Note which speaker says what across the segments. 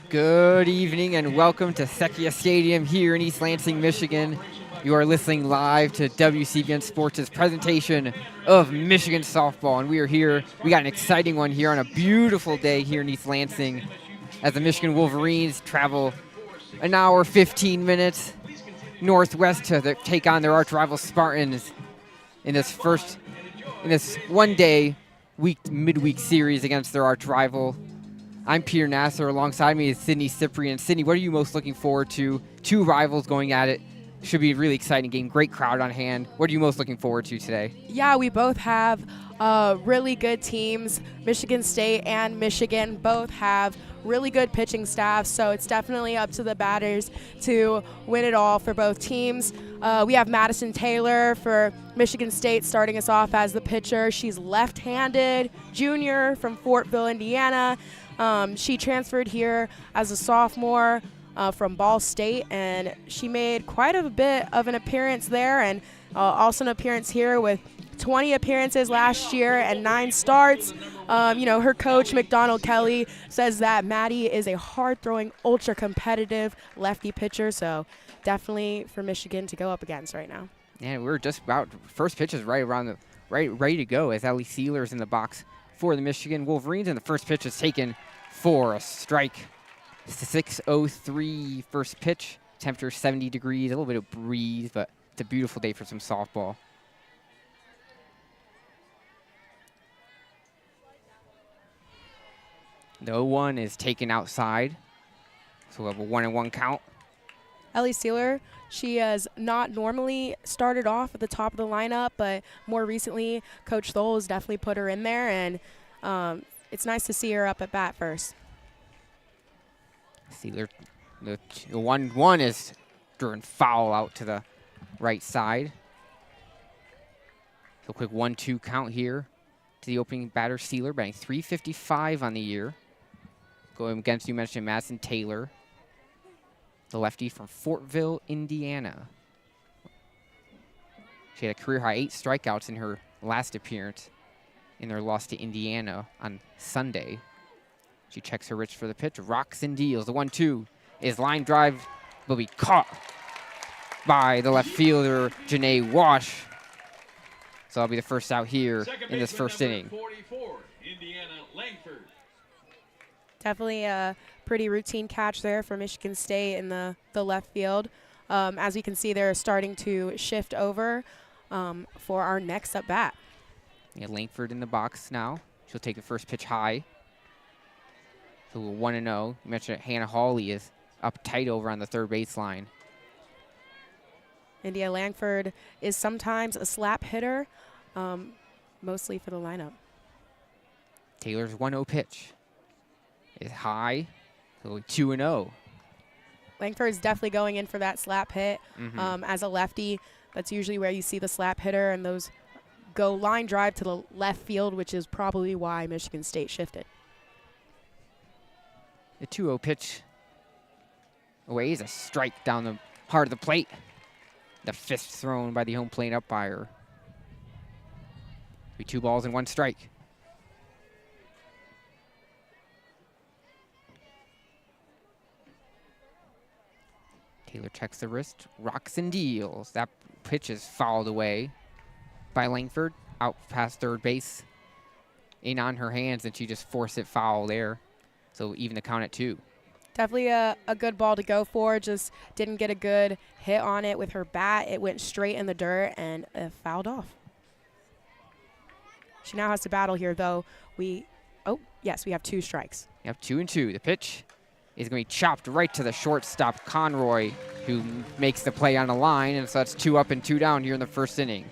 Speaker 1: Good evening and welcome to Secchia Stadium here in East Lansing, Michigan. You are listening live to WCBN Sports' presentation of Michigan softball, and we are here. We got an exciting one here on a beautiful day here in East Lansing as the Michigan Wolverines travel an hour, 15 minutes northwest to take on their arch rival Spartans in this one-day midweek series against their arch rival. I'm Peter Nasr. Alongside me is Cyprian. Sydney, what are you most looking forward to? Two rivals going at it. Should be a really exciting game. Great crowd on hand. What are you most looking forward to today?
Speaker 2: Yeah, we both have really good teams. Michigan State and Michigan both have really good pitching staffs, so it's definitely up to the batters to win it all for both teams. We have Madison Taylor for Michigan State starting us off as the pitcher. She's left-handed, junior from Fortville, Indiana. She transferred here as a sophomore from Ball State, and she made quite a bit of an appearance there, and also an appearance here with 20 appearances last year and 9 starts. Her coach, McDonald Kelly, says that Maddie is a hard-throwing, ultra-competitive lefty pitcher, so definitely for Michigan to go up against right now.
Speaker 1: And we're just about first pitch is ready to go as Ellie Sealer's in the box for the Michigan Wolverines, and the first pitch is taken for a strike. 6:03 first pitch. Temperature 70 degrees, a little bit of breeze, but it's a beautiful day for some softball. The 0-1 is taken outside, so we have a 1-1 count.
Speaker 2: Ellie Sealer, she has not normally started off at the top of the lineup, but more recently, Coach Thole has definitely put her in there, and it's nice to see her up at bat first.
Speaker 1: Sealer, the 1-1 is driven foul out to the right side. So quick 1-2 count here to the opening batter, Sealer, batting .355 on the year. Going against, you mentioned, Madison Taylor, the lefty from Fortville, Indiana. She had a career-high 8 strikeouts in her last appearance in their loss to Indiana on Sunday. She checks her wrist for the pitch, rocks and deals. The 1-2 is line drive, will be caught by the left fielder, Janae Wash. So that'll be the first out here in this first inning.
Speaker 3: 44, Indiana Langford.
Speaker 2: Definitely a pretty routine catch there for Michigan State in the left field. As we can see, they're starting to shift over for our next at bat.
Speaker 1: Yeah, Langford in the box now. She'll take the first pitch high. So 1-0. You mentioned Hannah Hawley is up tight over on the third baseline.
Speaker 2: India Langford is sometimes a slap hitter, mostly for the lineup.
Speaker 1: Taylor's 1-0 pitch is high, so 2-0.
Speaker 2: Langford is definitely going in for that slap hit. As a lefty, that's usually where you see the slap hitter, and those go line drive to the left field, which is probably why Michigan State shifted.
Speaker 1: The 2-0 pitch away is a strike down the heart of the plate. The fist thrown by the home plate umpire. 2 balls and 1 strike. Taylor checks the wrist, rocks and deals. That pitch is fouled away by Langford, out past third base. In on her hands, and she just forced it foul there. So even the count at 2.
Speaker 2: Definitely a good ball to go for. Just didn't get a good hit on it with her bat. It went straight in the dirt and fouled off. She now has to battle here, though. Yes, we have 2 strikes.
Speaker 1: You have 2-2. The pitch is going to be chopped right to the shortstop, Conroy, who makes the play on the line. And so that's 2 up and 2 down here in the first inning.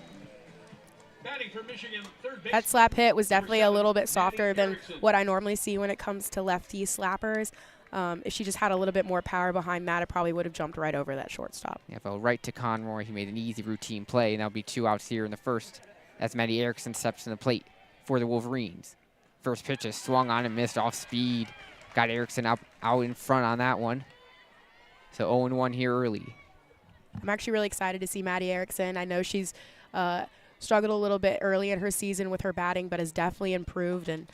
Speaker 2: That slap hit was definitely a little bit softer than what I normally see when it comes to lefty slappers. If she just had a little bit more power behind that, it probably would have jumped right over that shortstop.
Speaker 1: Yeah, fell right to Conroy. He made an easy routine play, and that'll be 2 outs here in the first as Maddie Erickson steps to the plate for the Wolverines. First pitch is swung on and missed off speed. Got Erickson out in front on that one. So 0-1 here early.
Speaker 2: I'm actually really excited to see Maddie Erickson. I know she's struggled a little bit early in her season with her batting, but has definitely improved, and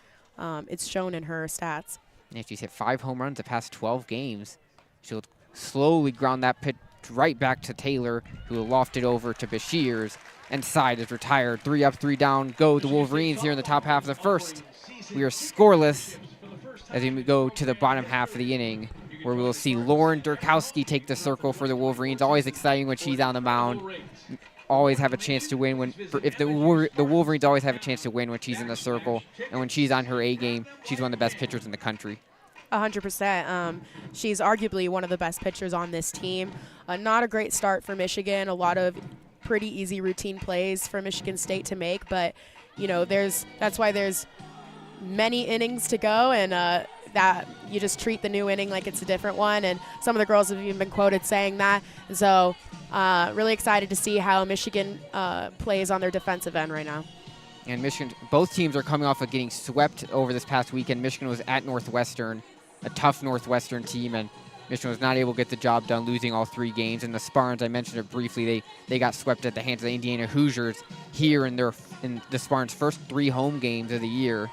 Speaker 2: it's shown in her stats.
Speaker 1: And she's hit 5 home runs the past 12 games. She'll slowly ground that pitch right back to Taylor, who will loft it over to Bashirs. And side is retired. 3 up, 3 down. Go the Wolverines here in the top half of the first. We are scoreless as we go to the bottom half of the inning, where we will see Lauren Durkowski take the circle for the Wolverines. Always exciting when she's on the mound. Always have a chance to win if the Wolverines always have a chance to win when she's in the circle, and when she's on her A game, she's one of the best pitchers in the country.
Speaker 2: 100%. She's arguably one of the best pitchers on this team. Not a great start for Michigan. A lot of pretty easy routine plays for Michigan State to make, but you know, that's why there's many innings to go, and that you just treat the new inning like it's a different one. And some of the girls have even been quoted saying that. And so really excited to see how Michigan plays on their defensive end right now.
Speaker 1: And Michigan, both teams are coming off of getting swept over this past weekend. Michigan was at Northwestern, a tough Northwestern team, and Michigan was not able to get the job done, losing all 3 games. And the Spartans, I mentioned it briefly, they got swept at the hands of the Indiana Hoosiers here in the Spartans' first 3 home games of the year.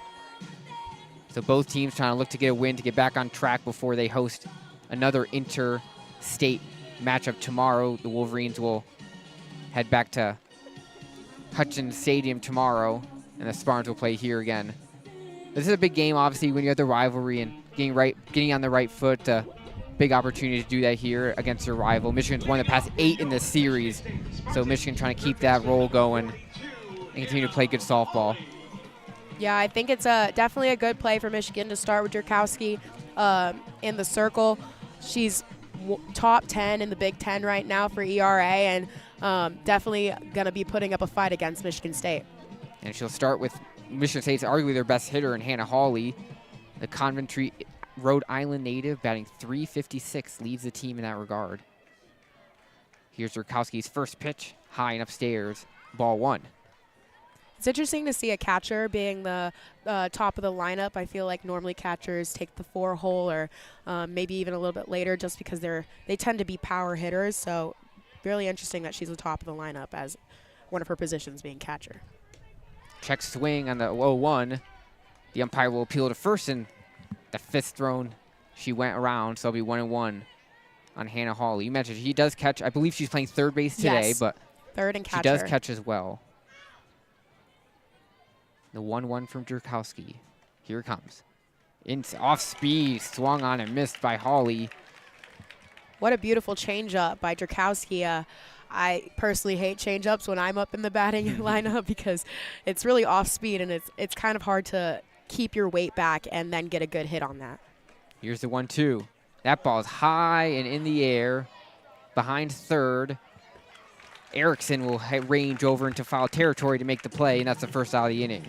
Speaker 1: So both teams trying to look to get a win to get back on track before they host another interstate matchup tomorrow. The Wolverines will head back to Hutchins Stadium tomorrow, and the Spartans will play here again. This is a big game, obviously, when you have the rivalry and getting on the right foot. Big opportunity to do that here against your rival. Michigan's won the past 8 in this series, so Michigan trying to keep that roll going and continue to play good softball.
Speaker 2: Yeah, I think it's definitely a good play for Michigan to start with Durkowski in the circle. She's top 10 in the Big Ten right now for ERA, and definitely going to be putting up a fight against Michigan State.
Speaker 1: And she'll start with Michigan State's arguably their best hitter in Hannah Hawley. The Coventry, Rhode Island native, batting .356, leads the team in that regard. Here's Durkowski's first pitch, high and upstairs, ball 1.
Speaker 2: It's interesting to see a catcher being the top of the lineup. I feel like normally catchers take the 4 hole or maybe even a little bit later, just because they tend to be power hitters. So really interesting that she's the top of the lineup as one of her positions being catcher.
Speaker 1: Check swing on the 0-1. The umpire will appeal to first, and the 5th thrown, she went around, so it'll be 1-1 on Hannah Hawley. You mentioned he does catch. I believe she's playing third base today,
Speaker 2: yes,
Speaker 1: but
Speaker 2: third and catcher.
Speaker 1: She does catch as well. The 1-1 from Durkowski. Here it comes. Off speed, swung on and missed by Hawley.
Speaker 2: What a beautiful changeup by Durkowski. I personally hate changeups when I'm up in the batting lineup because it's really off speed, and it's kind of hard to keep your weight back and then get a good hit on that.
Speaker 1: Here's the 1-2. That ball is high and in the air behind third. Erickson will range over into foul territory to make the play, and that's the first out of the inning.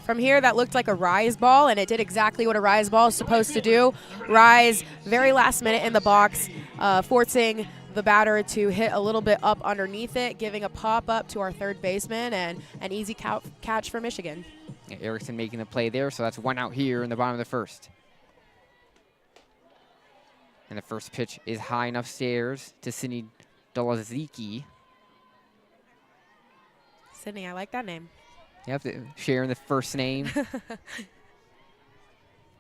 Speaker 2: From here, that looked like a rise ball, and it did exactly what a rise ball is supposed to do. Rise, very last minute in the box, forcing the batter to hit a little bit up underneath it, giving a pop up to our third baseman, and an easy catch for Michigan.
Speaker 1: Yeah, Erickson making the play there, so that's 1 out here in the bottom of the first. And the first pitch is high and upstairs to Sydney Dolazicki.
Speaker 2: Sydney, I like that name.
Speaker 1: You have to share in the first name.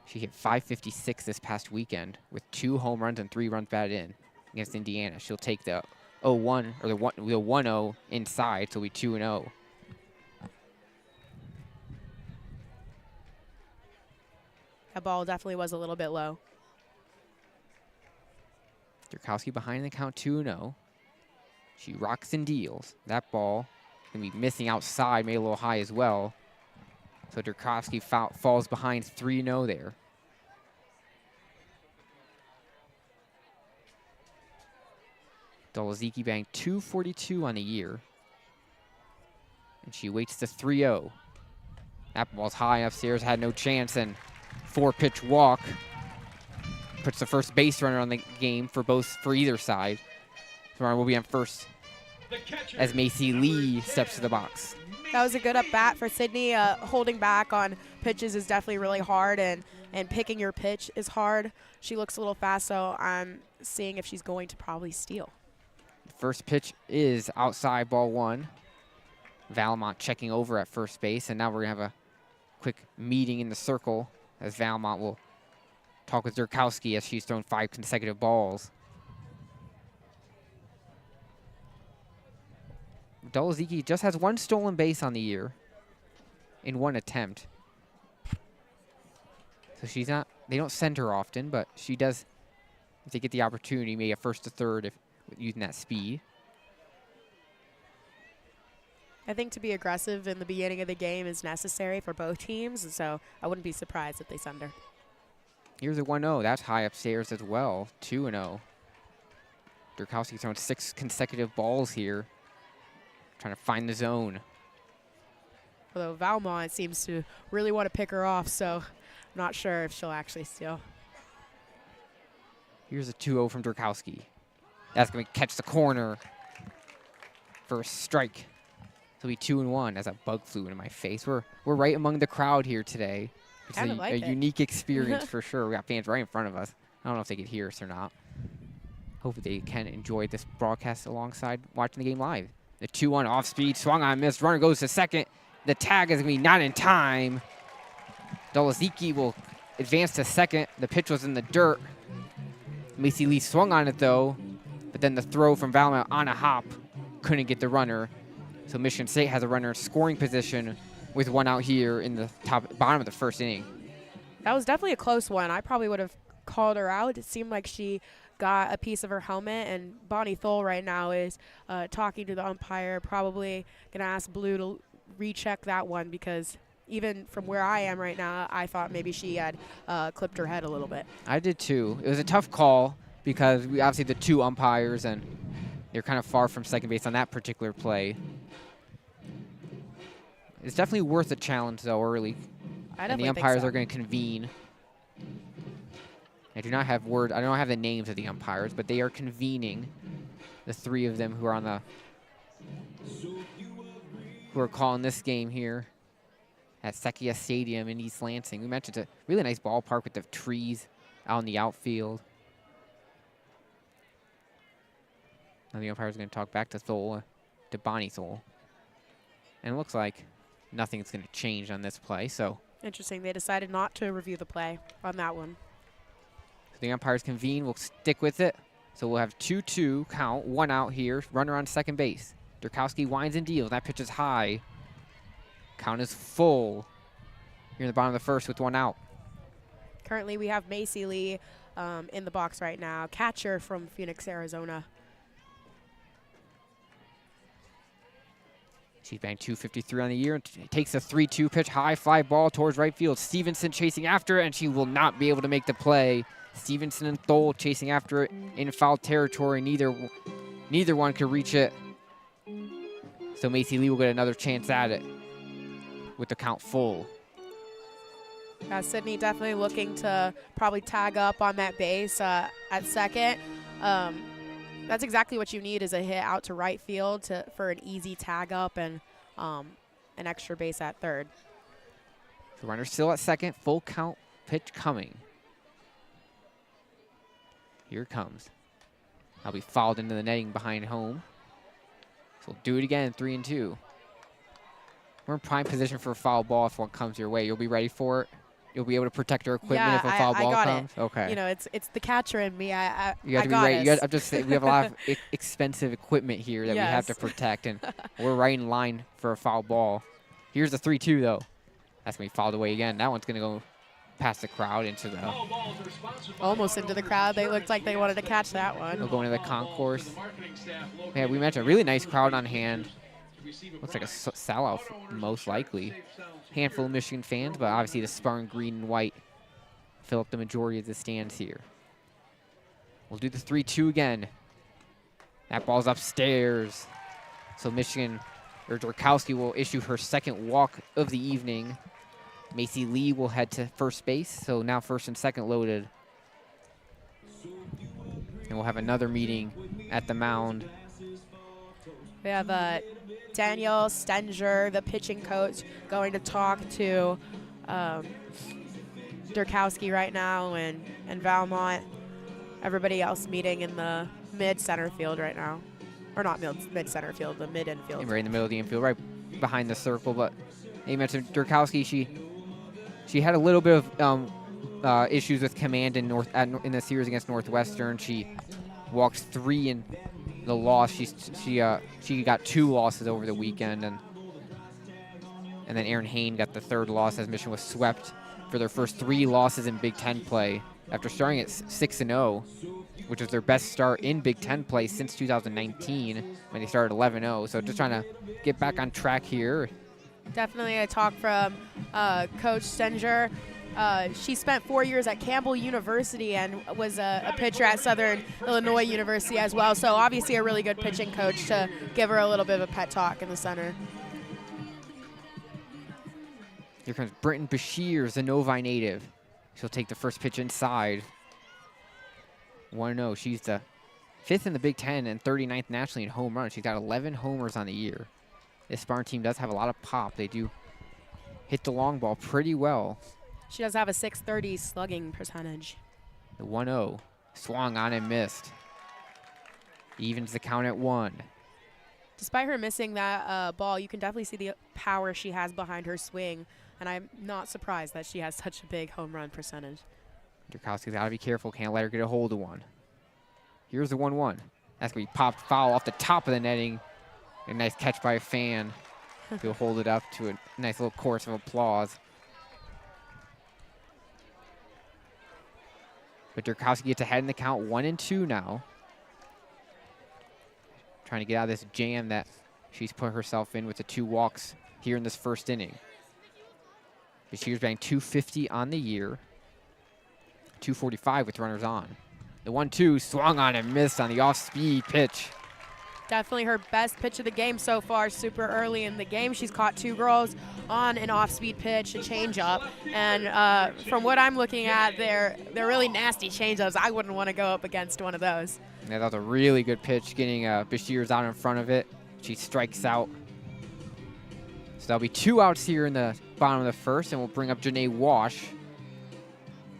Speaker 1: She hit .556 this past weekend with 2 home runs and 3 runs batted in against Indiana. She'll take the 0-1 or the 1-0 inside, so it'll be 2-0.
Speaker 2: That ball definitely was a little bit low.
Speaker 1: Durkowski behind the count 2-0. She rocks and deals. That ball going to be missing outside, made a little high as well. So Durkowski falls behind 3-0 there. Dolazicki banged .242 on the year. And she waits the 3-0. That ball's high upstairs, had no chance, and 4-pitch walk puts the first base runner on the game for either side. Tomorrow will be on first as Macy Lee steps to the box.
Speaker 2: That was a good up bat for Sydney. Holding back on pitches is definitely really hard, and picking your pitch is hard. She looks a little fast, so I'm seeing if she's going to probably steal.
Speaker 1: First pitch is outside, ball 1. Valmont checking over at first base, and now we're going to have a quick meeting in the circle as Valmont will talk with Durkowski as she's thrown 5 consecutive balls. Doleziki just has 1 stolen base on the year in 1 attempt. So she's not, they don't send her often, but she does, if they get the opportunity, maybe a first to third if using that speed.
Speaker 2: I think to be aggressive in the beginning of the game is necessary for both teams, and so I wouldn't be surprised if they send her.
Speaker 1: Here's a 1-0. That's high upstairs as well. 2-0. Durkowski throwing 6 consecutive balls here, trying to find the zone.
Speaker 2: Although Valmont seems to really want to pick her off, so I'm not sure if she'll actually steal.
Speaker 1: Here's a 2-0 from Durkowski. That's going to catch the corner for a strike. It'll be 2-1 as a bug flew into my face. We're right among the crowd here today. It's a unique experience for sure. We got fans right in front of us. I don't know if they could hear us or not. Hopefully they can enjoy this broadcast alongside watching the game live. The 2-1 off speed, swung on, missed. Runner goes to second. The tag is going to be not in time. Doleziki will advance to second. The pitch was in the dirt. Macy Lee swung on it though, but then the throw from Valmont on a hop couldn't get the runner. So Michigan State has a runner in scoring position with 1 out here in the bottom of the first inning.
Speaker 2: That was definitely a close one. I probably would have called her out. It seemed like she got a piece of her helmet, and Bonnie Thole right now is talking to the umpire, probably going to ask Blue to recheck that one, because even from where I am right now, I thought maybe she had clipped her head a little bit.
Speaker 1: I did too. It was a tough call because we obviously the 2 umpires, and they're kind of far from second base on that particular play. It's definitely worth a challenge though early. And the umpires are going to convene. I do not have I don't have the names of the umpires, but they are convening, the 3 of them who are on the who are calling this game here at Secchia Stadium in East Lansing. We mentioned it's a really nice ballpark with the trees out in the outfield. Now the umpire is going to talk back to Bonnie Thole. And it looks like nothing's going to change on this play. So
Speaker 2: interesting. They decided not to review the play on that one.
Speaker 1: So the umpires convene. We'll stick with it. So we'll have 2-2 count, 1 out here, runner on second base. Durkowski winds and deals. That pitch is high. Count is full here in the bottom of the first with 1 out.
Speaker 2: Currently we have Macy Lee in the box right now, catcher from Phoenix, Arizona.
Speaker 1: She's banged 253 on the year and takes a 3-2 pitch, high fly ball towards right field. Stevenson chasing after it, and she will not be able to make the play. Stevenson and Thole chasing after it in foul territory. Neither one could reach it. So Macy Lee will get another chance at it with the count full.
Speaker 2: Sydney definitely looking to probably tag up on that base at second. That's exactly what you need, is a hit out to right field for an easy tag up and an extra base at third.
Speaker 1: The runner still at second, full count pitch coming. Here it comes. I'll be fouled into the netting behind home. So we'll do it again, 3-2. We're in prime position for a foul ball if one comes your way. You'll be ready for it. You'll be able to protect your equipment if a foul ball comes?
Speaker 2: It.
Speaker 1: Okay.
Speaker 2: You know, it's the catcher in me.
Speaker 1: You have to be ready. I'm just saying, we have a lot of expensive equipment here that we have to protect, and we're right in line for a foul ball. Here's the 3-2, though. That's going to be fouled away again. That one's going to go past the crowd into the...
Speaker 2: Almost into the crowd. They looked like they wanted to catch that one.
Speaker 1: We'll go into the concourse. Yeah, we mentioned a really nice crowd on hand. Looks like a sellout, most likely. Handful of Michigan fans, but obviously the Spartan green and white fill up the majority of the stands here. We'll do the 3-2 again. That ball's upstairs. So Michigan, or Durkowski, will issue her second walk of the evening. Macy Lee will head to first base, so now first and second loaded. And we'll have another meeting at the mound.
Speaker 2: We have Danielle Stenger, the pitching coach, going to talk to Durkowski right now, and Valmont. Everybody else meeting in the mid-center field right now. Or not mid-center field, the mid-infield.
Speaker 1: Right in the middle of the infield, right behind the circle. But you mentioned Durkowski, she had a little bit of issues with command in the series against Northwestern. She walked 3 in the loss. She got 2 losses over the weekend, and then Erin Hain got the 3rd loss as Michigan was swept for their first 3 losses in Big Ten play after starting at 6-0, which was their best start in Big Ten play since 2019 when they started 11-0. So just trying to get back on track here.
Speaker 2: Definitely a talk from Coach Stenger. She spent 4 years at Campbell University and was a pitcher at Southern Illinois University as well. So obviously a really good pitching coach to give her a little bit of a pet talk in the center.
Speaker 1: Here comes Britton Bashir, the Novi native. She'll take the first pitch inside. 1-0. She's the 5th in the Big Ten and 39th nationally in home runs. She's got 11 homers on the year. This Spartan team does have a lot of pop. They do hit the long ball pretty well.
Speaker 2: She does have a .630 slugging percentage.
Speaker 1: The 1-0. Swung on and missed. Evens the count at 1.
Speaker 2: Despite her missing that ball, you can definitely see the power she has behind her swing. And I'm not surprised that she has such a big home run percentage.
Speaker 1: Drukowski's got to be careful. Can't let her get a hold of one. Here's the 1-1. That's going to be popped foul off the top of the netting. A nice catch by a fan. He'll hold it up to a nice little chorus of applause. But Drukowski gets ahead in the count, 1-2 now. Trying to get out of this jam that she's put herself in with the 2 walks here in this first inning. Bashir's batting .250 on the year. .245 with runners on. The 1-2 swung on and missed on the off-speed pitch.
Speaker 2: Definitely her best pitch of the game so far, super early in the game. She's caught 2 girls on an off-speed pitch, a changeup. And from what I'm looking at, they're really nasty changeups. I wouldn't want to go up against one of those.
Speaker 1: Yeah, that was a really good pitch, getting Bashir's out in front of it. She strikes out. So there'll be 2 outs here in the bottom of the first, and we'll bring up Janae Wash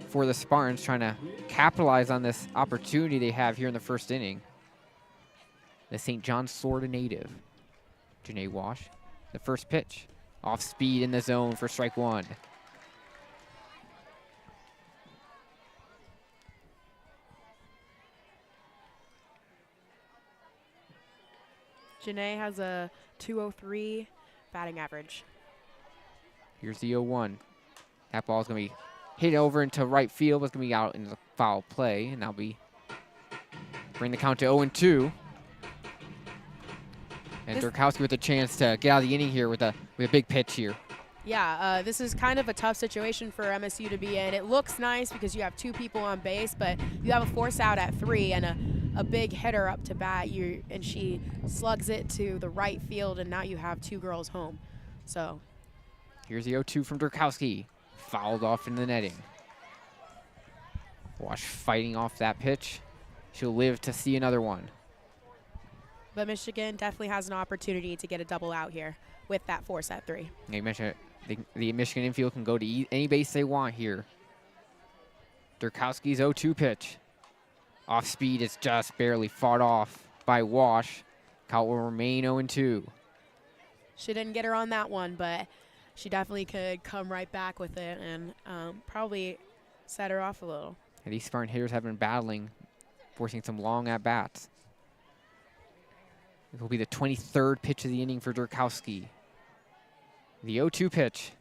Speaker 1: for the Spartans, trying to capitalize on this opportunity they have here in the first inning. The St. John's, Florida native, Janae Wash. The first pitch, off speed in the zone for strike 1.
Speaker 2: Janae has a .203 batting average.
Speaker 1: Here's the 0-1. That ball's going to be hit over into right field. It's going to be out in the foul play, and that'll be bring the count to 0-2. And Drukowski with a chance to get out of the inning here with a big pitch here.
Speaker 2: Yeah, this is kind of a tough situation for MSU to be in. It looks nice because you have 2 people on base, but you have a force out at 3 and a big hitter up to bat. And she slugs it to the right field, and now you have 2 girls home. So
Speaker 1: here's the 0-2 from Drukowski. Fouled off in the netting. Wash fighting off that pitch. She'll live to see another one.
Speaker 2: But Michigan definitely has an opportunity to get a double out here with that force at 3.
Speaker 1: Yeah, you mentioned the Michigan infield can go to any base they want here. Drukowski's 0-2 pitch. Off speed, it's just barely fought off by Wash. Count will remain 0-2.
Speaker 2: She didn't get her on that one, but she definitely could come right back with it and probably set her off a little.
Speaker 1: And these Spartan hitters have been battling, forcing some long at-bats. It will be the 23rd pitch of the inning for Drukowski. The 0-2 pitch.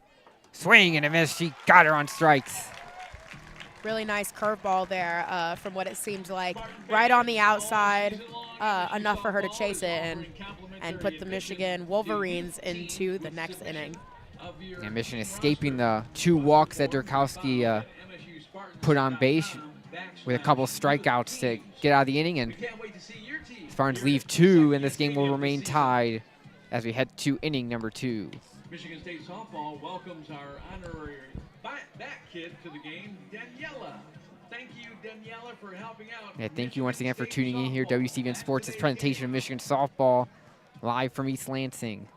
Speaker 1: Swing and a miss. She got her on strikes.
Speaker 2: Really nice curveball there from what it seemed like. Right on the outside, enough for her to chase it and put the Michigan Wolverines into the next inning.
Speaker 1: And Michigan escaping the 2 walks that Drukowski put on base with a couple strikeouts to get out of the inning, and Spartans leave 2, and this game will remain tied as we head to inning number 2.
Speaker 3: Michigan State softball welcomes our honorary back kid to the game, Daniela. Thank you, Daniela, for helping out.
Speaker 1: Yeah, thank you once again for tuning in here. WCBN Sports' presentation of Michigan softball live from East Lansing.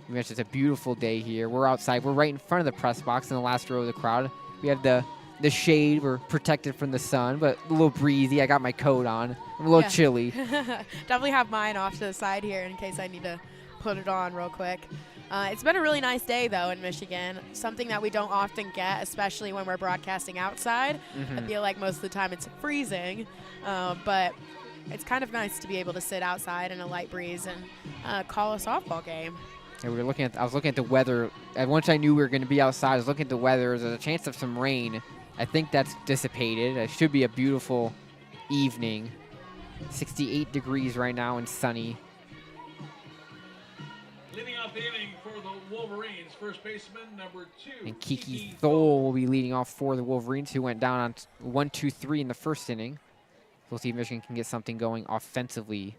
Speaker 1: We mentioned it's a beautiful day here. We're outside. We're right in front of the press box in the last row of the crowd. We have the shade. We're protected from the sun, but a little breezy. I got my coat on. I'm a little chilly.
Speaker 2: Definitely have mine off to the side here in case I need to put it on real quick. It's been a really nice day, though, in Michigan, something that we don't often get, especially when we're broadcasting outside. I feel like most of the time it's freezing, but it's kind of nice to be able to sit outside in a light breeze and call a softball game.
Speaker 1: Yeah, I was looking at the weather, and once I knew we were going to be outside, I was looking at the weather. There's a chance of some rain. I think that's dissipated. It should be a beautiful evening. 68 degrees right now and sunny.
Speaker 3: Leading off the inning for the Wolverines, first baseman number 2.
Speaker 1: And Kiki Thole will be leading off for the Wolverines, who went down on 1-2-3 in the first inning. We'll see if Michigan can get something going offensively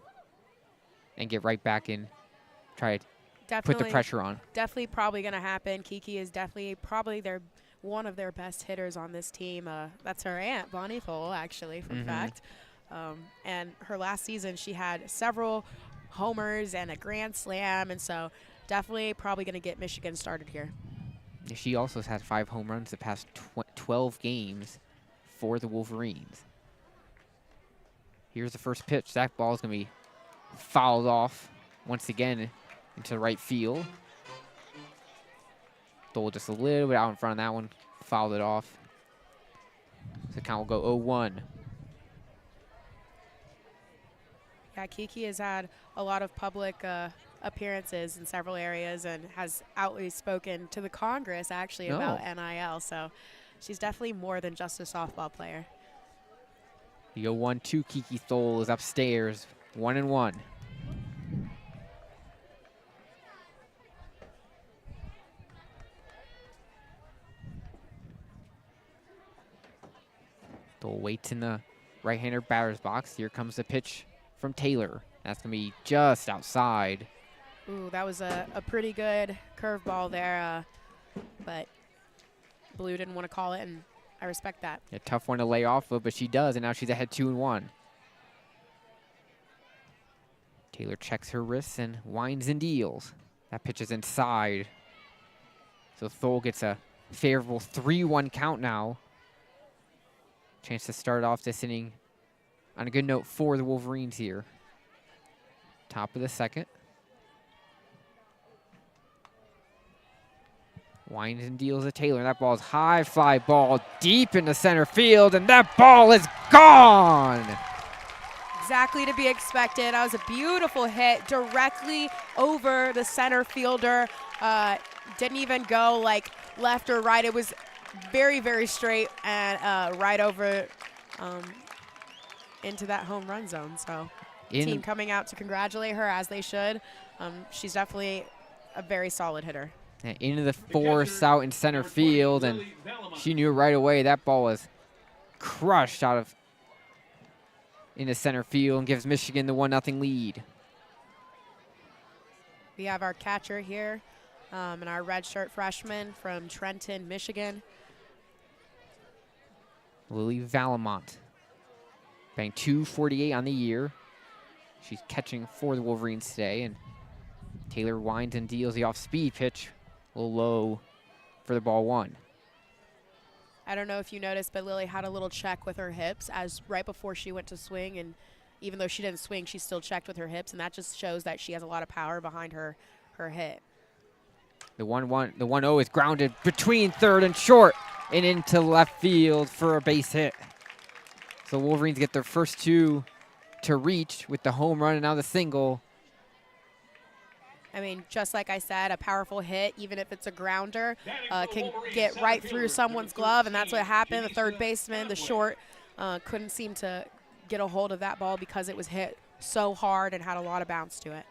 Speaker 1: and get right back in, try to put the pressure on.
Speaker 2: Definitely probably going to happen. Kiki is definitely probably one of their best hitters on this team. That's her aunt, Bonnie Thole, actually, fun fact. And her last season, she had several homers and a grand slam, and so definitely probably going to get Michigan started here.
Speaker 1: She also has had 5 home runs the past 12 games for the Wolverines. Here's the first pitch. That ball is going to be fouled off once again into right field. Thole just a little bit out in front of that one, fouled it off. So the count will go 0-1.
Speaker 2: Yeah, Kiki has had a lot of public appearances in several areas and has outly spoken to the Congress, actually, about NIL. So she's definitely more than just a softball player.
Speaker 1: The 0-1-2 Kiki Thole is upstairs, 1-1. Thole waits in the right-hander batter's box. Here comes the pitch from Taylor. That's going to be just outside.
Speaker 2: Ooh, that was a pretty good curveball there, but Blue didn't want to call it, and I respect that.
Speaker 1: A tough one to lay off of, but she does, and now she's ahead 2-1. Taylor checks her wrists and winds and deals. That pitch is inside. So Thole gets a favorable 3-1 count now. Chance to start off this inning on a good note for the Wolverines here. Top of the second. Winds and deals to Taylor. That ball is high fly ball deep into center field, and that ball is gone.
Speaker 2: Exactly to be expected. That was a beautiful hit directly over the center fielder. Didn't even go like left or right. It was very, very straight and right over into that home run zone. So team coming out to congratulate her, as they should. She's definitely a very solid hitter.
Speaker 1: Into the force out in center field, and she knew right away that ball was crushed out of into center field and gives Michigan the 1-0 lead.
Speaker 2: We have our catcher here and our redshirt freshman from Trenton, Michigan.
Speaker 1: Lily Valamont, batting .248 on the year. She's catching for the Wolverines today, and Taylor winds and deals the off-speed pitch. A little low for the ball 1.
Speaker 2: I don't know if you noticed, but Lily had a little check with her hips as right before she went to swing, and even though she didn't swing, she still checked with her hips, and that just shows that she has a lot of power behind her hit.
Speaker 1: The 1-0 is grounded between third and short and into left field for a base hit. So Wolverines get their first 2 to reach with the home run and now the single.
Speaker 2: I mean, just like I said, a powerful hit, even if it's a grounder, can get right through someone's glove, and that's what happened. The third baseman, the short, couldn't seem to get a hold of that ball because it was hit so hard and had a lot of bounce to it.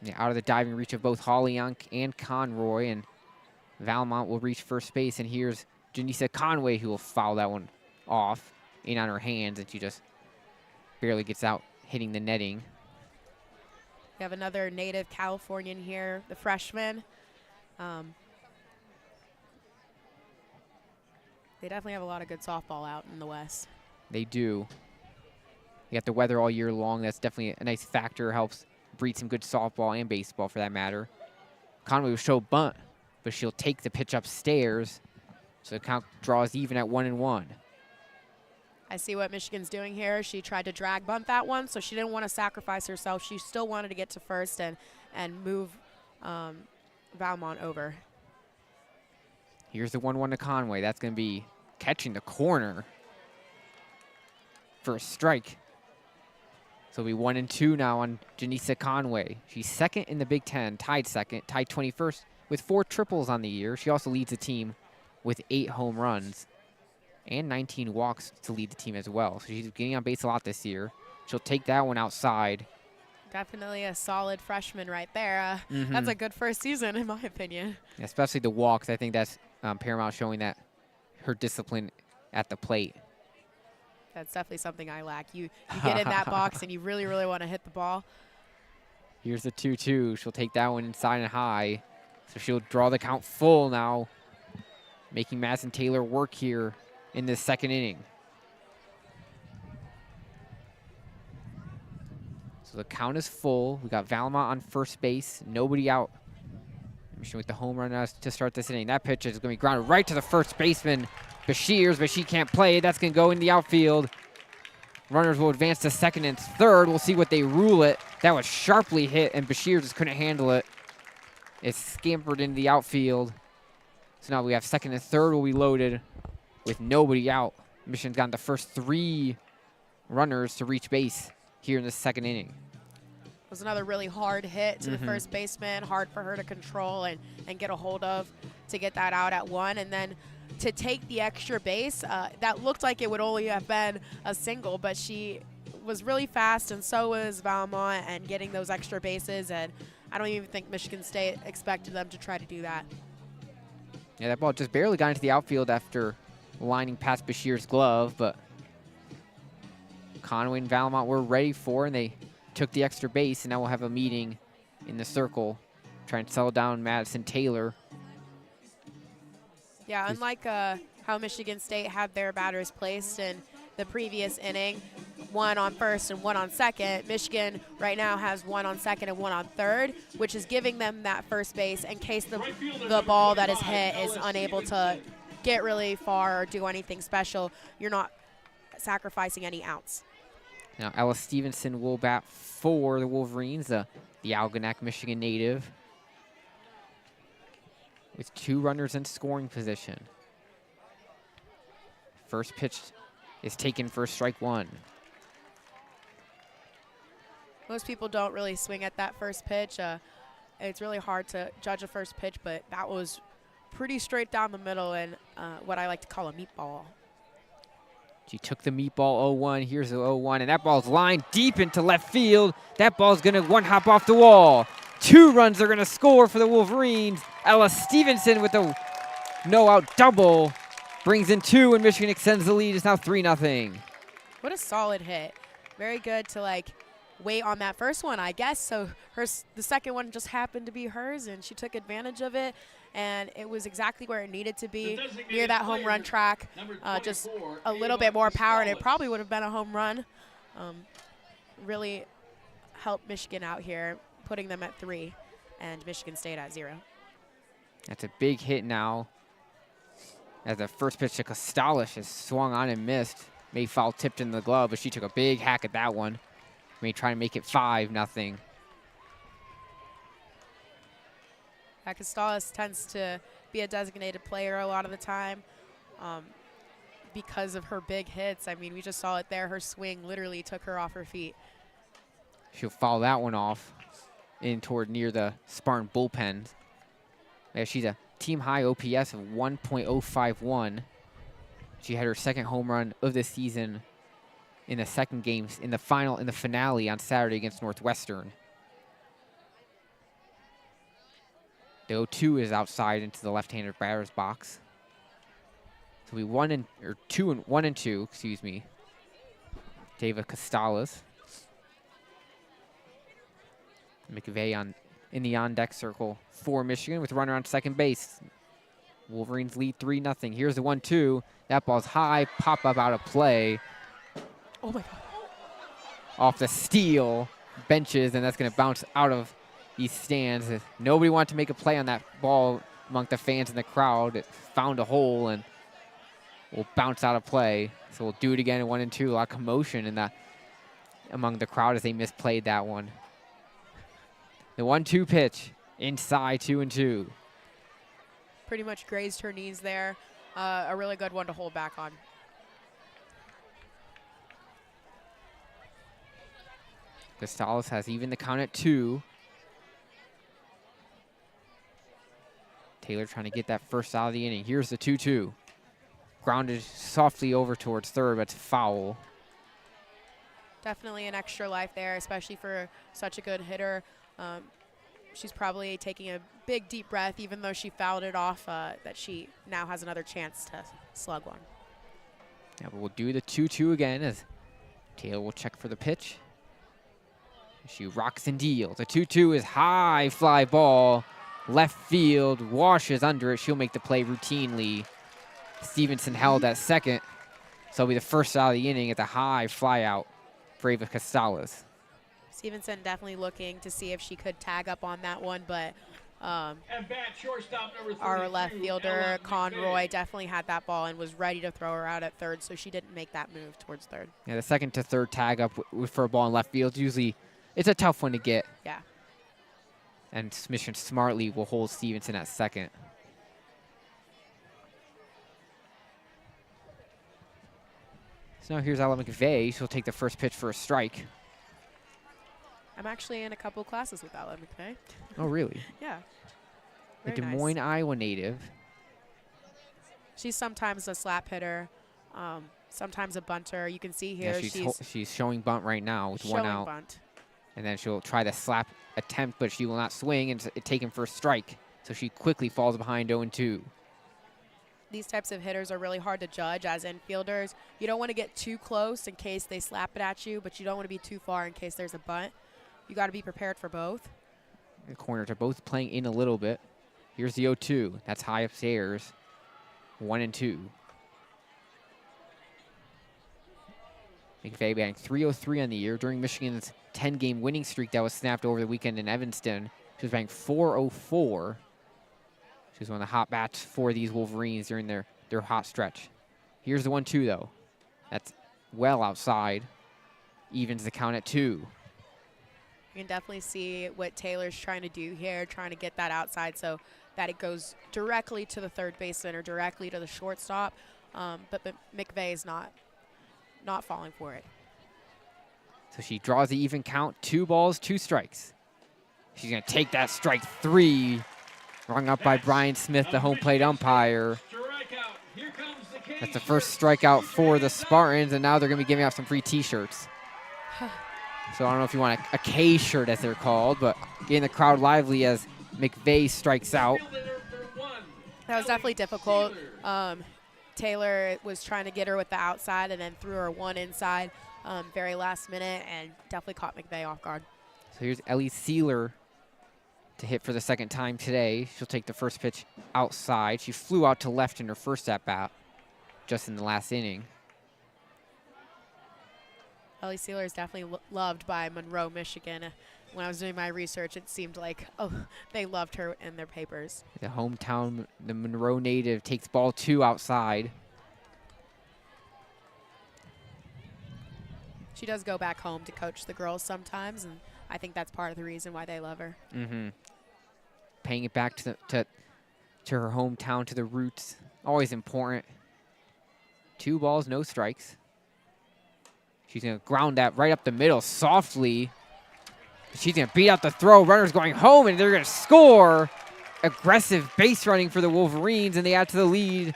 Speaker 1: Yeah, out of the diving reach of both Hollyunk and Conroy, and Valmont will reach first base, and here's Janisa Conway, who will foul that one off in on her hands, and she just barely gets out hitting the netting.
Speaker 2: We have another native Californian here, the freshman. They definitely have a lot of good softball out in the West.
Speaker 1: They do. You got the weather all year long. That's definitely a nice factor. Helps breed some good softball and baseball, for that matter. Conway will show bunt, but she'll take the pitch upstairs, so the count draws even at 1-1.
Speaker 2: I see what Michigan's doing here. She tried to drag bunt that one, so she didn't want to sacrifice herself. She still wanted to get to first and move Valmont over.
Speaker 1: Here's the 1-1 to Conway. That's going to be catching the corner for a strike. So it'll be 1-2 now on Janisa Conway. She's second in the Big Ten, tied second, tied 21st with 4 triples on the year. She also leads the team with 8 home runs and 19 walks to lead the team as well. So she's getting on base a lot this year. She'll take that one outside.
Speaker 2: Definitely a solid freshman right there. That's a good first season, in my opinion.
Speaker 1: Especially the walks. I think that's paramount, showing that her discipline at the plate.
Speaker 2: That's definitely something I lack. You get in that box and you really, really want to hit the ball.
Speaker 1: Here's the 2-2. She'll take that one inside and high. So she'll draw the count full now, making Madison Taylor work here in this second inning. So the count is full. We got Valmont on first base, nobody out. Michigan with the home run to start this inning. That pitch is going to be grounded right to the first baseman, Bashirs, but she can't play. That's going to go in the outfield. Runners will advance to second and third. We'll see what they rule it. That was sharply hit, and Bashir just couldn't handle it. It scampered into the outfield. So now we have second and third will be loaded with nobody out. Michigan's gotten the first 3 runners to reach base here in the second inning.
Speaker 2: It was another really hard hit to the first baseman, hard for her to control and get a hold of to get that out at 1. And then to take the extra base, that looked like it would only have been a single, but she was really fast, and so was Valmont, and getting those extra bases. And I don't even think Michigan State expected them to try to do that.
Speaker 1: Yeah, that ball just barely got into the outfield after lining past Bashir's glove, but Conway and Valmont were ready for, and they took the extra base, and now we'll have a meeting in the circle, try and settle down Madison Taylor.
Speaker 2: Yeah, unlike how Michigan State had their batters placed in the previous inning, 1 on first and 1 on second, Michigan right now has 1 on second and 1 on third, which is giving them that first base in case the ball that is hit is unable to get really far or do anything special. You're not sacrificing any outs.
Speaker 1: Now Ella Stevenson will bat for the Wolverines, the Algonac, Michigan native, with 2 runners in scoring position. First pitch is taken for strike 1.
Speaker 2: Most people don't really swing at that first pitch. It's really hard to judge a first pitch, but that was pretty straight down the middle and what I like to call a meatball.
Speaker 1: She took the meatball 0-1. Here's the 0-1, and that ball's lined deep into left field. That ball's going to one-hop off the wall. 2 runs are going to score for the Wolverines. Ella Stevenson with a no-out double brings in 2, and Michigan extends the lead. It's now 3-0.
Speaker 2: What a solid hit. Very good to, wait on that first one, I guess. So the second one just happened to be hers, and she took advantage of it. And it was exactly where it needed to be, near that home run track. Just a little bit more power, and it probably would have been a home run. Really helped Michigan out here, putting them at 3 and Michigan State at 0.
Speaker 1: That's a big hit now, as the first pitch to Costalish is swung on and missed. May foul tipped in the glove, but she took a big hack at that one. May try to make it 5-0.
Speaker 2: Costales tends to be a designated player a lot of the time because of her big hits. I mean, we just saw it there. Her swing literally took her off her feet.
Speaker 1: She'll foul that one off in toward near the Spartan bullpen. Yeah, she's a team-high OPS of 1.051. She had her second home run of the season in the second game, in the finale on Saturday against Northwestern. The 0-2 is outside into the left-handed batter's box. So we 1 and 2, excuse me. David Costales. McVeigh in the on-deck circle for Michigan with runner on second base. Wolverines lead 3-0. Here's the 1-2. That ball's high, pop up out of play.
Speaker 2: Oh my God.
Speaker 1: Off the steal benches, and that's going to bounce out of these stands. Nobody wanted to make a play on that ball among the fans in the crowd. It found a hole and will bounce out of play. So we'll do it again in 1 and 2. A lot of commotion among the crowd as they misplayed that one. The 1-2 pitch inside 2-2.
Speaker 2: Pretty much grazed her knees there. A really good one to hold back on.
Speaker 1: Gonzalez has even the count at 2. Taylor trying to get that first out of the inning. Here's the 2-2. Grounded softly over towards third, but it's foul.
Speaker 2: Definitely an extra life there, especially for such a good hitter. She's probably taking a big deep breath, even though she fouled it off, that she now has another chance to slug one.
Speaker 1: Yeah, but we'll do the 2-2 again as Taylor will check for the pitch. She rocks and deals. The 2-2 is high fly ball. Left field, washes under it. She'll make the play routinely. Stevenson held at second, so it'll be the first out of the inning at the high fly out for Ava Costales.
Speaker 2: Stevenson definitely looking to see if she could tag up on that one, but
Speaker 3: At bat, shortstop number 32,
Speaker 2: our left fielder,
Speaker 3: Ella
Speaker 2: Conroy,
Speaker 3: McVeigh.
Speaker 2: definitely had that ball and was ready to throw her out at third, so she didn't make that move towards third.
Speaker 1: Yeah, the second to third tag up for a ball in left field, usually it's a tough one to get.
Speaker 2: Yeah.
Speaker 1: And Michigan smartly will hold Stevenson at second. So now here's Ella McVeigh. She'll take the first pitch for a strike.
Speaker 2: I'm actually in a couple classes with Ella McVeigh.
Speaker 1: Oh, really?
Speaker 2: Yeah.
Speaker 1: A
Speaker 2: Very
Speaker 1: Des
Speaker 2: nice.
Speaker 1: Moines, Iowa native.
Speaker 2: She's sometimes a slap hitter, sometimes a bunter. You can see
Speaker 1: Yeah,
Speaker 2: here
Speaker 1: she's showing bunt right now with one
Speaker 2: showing
Speaker 1: out.
Speaker 2: bunt.
Speaker 1: And then she'll try the slap attempt, but she will not swing and take him for a strike. So she quickly falls behind 0-2.
Speaker 2: These types of hitters are really hard to judge as infielders. You don't want to get too close in case they slap it at you, but you don't want to be too far in case there's a bunt. You got to be prepared for both.
Speaker 1: The corners are both playing in a little bit. Here's the 0-2. That's high upstairs. 1-2. McVeigh batting .303 on the year during Michigan's 10-game winning streak that was snapped over the weekend in Evanston. She was batting .404. She was one of the hot bats for these Wolverines during their hot stretch. Here's the 1-2 though. That's well outside. Evens the count at 2.
Speaker 2: You can definitely see what Taylor's trying to do here, trying to get that outside so that it goes directly to the third baseman or directly to the shortstop. But McVeigh is not falling for it.
Speaker 1: So she draws the even count, 2 balls, 2 strikes. She's gonna take that strike 3, rung up by Brian Smith, the home plate umpire.
Speaker 3: Strikeout. Here comes the K
Speaker 1: That's the first strikeout for the Spartans, and now they're gonna be giving out some free t-shirts. So I don't know if you want a K shirt as they're called, but getting the crowd lively as McVeigh strikes out.
Speaker 2: That was definitely difficult. Taylor was trying to get her with the outside and then threw her one inside very last minute and definitely caught McVeigh off guard.
Speaker 1: So here's Ellie Sealer to hit for the second time today. She'll take the first pitch outside. She flew out to left in her first at-bat just in the last inning.
Speaker 2: Ellie Sealer is definitely loved by Monroe, Michigan. When I was doing my research, it seemed like, oh, they loved her in their papers.
Speaker 1: The hometown, the Monroe native, takes ball 2 outside.
Speaker 2: She does go back home to coach the girls sometimes, and I think that's part of the reason why they love her.
Speaker 1: Mm-hmm. Paying it back to her hometown, to the roots. Always important. 2 balls, no strikes. She's going to ground that right up the middle softly. She's going to beat out the throw. Runners going home, and they're going to score. Aggressive base running for the Wolverines, and they add to the lead.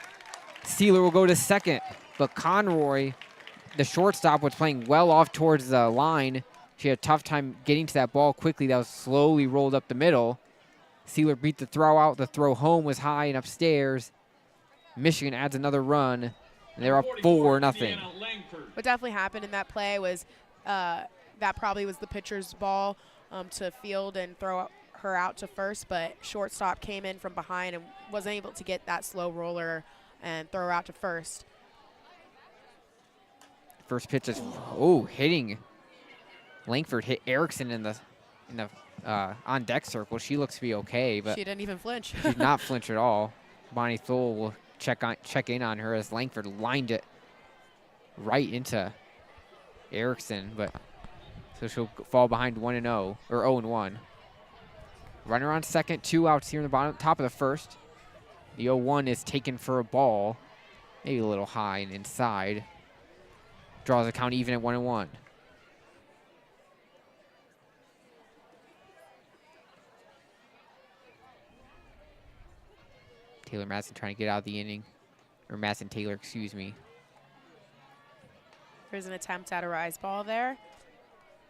Speaker 1: Sealer will go to second, but Conroy, the shortstop, was playing well off towards the line. She had a tough time getting to that ball quickly. That was slowly rolled up the middle. Sealer beat the throw out. The throw home was high and upstairs. Michigan adds another run, and they're up 4-0.
Speaker 2: What definitely happened in that play was that probably was the pitcher's ball to field and throw her out to first, but shortstop came in from behind and wasn't able to get that slow roller and throw her out to first.
Speaker 1: First pitch is hitting. Langford hit Erickson in the on deck circle. She looks to be okay, but
Speaker 2: she didn't even flinch.
Speaker 1: she did not flinch at all. Bonnie Thole will check in on her as Langford lined it right into Erickson, but so she'll fall behind 1-0 or 0-1. Runner on second, 2 outs here in the top of the first. The 0-1 is taken for a ball, maybe a little high and inside. Draws the count even at 1-1. Taylor Madsen trying to get out of the inning. Or Madsen Taylor, excuse me.
Speaker 2: There's an attempt at a rise ball there.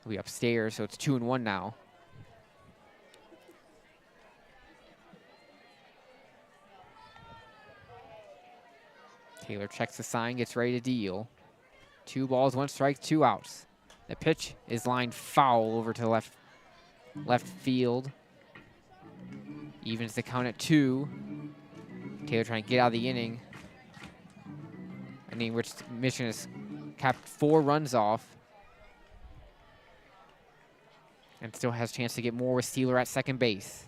Speaker 1: He'll be upstairs, so it's 2-1 now. Taylor checks the sign, gets ready to deal. 2 balls, 1 strike, 2 outs. The pitch is lined foul over to left field. Evens the count at 2. Taylor trying to get out of the inning. Inning which Michigan has capped 4 runs off. And still has a chance to get more with Steeler at second base.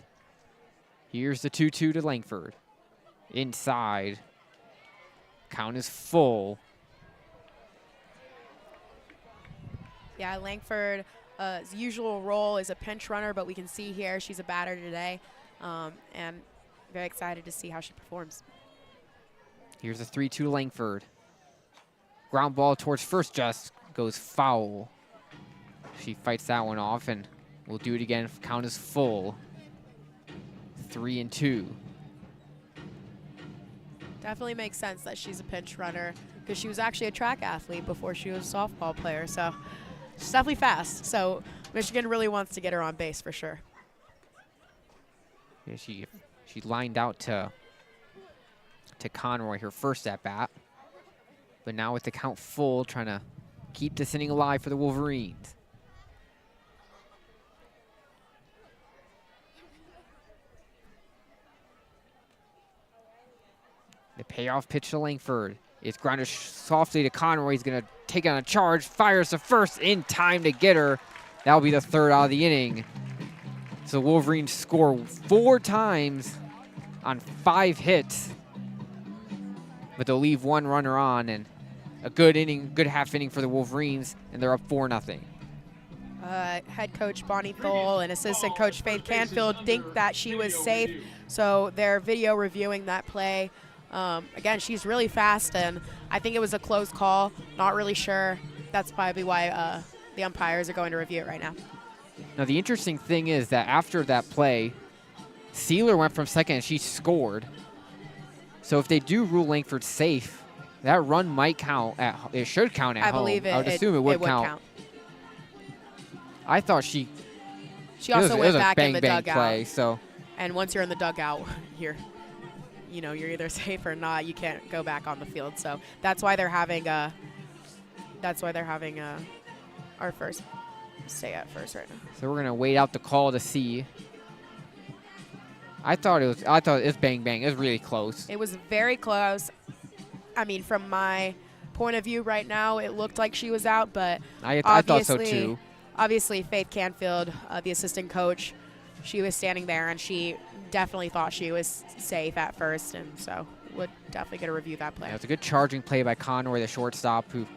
Speaker 1: Here's the 2-2 to Langford. Inside. Count is full.
Speaker 2: Yeah, Langford's usual role is a pinch runner, but we can see here she's a batter today, and very excited to see how she performs.
Speaker 1: Here's a 3-2 to Langford. Ground ball towards first, just goes foul. She fights that one off, and we'll do it again if count is full. 3-2.
Speaker 2: Definitely makes sense that she's a pinch runner because she was actually a track athlete before she was a softball player. So she's definitely fast. So Michigan really wants to get her on base for sure.
Speaker 1: Yeah, she lined out to Conroy her first at bat. But now with the count full, trying to keep this inning alive for the Wolverines. The payoff pitch to Langford. It's grounded softly to Conroy. He's going to take on a charge. Fires to first in time to get her. That'll be the 3rd out of the inning. So Wolverines score 4 times on 5 hits. But they'll leave 1 runner on, and a good inning, good half inning for the Wolverines, and they're up 4-0.
Speaker 2: Head coach Bonnie Thole and assistant coach Faith Canfield think that she was safe, so they're video reviewing that play. Again, she's really fast, and I think it was a close call. Not really sure. That's probably why the umpires are going to review it right now.
Speaker 1: Now, the interesting thing is that after that play, Sealer went from second and she scored. So if they do rule Langford safe, that run might count. It should count at home.
Speaker 2: I believe it.
Speaker 1: I would assume it would count. I thought she
Speaker 2: also went back
Speaker 1: bang,
Speaker 2: in the
Speaker 1: bang
Speaker 2: dugout.
Speaker 1: Play, so.
Speaker 2: And once you're in the dugout, you're either safe or not. You can't go back on the field. So that's why they're having our first stay at first right now.
Speaker 1: So we're gonna wait out the call to see. I thought it was bang bang. It was really close.
Speaker 2: It was very close. I mean, from my point of view right now, it looked like she was out, but
Speaker 1: I thought so too.
Speaker 2: Obviously, Faith Canfield, the assistant coach, she was standing there, and she definitely thought she was safe at first, and so would definitely get to review that play.
Speaker 1: Yeah, it was a good charging play by Conroy, the shortstop, who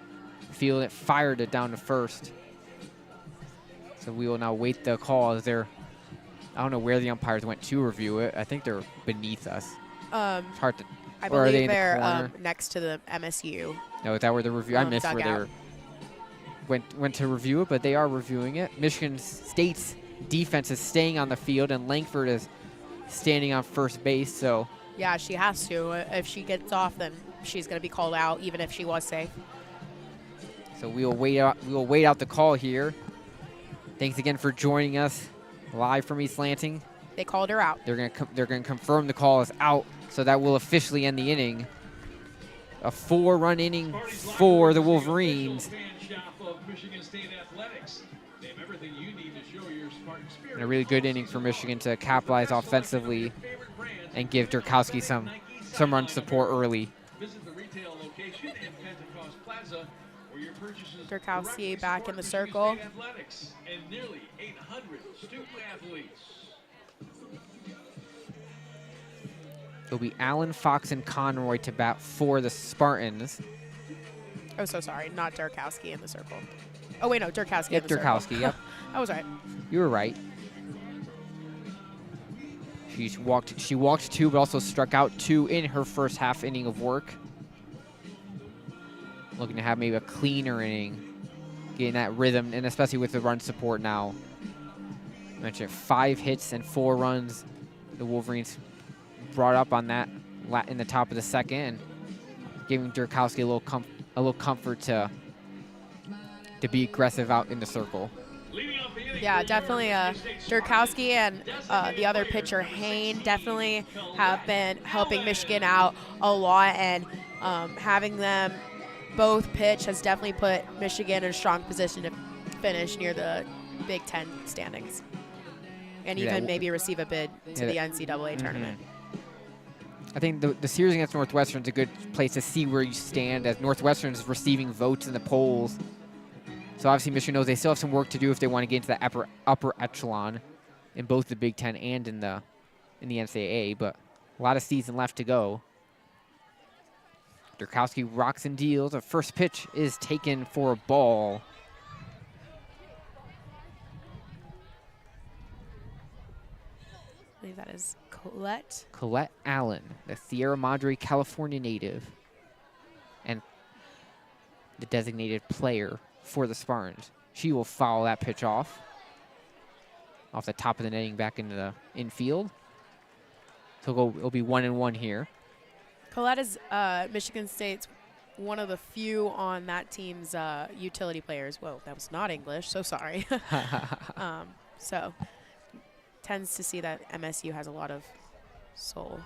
Speaker 1: fielded it, fired it down to first. So we will now wait the call. I don't know where the umpires went to review it. I think they're beneath us.
Speaker 2: It's
Speaker 1: hard to.
Speaker 2: I
Speaker 1: or are they
Speaker 2: believe
Speaker 1: in the
Speaker 2: they're
Speaker 1: corner?
Speaker 2: Next to the MSU.
Speaker 1: No, is that where the review? I missed where they
Speaker 2: dugout.
Speaker 1: went to review it, but they are reviewing it. Michigan State's defense is staying on the field, and Langford is standing on first base. So
Speaker 2: yeah, she has to. If she gets off, then she's going to be called out, even if she was safe.
Speaker 1: So we will wait out the call here. Thanks again for joining us live from East Lansing.
Speaker 2: They called her out.
Speaker 1: They're gonna confirm the call is out, so that will officially end the inning. A 4-run inning for the Wolverines. And a really good inning for Michigan to capitalize offensively and give Durkowski some run support early.
Speaker 2: Durkowski back in the circle.
Speaker 1: It'll be Allen, Fox, and Conroy to bat for the Spartans.
Speaker 2: Oh, so sorry. Not Durkowski in the circle. Oh, wait, no. Durkowski
Speaker 1: Yep,
Speaker 2: in the
Speaker 1: Durkowski,
Speaker 2: circle.
Speaker 1: yep.
Speaker 2: I was right.
Speaker 1: You were right. She walked 2, but also struck out 2 in her first half inning of work. Looking to have maybe a cleaner inning, getting that rhythm, and especially with the run support now. I mentioned 5 hits and 4 runs. The Wolverines brought up on that in the top of the second, and giving Durkowski a little comfort to be aggressive out in the circle.
Speaker 2: Yeah, definitely. Durkowski and the other pitcher, Hain, definitely have been helping Michigan out a lot, and having them both pitch has definitely put Michigan in a strong position to finish near the Big Ten standings, and even maybe receive a bid to the NCAA tournament.
Speaker 1: I think the series against Northwestern is a good place to see where you stand, as Northwestern is receiving votes in the polls. So obviously Michigan knows they still have some work to do if they want to get into the upper echelon in both the Big Ten and in the NCAA, but a lot of season left to go. Durkowski rocks and deals. The first pitch is taken for a ball.
Speaker 2: I believe that is Colette.
Speaker 1: Colette Allen, the Sierra Madre, California native, and the designated player for the Spartans. She will foul that pitch off the top of the netting back into the infield. So it'll be 1-1 here.
Speaker 2: Colette is Michigan State's one of the few on that team's utility players. Whoa, that was not English, so sorry. So tends to see that MSU has a lot of soul.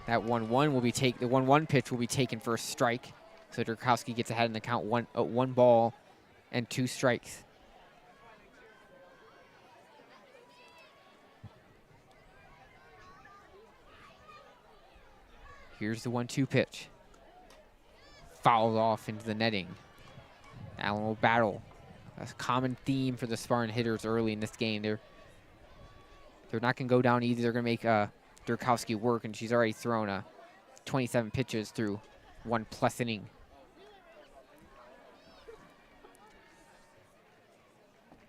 Speaker 1: That 1-1 will be the 1-1 pitch will be taken for a strike. So Durkowski gets ahead in the count, 1 ball and 2 strikes. Here's the 1-2 pitch. Fouled off into the netting. Allen will battle. That's a common theme for the Spartan hitters early in this game. They're not going to go down easy. They're going to make Durkowski work, and she's already thrown 27 pitches through 1+ inning.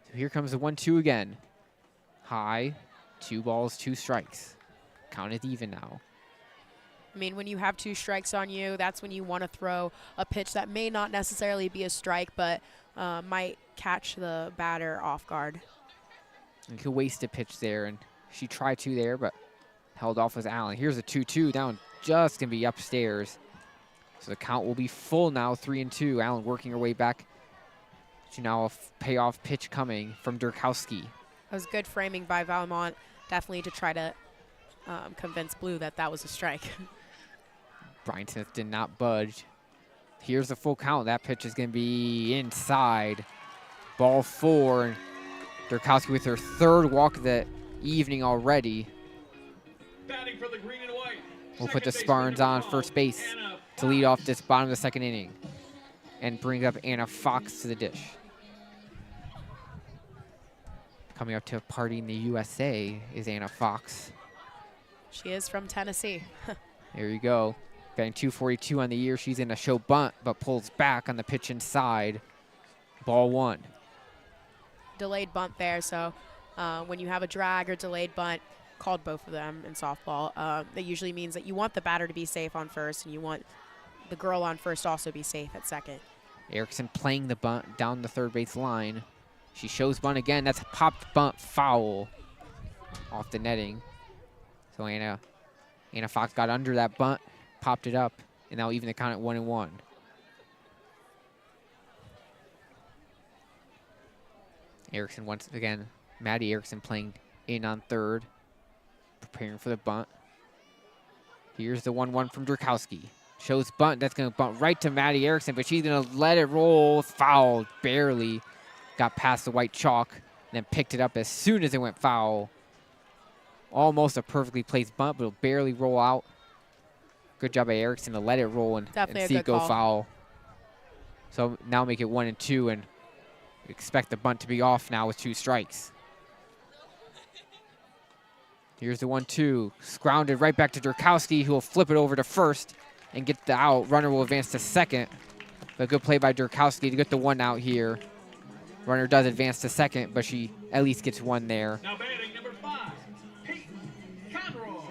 Speaker 1: So here comes the 1-2 again. High, 2 balls, 2 strikes. Counted even now.
Speaker 2: I mean, when you have 2 strikes on you, that's when you want to throw a pitch that may not necessarily be a strike, but might catch the batter off guard.
Speaker 1: You could waste a pitch there, and she tried to there, but held off with Allen. Here's a 2-2 down, just going to be upstairs. So the count will be full now, 3-2. Allen working her way back to now a payoff pitch coming from Durkowski.
Speaker 2: That was good framing by Valmont, definitely to try to convince Blue that was a strike.
Speaker 1: Brian Smith did not budge. Here's the full count. That pitch is going to be inside. Ball 4. And Durkowski with her 3rd walk of the evening already.
Speaker 3: Batting for the green and white.
Speaker 1: We'll put the Spartans on first base to lead off this bottom of the 2nd inning and bring up Anna Fox to the dish. Coming up to a party in the USA is Anna Fox.
Speaker 2: She is from Tennessee.
Speaker 1: There you go. Batting .242 on the year. She's in a show bunt, but pulls back on the pitch inside. Ball 1.
Speaker 2: Delayed bunt there, so when you have a drag or delayed bunt, called both of them in softball, that usually means that you want the batter to be safe on first, and you want the girl on first also be safe at second.
Speaker 1: Erickson playing the bunt down the 3rd base line. She shows bunt again. That's a popped bunt foul off the netting. So Anna Fox got under that bunt, popped it up, and now even the count at 1-1. Erickson once again, Maddie Erickson playing in on 3rd, preparing for the bunt. Here's the 1-1 from Durkowski. Shows bunt, that's going to bunt right to Maddie Erickson, but she's going to let it roll. Foul, barely got past the white chalk, and then picked it up as soon as it went foul. Almost a perfectly placed bunt, but it'll barely roll out. Good job by Erickson to let it roll and see it go foul. So now make it 1-2, and expect the bunt to be off now with 2 strikes. Here's the 1-2, grounded right back to Durkowski, who will flip it over to first and get the out. Runner will advance to second. But good play by Durkowski to get the 1 out here. Runner does advance to second, but she at least gets 1 there.
Speaker 3: Now batting number 5, Peyton Conroy.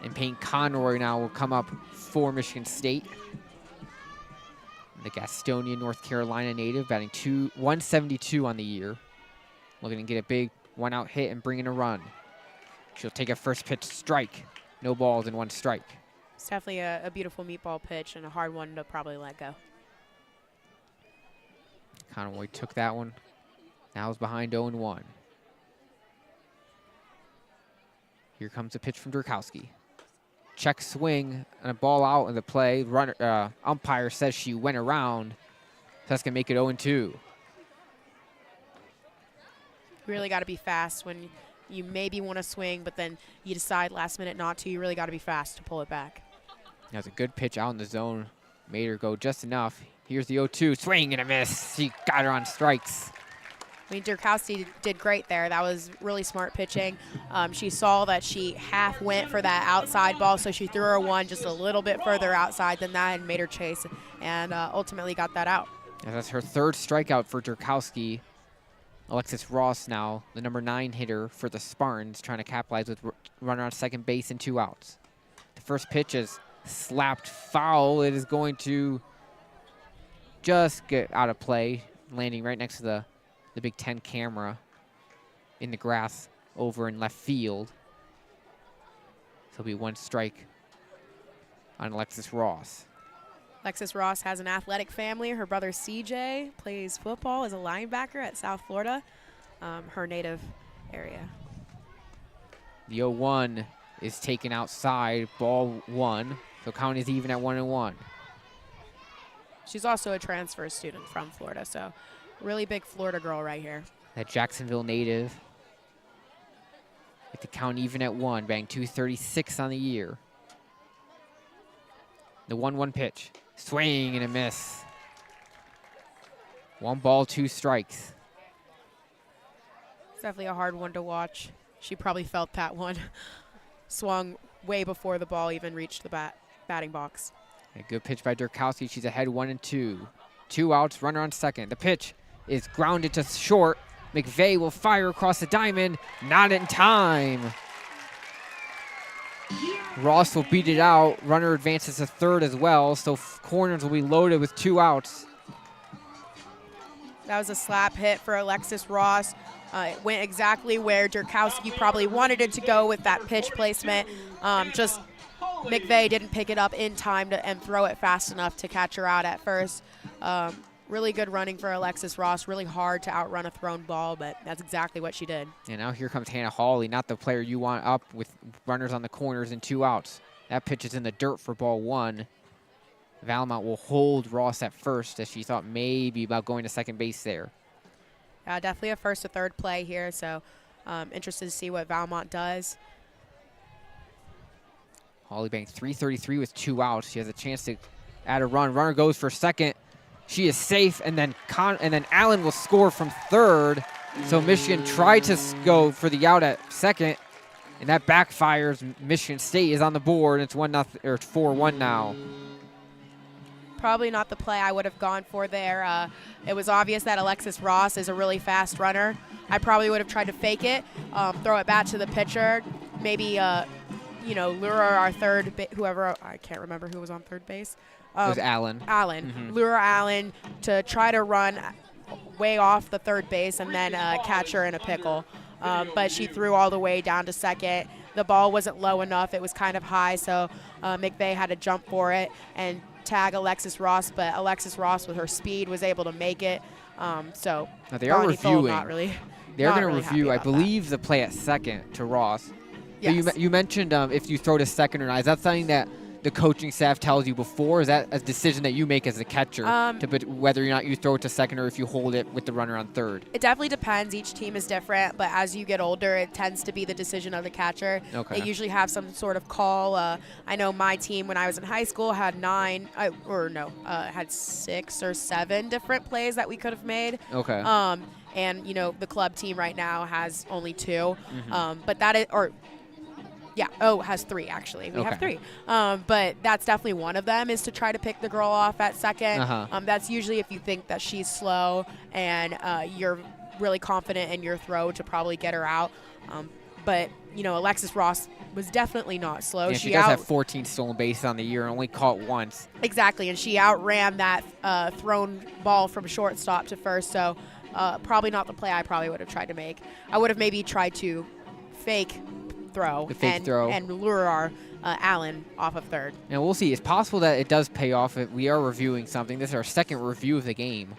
Speaker 1: And Payne Conroy now will come up for Michigan State. The Gastonia, North Carolina native, batting 172 on the year. Looking to get a big one-out hit and bring in a run. She'll take a first pitch strike. No balls and 1 strike.
Speaker 2: It's definitely a beautiful meatball pitch and a hard one to probably let go.
Speaker 1: Conroy took that one. Now is behind 0-1. Here comes a pitch from Durkowski. Check swing and a ball out in the play. Runner, umpire says she went around. So that's going to make it 0-2.
Speaker 2: Really got to be fast when you maybe want to swing, but then you decide last minute not to. You really got to be fast to pull it back.
Speaker 1: That was a good pitch out in the zone. Made her go just enough. Here's the 0-2. Swing and a miss. She got her on strikes.
Speaker 2: I mean, Durkowski did great there. That was really smart pitching. She saw that she half went for that outside ball, so she threw her one just a little bit further outside than that and made her chase and ultimately got that out.
Speaker 1: And that's her 3rd strikeout for Durkowski. Alexis Ross now, the number 9 hitter for the Spartans, trying to capitalize with runner on second base and 2 outs. The first pitch is slapped foul. It is going to just get out of play, landing right next to the Big Ten camera in the grass over in left field. So it'll be 1 strike on Alexis Ross.
Speaker 2: Alexis Ross has an athletic family. Her brother CJ plays football as a linebacker at South Florida, her native area.
Speaker 1: The 0-1 is taken outside, ball 1. So count is even at 1-1.
Speaker 2: She's also a transfer student from Florida, so really big Florida girl right here.
Speaker 1: That Jacksonville native. With the count even at 1, batting 236 on the year. The 1-1 pitch. Swing and a miss. 1 ball, 2 strikes.
Speaker 2: It's definitely a hard one to watch. She probably felt that one. Swung way before the ball even reached the batting box.
Speaker 1: A good pitch by Durkowski. She's ahead 1-2. 2 outs, runner on second. The pitch is grounded to short. McVeigh will fire across the diamond. Not in time. Ross will beat it out. Runner advances to third as well, so corners will be loaded with 2 outs.
Speaker 2: That was a slap hit for Alexis Ross. It went exactly where Durkowski probably wanted it to go with that pitch placement. Just McVeigh didn't pick it up in time and throw it fast enough to catch her out at first. Really good running for Alexis Ross. Really hard to outrun a thrown ball, but that's exactly what she did.
Speaker 1: And now here comes Hannah Hawley, not the player you want up with runners on the corners and 2 outs. That pitch is in the dirt for ball 1. Valmont will hold Ross at first as she thought maybe about going to second base there.
Speaker 2: Definitely a first to third play here, so interested to see what Valmont does.
Speaker 1: Hawley batting 333 with 2 outs. She has a chance to add a run. Runner goes for second. She is safe, and then Allen will score from third. So Michigan tried to go for the out at second, and that backfires. Michigan State is on the board. It's 1-0 or 4-1 now.
Speaker 2: Probably not the play I would have gone for there. It was obvious that Alexis Ross is a really fast runner. I probably would have tried to fake it, throw it back to the pitcher, maybe lure our third, whoever, I can't remember who was on third base.
Speaker 1: It was Allen.
Speaker 2: Lure Allen to try to run way off the third base and then catch her in a pickle. But she threw all the way down to second. The ball wasn't low enough. It was kind of high, so McVeigh had to jump for it and tag Alexis Ross, but Alexis Ross with her speed was able to make it. So
Speaker 1: now they are reviewing. They're going to review, I believe, the play at second to Ross.
Speaker 2: Yes.
Speaker 1: You mentioned if you throw to second or not. Is that something that the coaching staff tells you before? Is that a decision that you make as a catcher whether or not you throw it to second or if you hold it with the runner on third?
Speaker 2: It definitely depends. Each team is different, but as you get older, it tends to be the decision of the catcher.
Speaker 1: Okay.
Speaker 2: They usually have some sort of call. I know my team when I was in high school had had 6 or 7 different plays that we could have made.
Speaker 1: Okay.
Speaker 2: And the club team right now has only 2. But has 3 actually. We have 3. But that's definitely one of them is to try to pick the girl off at second. That's usually if you think that she's slow and you're really confident in your throw to probably get her out. But, you know, Alexis Ross was definitely not slow.
Speaker 1: Yeah, she does have 14 stolen bases on the year and only caught once.
Speaker 2: Exactly, and she outran that thrown ball from shortstop to first, so probably not the play I probably would have tried to make. I would have maybe tried to fake throw and lure our Allen off of third.
Speaker 1: And we'll see. It's possible that it does pay off. We are reviewing something. This is our second review of the game.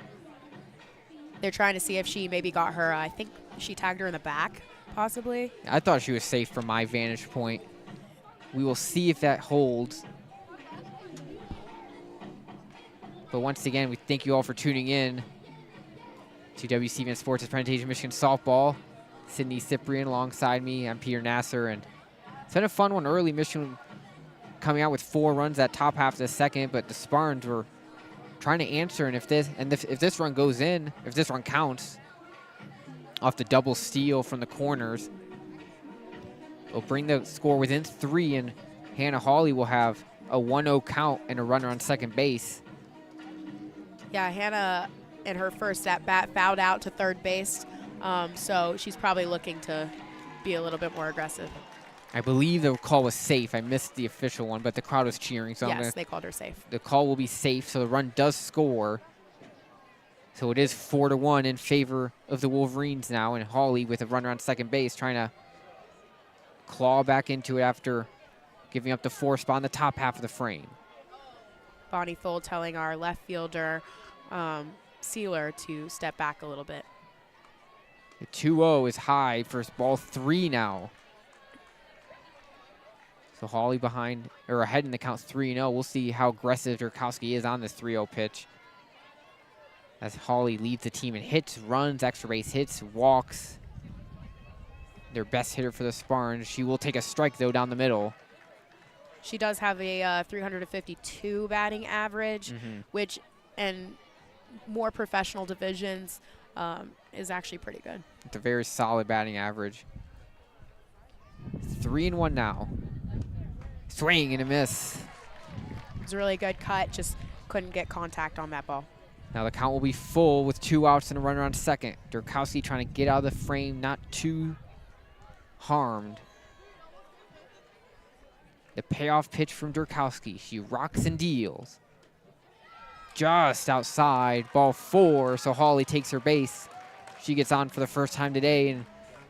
Speaker 2: They're trying to see if she maybe got her, I think she tagged her in the back, possibly.
Speaker 1: I thought she was safe from my vantage point. We will see if that holds. But once again, we thank you all for tuning in to WCBN Sports' presentation of Michigan softball. Sydney Cyprian alongside me. I'm Peter Nasr, and it's been a fun one early. Michigan coming out with 4 runs at top half of the second, but the Spartans were trying to answer. And if this run goes in, if this run counts off the double steal from the corners, it'll bring the score within 3, and Hannah Hawley will have a 1-0 count and a runner on second base.
Speaker 2: Yeah, Hannah in her first at bat fouled out to third base, so she's probably looking to be a little bit more aggressive.
Speaker 1: I believe the call was safe. I missed the official one, but the crowd was cheering. So
Speaker 2: yes, they called her safe.
Speaker 1: The call will be safe, so the run does score. So it is 4-1 in favor of the Wolverines now, and Hawley with a runner on second base trying to claw back into it after giving up the 4 spot on the top half of the frame.
Speaker 2: Bonnie Thole telling our left fielder, Sealer, to step back a little bit.
Speaker 1: The 2-0 is high. First ball 3 now. So Hawley behind, or ahead in the count 3-0. We'll see how aggressive Durkowski is on this 3-0 pitch, as Hawley leads the team in hits, runs, extra base hits, walks. Their best hitter for the Spartans. She will take a strike, though, down the middle.
Speaker 2: She does have a 352 batting average, which in more professional divisions is actually pretty good.
Speaker 1: It's a very solid batting average. 3-1 now. Swing and a miss.
Speaker 2: It was a really good cut, just couldn't get contact on that ball.
Speaker 1: Now the count will be full with 2 outs and a runner on second. Durkowski trying to get out of the frame, not too harmed. The payoff pitch from Durkowski. She rocks and deals. Just outside, ball 4, so Hawley takes her base. She gets on for the first time today, and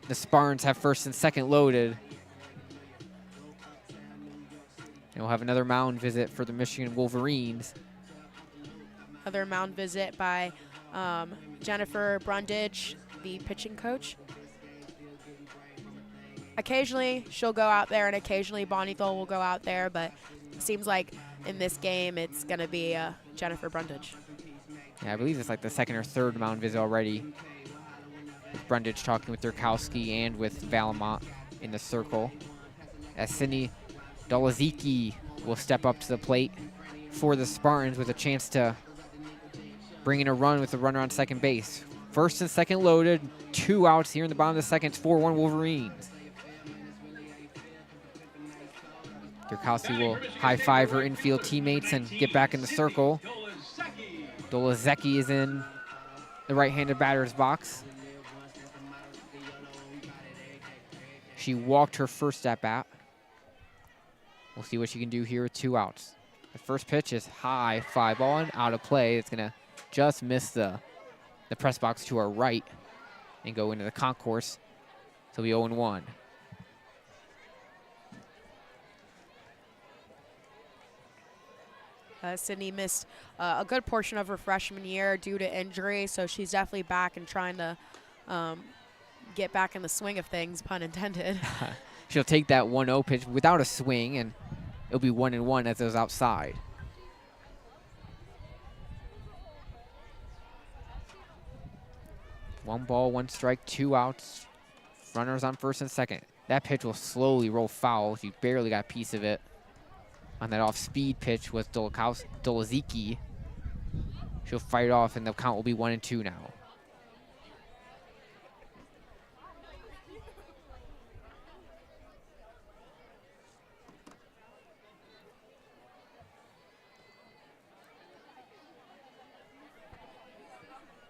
Speaker 1: the Spartans have first and second loaded. And we'll have another mound visit for the Michigan Wolverines.
Speaker 2: Another mound visit by Jennifer Brundage, the pitching coach. Occasionally, she'll go out there, and occasionally Bonnie Thole will go out there, but it seems like in this game, it's going to be Jennifer Brundage.
Speaker 1: Yeah, I believe it's like the second or third mound visit already, with Brundage talking with Durkowski and with Valamont in the circle. As Sydney Dolazicki will step up to the plate for the Spartans with a chance to bring in a run with the runner on second base. First and second loaded, 2 outs here in the bottom of the second. It's 4-1 Wolverines. Durkowski will high-five her infield teammates and get back in the circle. Dolazecki is in the right-handed batter's box. She walked her first at-bat. We'll see what she can do here with 2 outs. The first pitch is high, fly ball, and out of play. It's going to just miss the press box to our right and go into the concourse. So we 0-1.
Speaker 2: Sydney missed a good portion of her freshman year due to injury, so she's definitely back and trying to get back in the swing of things, pun intended.
Speaker 1: She'll take that 1-0 pitch without a swing, and it'll be 1-1 as it was outside. One ball, 1 strike, 2 outs. Runners on first and second. That pitch will slowly roll foul. She barely got a piece of it. On that off-speed pitch was Dolazicki. She'll fight off, and the count will be 1-2 now.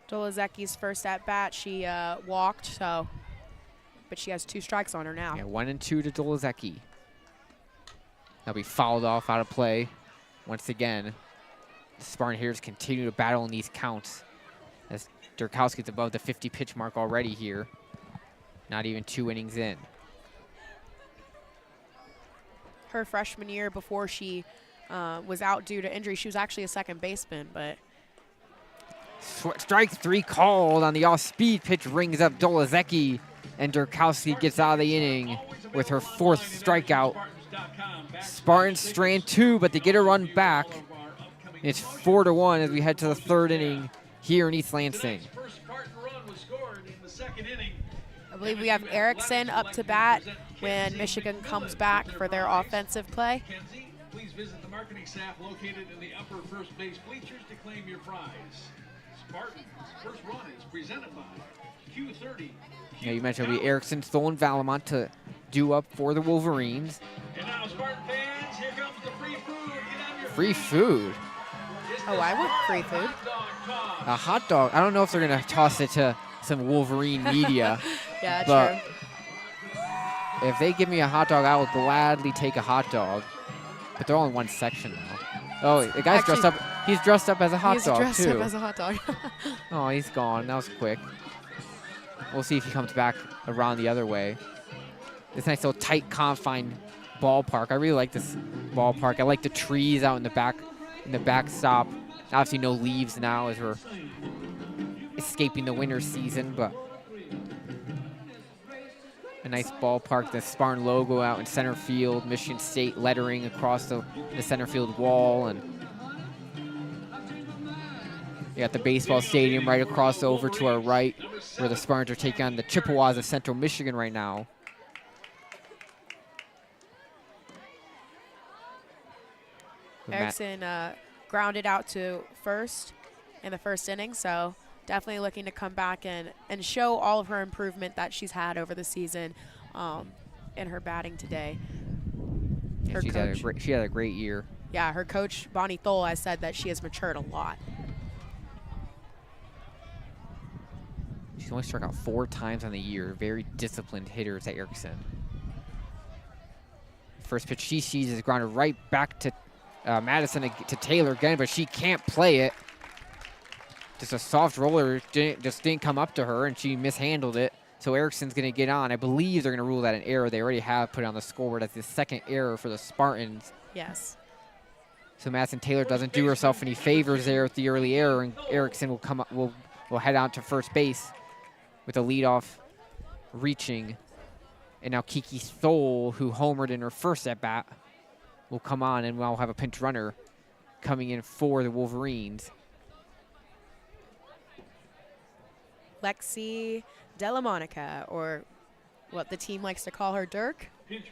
Speaker 2: Dolazecki's first at bat, she walked, but but she has 2 strikes on her now.
Speaker 1: Yeah, 1 and 2 to Dolezecki. That'll be fouled off out of play once again. The Spartan Heroes continue to battle in these counts as Durkowski's above the 50 pitch mark already here. Not even 2 innings in.
Speaker 2: Her freshman year, before she was out due to injury, she was actually a second baseman, but
Speaker 1: Strike 3 called on the off-speed pitch, rings up Dolezecki, and Durkowski gets out of the inning with her 4th strikeout. Spartans strand 2, but they get a run back. It's 4-1 as we head to the 3rd inning here in East Lansing.
Speaker 2: I believe we have Erickson up to bat when Michigan comes back for their offensive play.
Speaker 3: Please visit the marketing staff located in the upper first base bleachers to claim your prize. Spartans' first run is presented by Q30.
Speaker 1: Yeah, you mentioned it'll be Erickson, Stoll, and Valamont to do up for the Wolverines.
Speaker 3: And now, Spartan fans, here comes the free food. Get on your
Speaker 1: Free food?
Speaker 2: Oh, I want free food.
Speaker 1: A hot dog. I don't know if they're going to toss it to some Wolverine media.
Speaker 2: Yeah,
Speaker 1: but
Speaker 2: true.
Speaker 1: if they give me a hot dog, I will gladly take a hot dog. But they're all in one section now. Oh, the guy's dressed up. He's dressed up as a hot dog,
Speaker 2: He's dressed
Speaker 1: too.
Speaker 2: up as a hot dog.
Speaker 1: Oh, he's gone. That was quick. We'll see if he comes back around the other way. This nice little tight, confined ballpark. I really like this ballpark. I like the trees out in the backstop. Obviously, no leaves now as we're escaping the winter season, but a nice ballpark. The Spartan logo out in center field. Michigan State lettering across the center field wall, and you got the baseball stadium right across over to our right, where the Spartans are taking on the Chippewas of Central Michigan right now.
Speaker 2: Erickson grounded out to first in the 1st inning, so definitely looking to come back and show all of her improvement that she's had over the season in her batting today.
Speaker 1: Yeah, she had a great year.
Speaker 2: Yeah, her coach, Bonnie Thole, has said that she has matured a lot.
Speaker 1: She's only struck out 4 times on the year. Very disciplined hitter at Erickson. First pitch she sees is grounded right back to Madison, to Taylor again, but she can't play it. Just a soft roller just didn't come up to her, and she mishandled it. So Erickson's going to get on. I believe they're going to rule that an error. They already have put it on the scoreboard as the 2nd error for the Spartans.
Speaker 2: Yes.
Speaker 1: So Madison Taylor doesn't do herself any favors there with the early error, and Erickson will come up, will head out to first base with a leadoff reaching. And now Kiki Stoll, who homered in her first at bat, will come on, and we'll have a pinch runner coming in for the Wolverines.
Speaker 2: Lexi Delamonica, or what the team likes to call her, Dirk,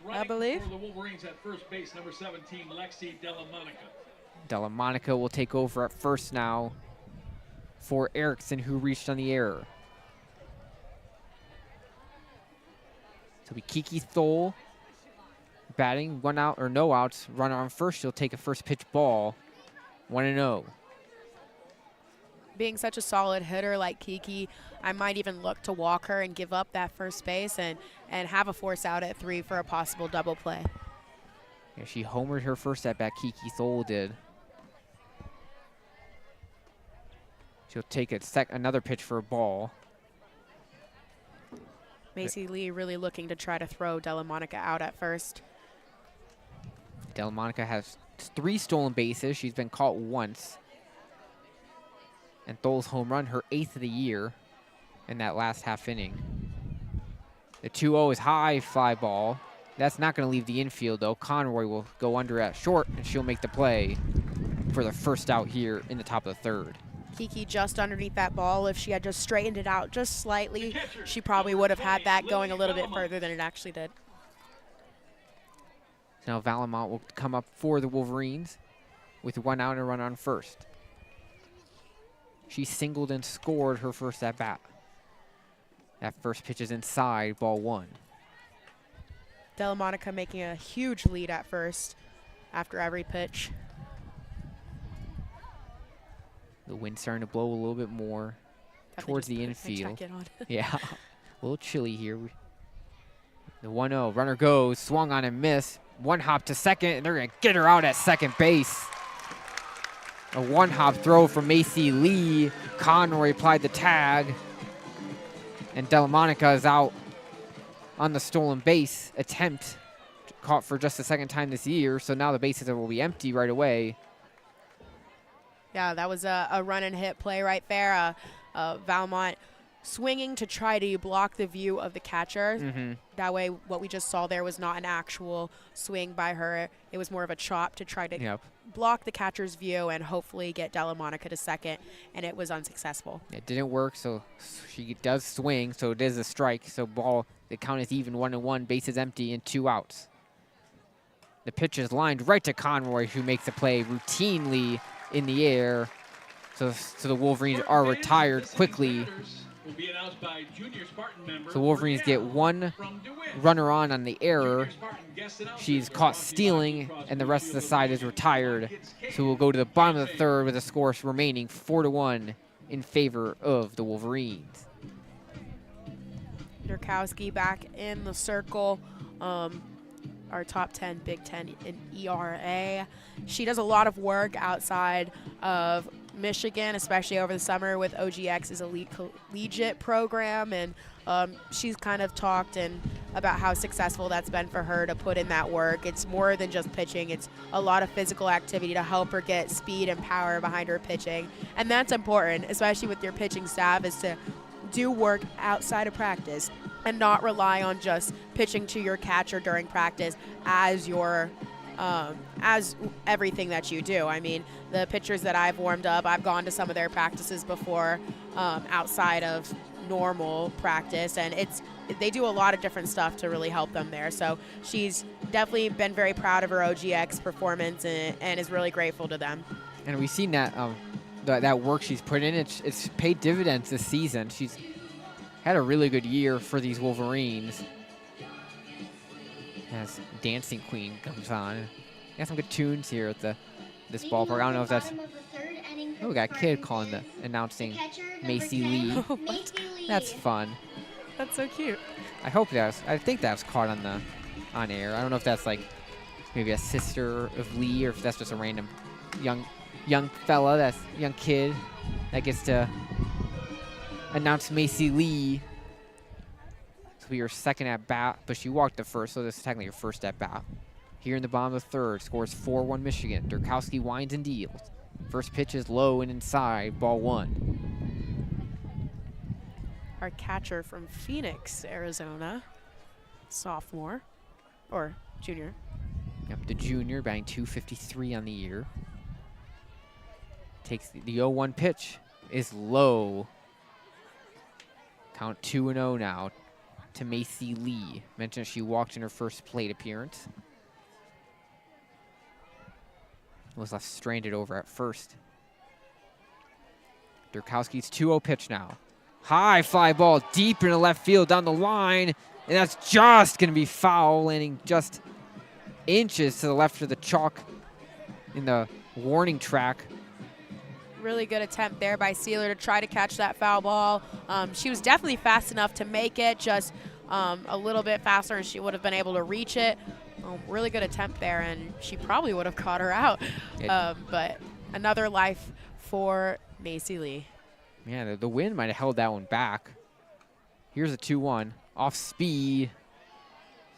Speaker 2: I believe.
Speaker 3: For the Wolverines at first base, number 17, Lexi Delamonica.
Speaker 1: Delamonica will take over at first now for Erickson, who reached on the error. So it'll be Kiki Stoll batting, 1 out or no outs, runner on first. She'll take a first pitch ball, 1-0.
Speaker 2: Being such a solid hitter like Kiki, I might even look to walk her and give up that first base and have a force out at 3 for a possible double play.
Speaker 1: Yeah, she homered her first at bat, Kiki Stoll did. She'll take another pitch for a ball.
Speaker 2: Macy Lee really looking to try to throw Delamonica out at first.
Speaker 1: Delamonica has 3 stolen bases. She's been caught once. And Thole's home run, her 8th of the year in that last half inning. The 2-0 is high fly ball. That's not going to leave the infield, though. Conroy will go under at short, and she'll make the play for the first out here in the top of the 3rd.
Speaker 2: Kiki just underneath that ball. If she had just straightened it out just slightly, she probably would have had that going a little bit further than it actually did.
Speaker 1: Now Valamont will come up for the Wolverines with 1 out and a run on first. She singled and scored her first at bat. That first pitch is inside, ball 1.
Speaker 2: Delamonica making a huge lead at first after every pitch.
Speaker 1: The wind's starting to blow a little bit more towards the infield.
Speaker 2: On.
Speaker 1: Yeah, a little chilly here. The 1-0, runner goes, swung on and missed. One hop to second, and they're gonna get her out at second base. A one-hop throw from Macy Lee. Conroy applied the tag. And Delamonica is out on the stolen base attempt. Caught for just the second time this year, so now the bases will be empty right away.
Speaker 2: Yeah, that was a run and hit play right there. Valmont swinging to try to block the view of the catcher. That way, what we just saw there was not an actual swing by her. It was more of a chop to try to block the catcher's view and hopefully get Delamonica to second, and it was unsuccessful.
Speaker 1: It didn't work, so she does swing, so it is a strike. So ball, the count is even, 1-1, bases empty, and 2 outs. The pitch is lined right to Conroy, who makes the play routinely in the air. So the Wolverines are retired quickly. So Wolverines get 1 runner on the error. She's caught stealing, and the rest of the side is retired. So we'll go to the bottom of the third with the score remaining 4-1 in favor of the Wolverines.
Speaker 2: Durkowski back in the circle. Our top 10 Big Ten in ERA. She does a lot of work outside of Michigan, especially over the summer with OGX's elite collegiate program, and she's kind of talked about how successful that's been for her to put in that work. It's more than just pitching. It's a lot of physical activity to help her get speed and power behind her pitching, and that's important, especially with your pitching staff, is to do work outside of practice and not rely on just pitching to your catcher during practice as your as everything that you do. I mean, the pitchers that I've warmed up, I've gone to some of their practices before outside of normal practice, and they do a lot of different stuff to really help them there. So she's definitely been very proud of her OGX performance and is really grateful to them.
Speaker 1: And we've seen that that work she's put in, it's paid dividends this season. She's had a really good year for these Wolverines. As Dancing Queen comes on. Got some good tunes here at this ballpark. I don't know if that's... Oh, we got a kid announcing Macy Lee. That's fun.
Speaker 2: That's so cute.
Speaker 1: I think that was caught on air. I don't know if that's like maybe a sister of Lee, or if that's just a random young fella, young kid that gets to announce Macy Lee. This will be her second at bat, but she walked the first, so this is technically her first at bat. Here in the bottom of the third, scores 4-1 Michigan. Durkowski winds and deals. First pitch is low and inside, ball 1.
Speaker 2: Our catcher from Phoenix, Arizona, sophomore or junior.
Speaker 1: Yep, the junior, batting .253 on the year. Takes the 0-1 pitch, is low. Count 2-0 now to Macy Lee. Mentioned she walked in her first plate appearance. Was left stranded over at first. Durkowski's 2-0 pitch now. High fly ball deep into left field down the line, and that's just going to be foul, landing just inches to the left of the chalk in the warning track.
Speaker 2: Really good attempt there by Sealer to try to catch that foul ball. She was definitely fast enough to make it, just a little bit faster and she would have been able to reach it. Really good attempt there, and she probably would have caught her out. But another life for Macy Lee.
Speaker 1: Yeah, the wind might have held that one back. Here's a 2-1. Off speed.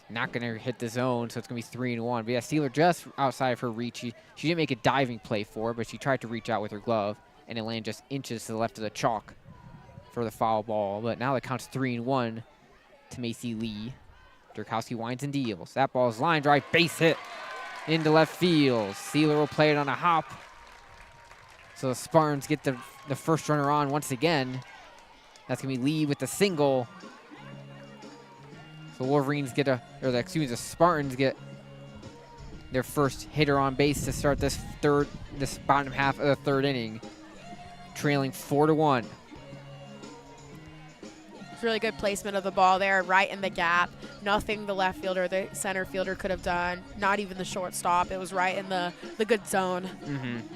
Speaker 1: Not going to hit the zone, so it's going to be 3-1. But yeah, Sealer just outside of her reach. She didn't make a diving play for it, but she tried to reach out with her glove, and it landed just inches to the left of the chalk for the foul ball. But now it counts 3-1 to Macy Lee. Durkowski winds and deals. That ball is line drive, base hit into left field. Sealer will play it on a hop. So the Spartans get the first runner on once again. That's going to be Lee with the single. The Wolverines the Spartans get their first hitter on base to start this bottom half of the third inning, trailing 4-1.
Speaker 2: It's really good placement of the ball there, right in the gap. Nothing the left fielder, the center fielder could have done. Not even the shortstop. It was right in the good zone.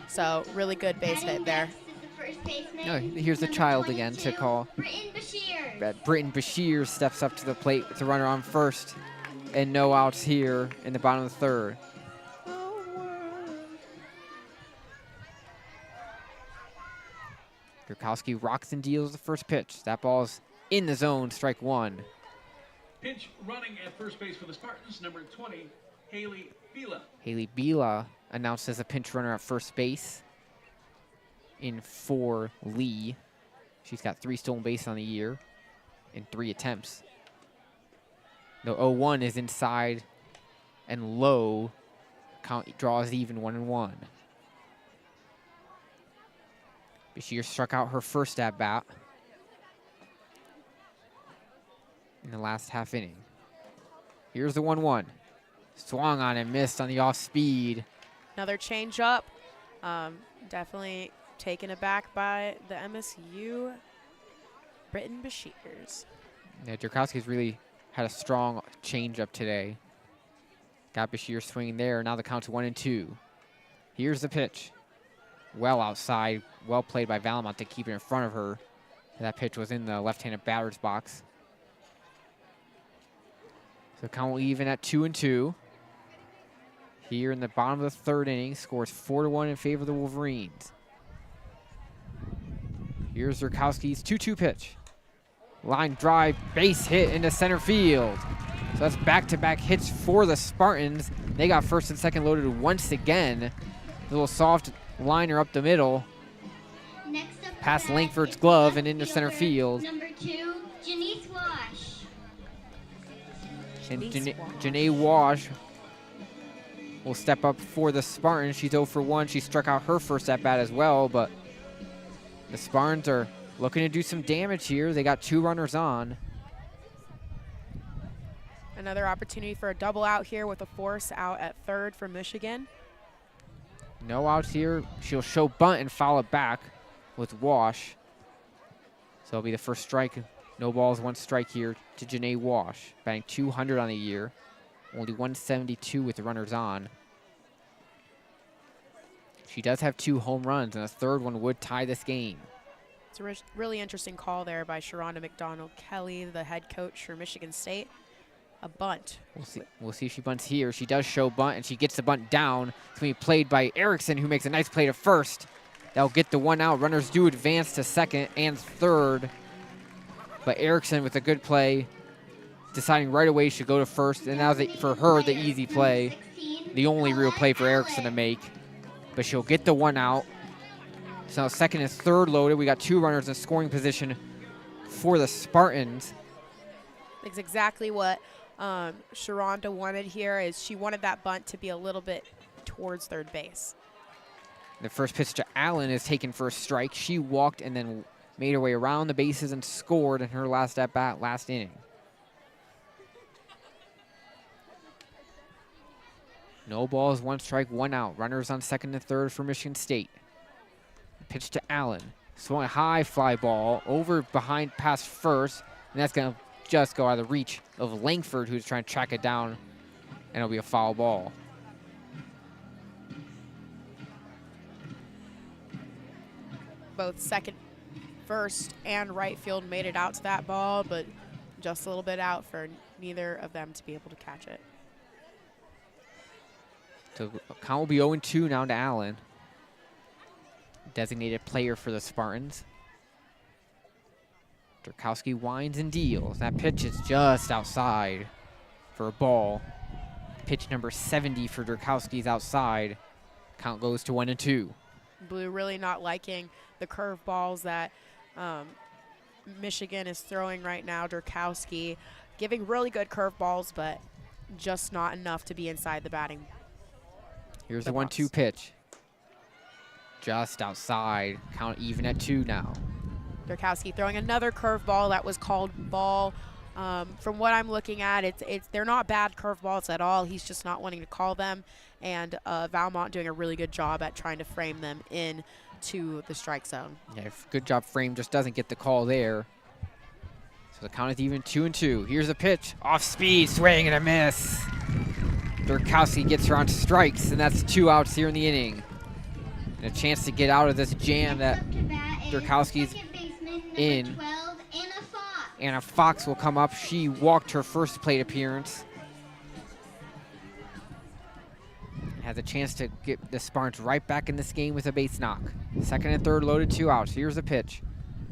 Speaker 2: So really good base hit there.
Speaker 1: Oh, here's the child again to call. Britton Bashir steps up to the plate with the runner on first. and no outs here in the bottom of the third. Drukowski rocks and deals the first pitch. That ball's in the zone, strike one.
Speaker 3: Pitch running at first base for the Spartans, number 20, Haley Bila.
Speaker 1: Haley Bila announced as a pinch runner at first base in for Lee. She's got 3 stolen bases on the year in 3 attempts. The 0-1 is inside and low. Count draws even 1-1. Bashir struck out her first at bat in the last half inning. Here's the 1-1. Swung on and missed on the off speed.
Speaker 2: Another change up. Definitely taken aback by the MSU Britton Bashirs.
Speaker 1: Yeah, Drukowski's really had a strong change up today. Got Bashir swinging there. Now the count's 1-2. Here's the pitch. Well outside, well played by Valamont to keep it in front of her. That pitch was in the left-handed batter's box. So count will even at 2-2. Here in the bottom of the third inning, scores 4-1 in favor of the Wolverines. Here's Drukowski's 2-2 pitch. Line drive, base hit into center field. So that's back-to-back hits for the Spartans. They got first and second loaded once again. A little soft liner up the middle. Past Langford's glove and into center field.
Speaker 4: Number 2, Janice Wash.
Speaker 1: And Janae Wash will step up for the Spartans. She's 0 for 1. She struck out her first at bat as well, but the Spartans are looking to do some damage here. They got 2 runners on.
Speaker 2: Another opportunity for a double out here with a force out at third for Michigan.
Speaker 1: No outs here. She'll show bunt and foul it back with Wash. So it'll be the first strike. No balls, 1 strike here to Janae Wash. Batting .200 on the year. Only 172 with the runners on. She does have 2 home runs, and a third one would tie this game.
Speaker 2: It's a really interesting call there by Sharonda McDonald-Kelly, the head coach for Michigan State. A bunt.
Speaker 1: We'll see if she bunts here. She does show bunt, and she gets the bunt down. It's going to be played by Erickson, who makes a nice play to first. That'll get the 1 out. Runners do advance to second and third. But Erickson with a good play, deciding right away she should go to first. And that was, for her, the easy play. The only real play for Erickson to make. But she'll get the 1 out. So now second and third loaded. We got 2 runners in scoring position for the Spartans.
Speaker 2: That's exactly what Sharonda wanted here. Is she wanted that bunt to be a little bit towards third base.
Speaker 1: The first pitch to Allen is taken for a strike. She walked and then made her way around the bases and scored in her last at-bat, last inning. No balls, 1 strike, 1 out. Runners on second and third for Michigan State. Pitch to Allen. Swung a high fly ball over behind past first, and that's going to just go out of the reach of Langford, who's trying to track it down, and it'll be a foul ball.
Speaker 2: Both second, first, and right field made it out to that ball, but just a little bit out for neither of them to be able to catch it.
Speaker 1: So count will be 0-2 now to Allen. Designated player for the Spartans. Drukowski winds and deals. That pitch is just outside for a ball. Pitch number 70 for Drukowski's outside. Count goes to 1-2.
Speaker 2: Blue really not liking the curveballs that Michigan is throwing right now. Drukowski giving really good curveballs, but just not enough to be inside the batting.
Speaker 1: Here's the 1-2 pitch. Just outside. Count even at 2 now.
Speaker 2: Drukowski throwing another curveball that was called ball. From what I'm looking at, they're not bad curveballs at all. He's just not wanting to call them, and Valmont doing a really good job at trying to frame them in to the strike zone.
Speaker 1: Yeah, good job frame, just doesn't get the call there. So the count is even 2-2. Here's a pitch, off speed, swing and a miss. Drukowski gets her on strikes, and that's 2 outs here in the inning. And a chance to get out of this jam that Drukowski's in. Anna Fox will come up. She walked her first plate appearance has a chance to get the Spartans right back in this game with a base knock. Second and third loaded, 2 outs. Here's the pitch.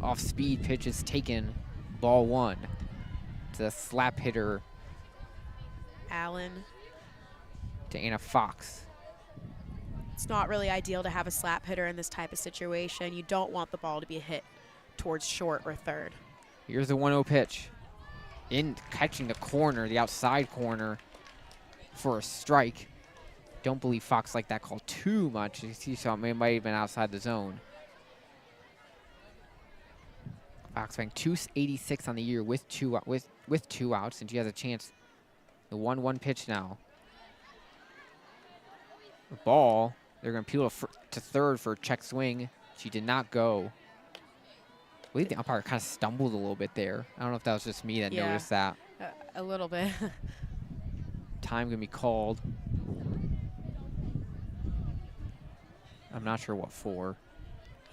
Speaker 1: Off speed pitch is taken. Ball 1. It's a slap hitter
Speaker 2: Allen.
Speaker 1: to Anna Fox.
Speaker 2: It's not really ideal to have a slap hitter in this type of situation. You don't want the ball to be hit towards short or third.
Speaker 1: Here's the 1-0 pitch. In catching the corner, the outside corner for a strike. Don't believe Fox liked that call too much. He saw it might have been outside the zone. Fox ranking 286 on the year with two outs, and she has a chance. The 1-1 pitch now. The ball, they're going to peel to third for a check swing. She did not go. I believe the umpire kind of stumbled a little bit there. I don't know if that was just me that noticed that.
Speaker 2: A little bit.
Speaker 1: Time going to be called. I'm not sure what for.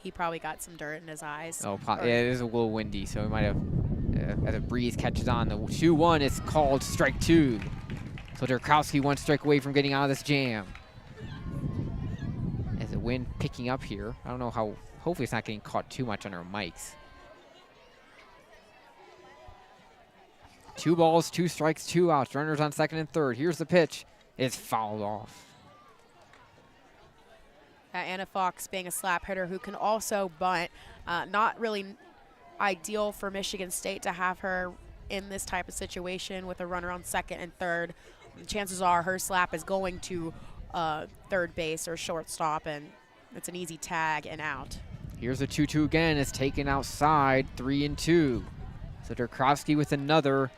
Speaker 2: He probably got some dirt in his eyes.
Speaker 1: Oh, yeah, it is a little windy, so we might have, as the breeze catches on, the 2-1 is called strike 2. So Durkowski 1 strike away from getting out of this jam. As the wind picking up here, I don't know how, hopefully it's not getting caught too much on our mics. 2 balls, 2 strikes, 2 outs. Runners on second and third. Here's the pitch. It's fouled off.
Speaker 2: Anna Fox being a slap hitter who can also bunt. Not really ideal for Michigan State to have her in this type of situation with a runner on second and third. Chances are her slap is going to third base or shortstop, and it's an easy tag and out.
Speaker 1: Here's a 2-2 again. It's taken outside, 3-2. So Durkowski with another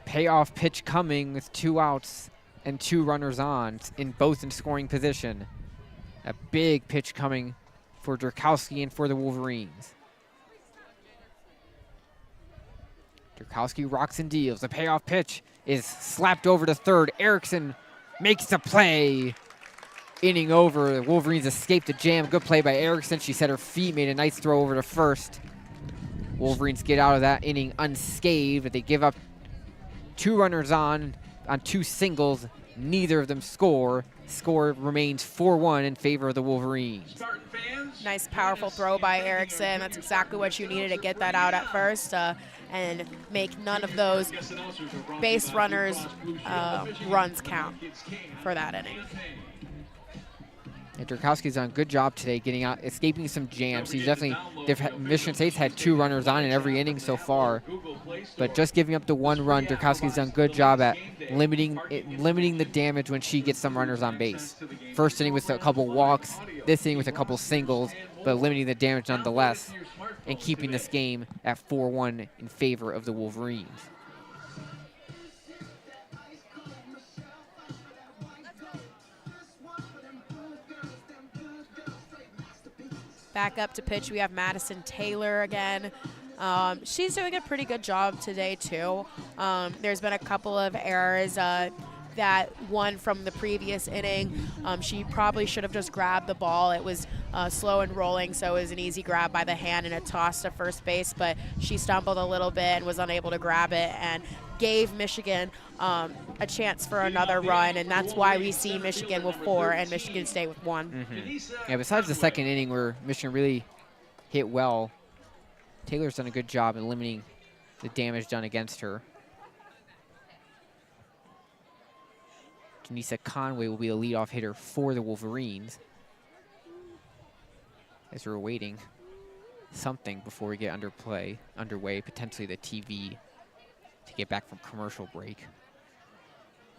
Speaker 1: payoff pitch coming with 2 outs and 2 runners on, both in scoring position. A big pitch coming for Durkowski and for the Wolverines. Durkowski rocks and deals. The payoff pitch is slapped over to third. Erickson makes the play. Inning over. The Wolverines escape the jam. Good play by Erickson. She set her feet, made a nice throw over to first. Wolverines get out of that inning unscathed, but they give up 2 runners on 2 singles. Neither of them score. Score remains 4-1 in favor of the Wolverines.
Speaker 2: Nice, powerful throw by Erickson. That's exactly what you needed to get that out at first and make none of those base runners runs count for that inning.
Speaker 1: And Durkowski's done a good job today getting out, escaping some jams. He's definitely, Michigan State's had 2 runners on in every inning so far. But just giving up the 1 run, Durkowski's done a good job at limiting the damage when she gets some runners on base. First inning with a couple walks, this inning with a couple singles, but limiting the damage nonetheless and keeping this game at 4-1 in favor of the Wolverines.
Speaker 2: Back up to pitch, we have Madison Taylor again. She's doing a pretty good job today, too. There's been a couple of errors. That one from the previous inning, she probably should have just grabbed the ball. It was slow and rolling, so it was an easy grab by the hand and a toss to first base, but she stumbled a little bit and was unable to grab it and gave Michigan a chance for another run, and that's why we see Michigan with 4 and Michigan State with 1.
Speaker 1: Yeah, besides the second inning where Michigan really hit well, Taylor's done a good job in limiting the damage done against her. Janisa Conway will be the leadoff hitter for the Wolverines. As we're waiting something before we get underway, potentially the TV to get back from commercial break.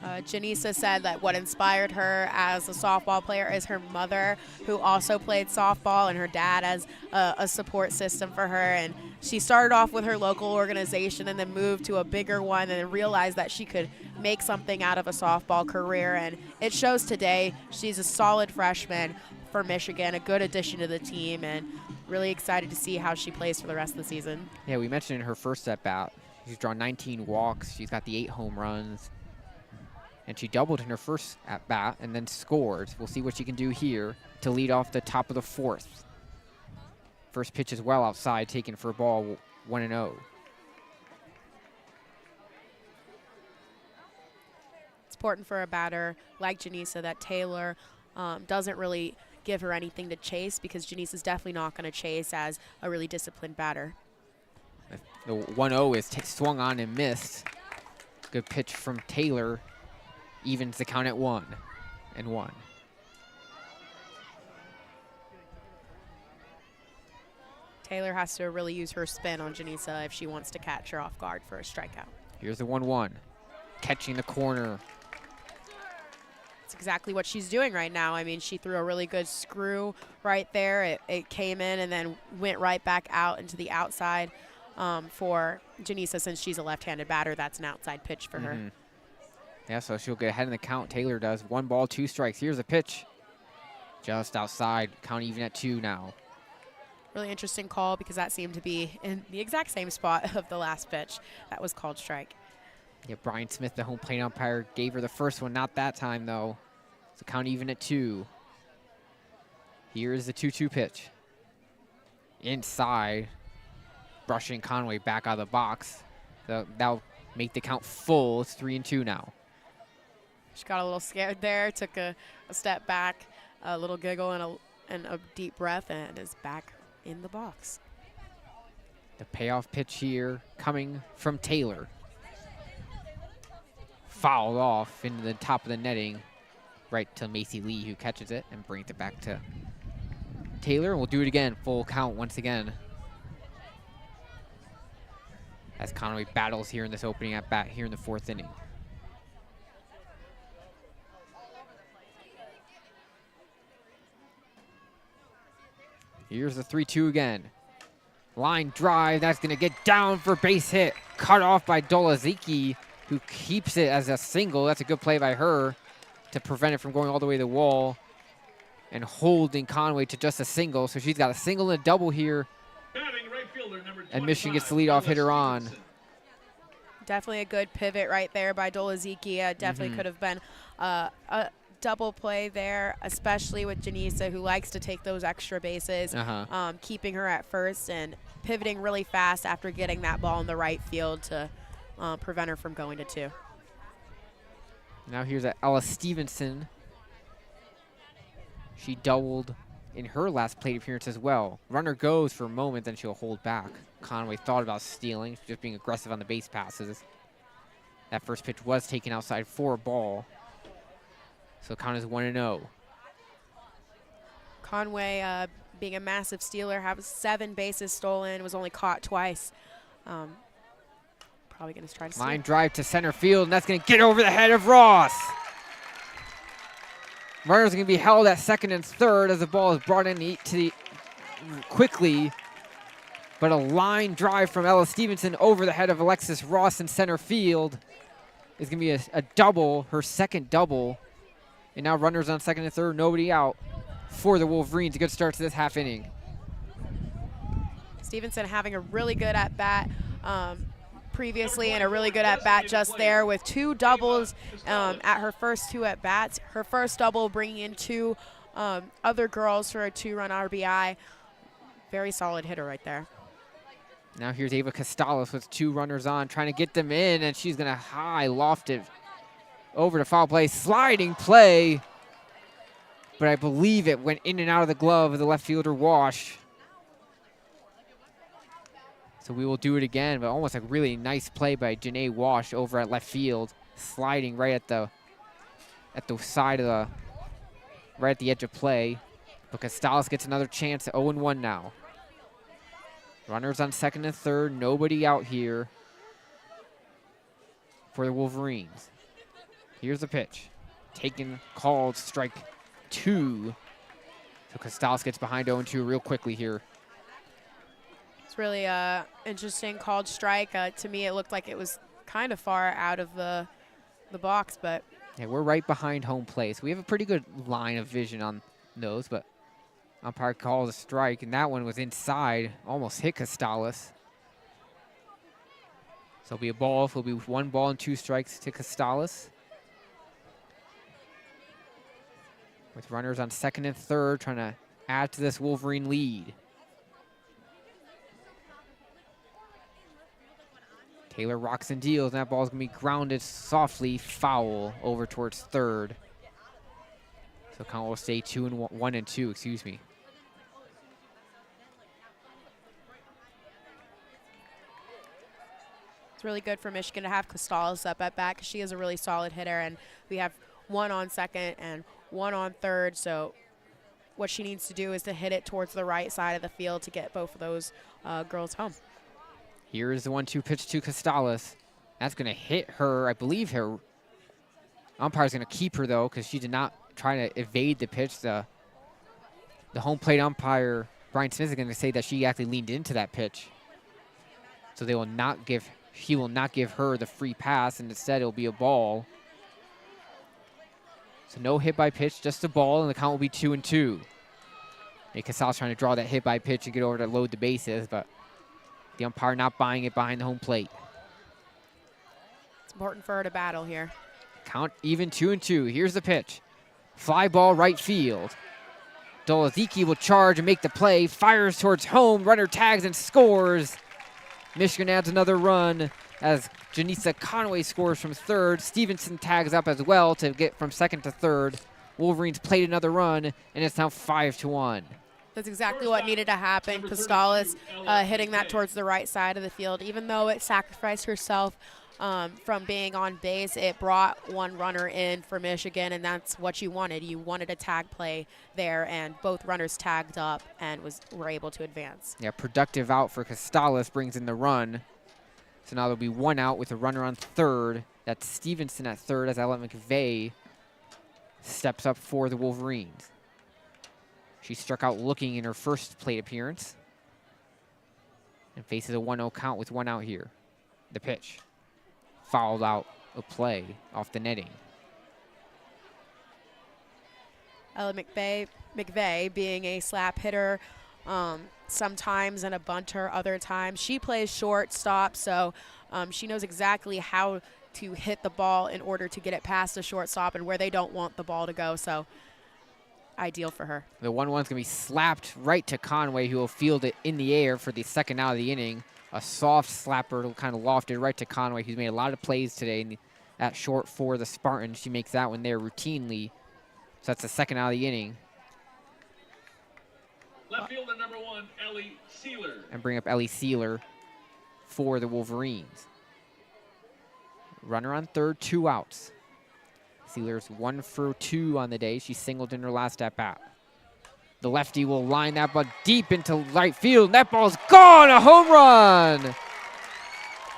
Speaker 2: Janisa said that what inspired her as a softball player is her mother, who also played softball, and her dad as a support system for her. And she started off with her local organization and then moved to a bigger one and then realized that she could make something out of a softball career. And it shows today. She's a solid freshman for Michigan, a good addition to the team, and really excited to see how she plays for the rest of the season.
Speaker 1: Yeah, we mentioned in her first at-bat, she's drawn 19 walks. She's got the 8 home runs. And she doubled in her first at-bat and then scored. We'll see what she can do here to lead off the top of the 4th. First pitch is well outside, taken for a ball, 1-0.
Speaker 2: It's important for a batter like Janisa that Taylor doesn't really give her anything to chase, because Janice is definitely not going to chase as a really disciplined batter.
Speaker 1: The 1-0 is swung on and missed. Good pitch from Taylor. Evens the count at 1-1.
Speaker 2: Taylor has to really use her spin on Janisa if she wants to catch her off guard for a strikeout.
Speaker 1: Here's the 1-1. Catching the corner.
Speaker 2: That's exactly what she's doing right now. I mean, she threw a really good screw right there. It came in and then went right back out into the outside for Janisa. Since she's a left-handed batter, that's an outside pitch for her.
Speaker 1: Yeah, so she'll get ahead in the count. Taylor does. 1 ball, 2 strikes. Here's a pitch. Just outside. Count even at 2 now.
Speaker 2: Really interesting call, because that seemed to be in the exact same spot of the last pitch. That was called strike.
Speaker 1: Yeah, Brian Smith, the home plate umpire, gave her the first one. Not that time, though. So count even at 2. Here's the 2-2 pitch. Inside. Brushing Conway back out of the box. So that'll make the count full. It's 3-2 now.
Speaker 2: She got a little scared there, took a step back, a little giggle and a deep breath, and is back in the box.
Speaker 1: The payoff pitch here coming from Taylor. Fouled off into the top of the netting, right to Macy Lee, who catches it and brings it back to Taylor. And we'll do it again, full count once again, as Conway battles here in this opening at bat here in the 4th inning. Here's the 3-2 again. Line drive, that's gonna get down for base hit. Cut off by Dolaziki, who keeps it as a single. That's a good play by her to prevent it from going all the way to the wall and holding Conway to just a single. So she's got a single and a double here.
Speaker 3: Right fielder,
Speaker 1: and Michigan gets the leadoff hitter on.
Speaker 2: Definitely a good pivot right there by Dolaziki. Definitely could have been a double play there, especially with Janisa, who likes to take those extra bases, keeping her at first and pivoting really fast after getting that ball in the right field to prevent her from going to 2.
Speaker 1: Now here's Ella Stevenson. She doubled in her last plate appearance as well. Runner goes for a moment, then she'll hold back. Conway thought about stealing, just being aggressive on the base passes. That first pitch was taken outside for a ball. So count is 1-0.
Speaker 2: Conway, being a massive stealer, has 7 bases stolen, was only caught twice. Probably going to try to steal.
Speaker 1: Line drive to center field, and that's going to get over the head of Ross. Runners are going to be held at 2nd and 3rd as the ball is brought in quickly. But a line drive from Ella Stevenson over the head of Alexis Ross in center field is going to be a double, her 2nd double. And now runners on 2nd and 3rd, nobody out for the Wolverines. A good start to this half inning.
Speaker 2: Stevenson having a really good at-bat previously, and a really good at-bat just there with 2 doubles at her first 2 at-bats. Her first double bringing in 2 other girls for a 2-run RBI. Very solid hitter right there.
Speaker 1: Now here's Ava Costalos with 2 runners on, trying to get them in, and she's going to high loft it over to foul play. Sliding play, but I believe it went in and out of the glove of the left fielder Wash. So we will do it again, but almost a really nice play by Janae Wash over at left field, sliding right at the side of the, right at the edge of play. But Costalos gets another chance at 0-1 now. Runners on 2nd and 3rd, nobody out here for the Wolverines. Here's the pitch. Taken, called, strike 2. So Costalos gets behind 0-2 real quickly here.
Speaker 2: It's really interesting called strike. To me, it looked like it was kind of far out of the box, but
Speaker 1: yeah, we're right behind home plate, so we have a pretty good line of vision on those, but umpire called a strike, and that one was inside, almost hit Costalos. So it'll be a ball. It'll be 1 ball and 2 strikes to Costalos. With runners on 2nd and 3rd, trying to add to this Wolverine lead. Taylor rocks and deals, and that ball's gonna be grounded softly foul over towards 3rd. So count will stay 1 and 2, excuse me.
Speaker 2: It's really good for Michigan to have Costales up at bat because she is a really solid hitter, and we have one on second and one on third. So what she needs to do is to hit it towards the right side of the field to get both of those girls home.
Speaker 1: Here is the 1-2 pitch to Costales. That's going to hit her. I believe her umpire's going to keep her, though, because she did not try to evade the pitch. The home plate umpire, Brian Smith, is going to say that she actually leaned into that pitch. So he will not give her the free pass, and instead it'll be a ball. So no hit by pitch, just a ball, and the count will be 2 and 2. Costales trying to draw that hit by pitch and get over to load the bases, but the umpire not buying it behind the home plate.
Speaker 2: It's important for her to battle here.
Speaker 1: Count even 2 and 2. Here's the pitch. Fly ball right field. Dolaziki will charge and make the play. Fires towards home. Runner tags and scores. Michigan adds another run as Janisa Conway scores from third. Stevenson tags up as well to get from second to third. Wolverines played another run, and it's now 5-1.
Speaker 2: That's exactly what needed to happen. Costales hitting that towards the right side of the field. Even though it sacrificed herself from being on base, it brought one runner in for Michigan, and that's what you wanted. You wanted a tag play there, and both runners tagged up and were able to advance.
Speaker 1: Yeah, productive out for Costales brings in the run. So now there'll be one out with a runner on third. That's Stevenson at third as Ella McVeigh steps up for the Wolverines. She struck out looking in her first plate appearance and faces a 1-0 count with one out here. The pitch. Fouled out a play off the netting.
Speaker 2: Ella McVeigh being a slap hitter sometimes and a bunter other times. She plays shortstop, so she knows exactly how to hit the ball in order to get it past the shortstop and where they don't want the ball to go. So ideal for her.
Speaker 1: The 1-1's going to be slapped right to Conway, who will field it in the air for the second out of the inning. A soft slapper, kind of lofted right to Conway, who's made a lot of plays today at short for the Spartans. She makes that one there routinely. So that's the second out of the inning.
Speaker 3: Left fielder number 1, Ellie Sealer.
Speaker 1: And bring up Ellie Sealer for the Wolverines. Runner on third, 2 outs. Sealer's 1 for 2 on the day. She singled in her last at bat. The lefty will line that ball deep into right field. That ball's gone, a home run.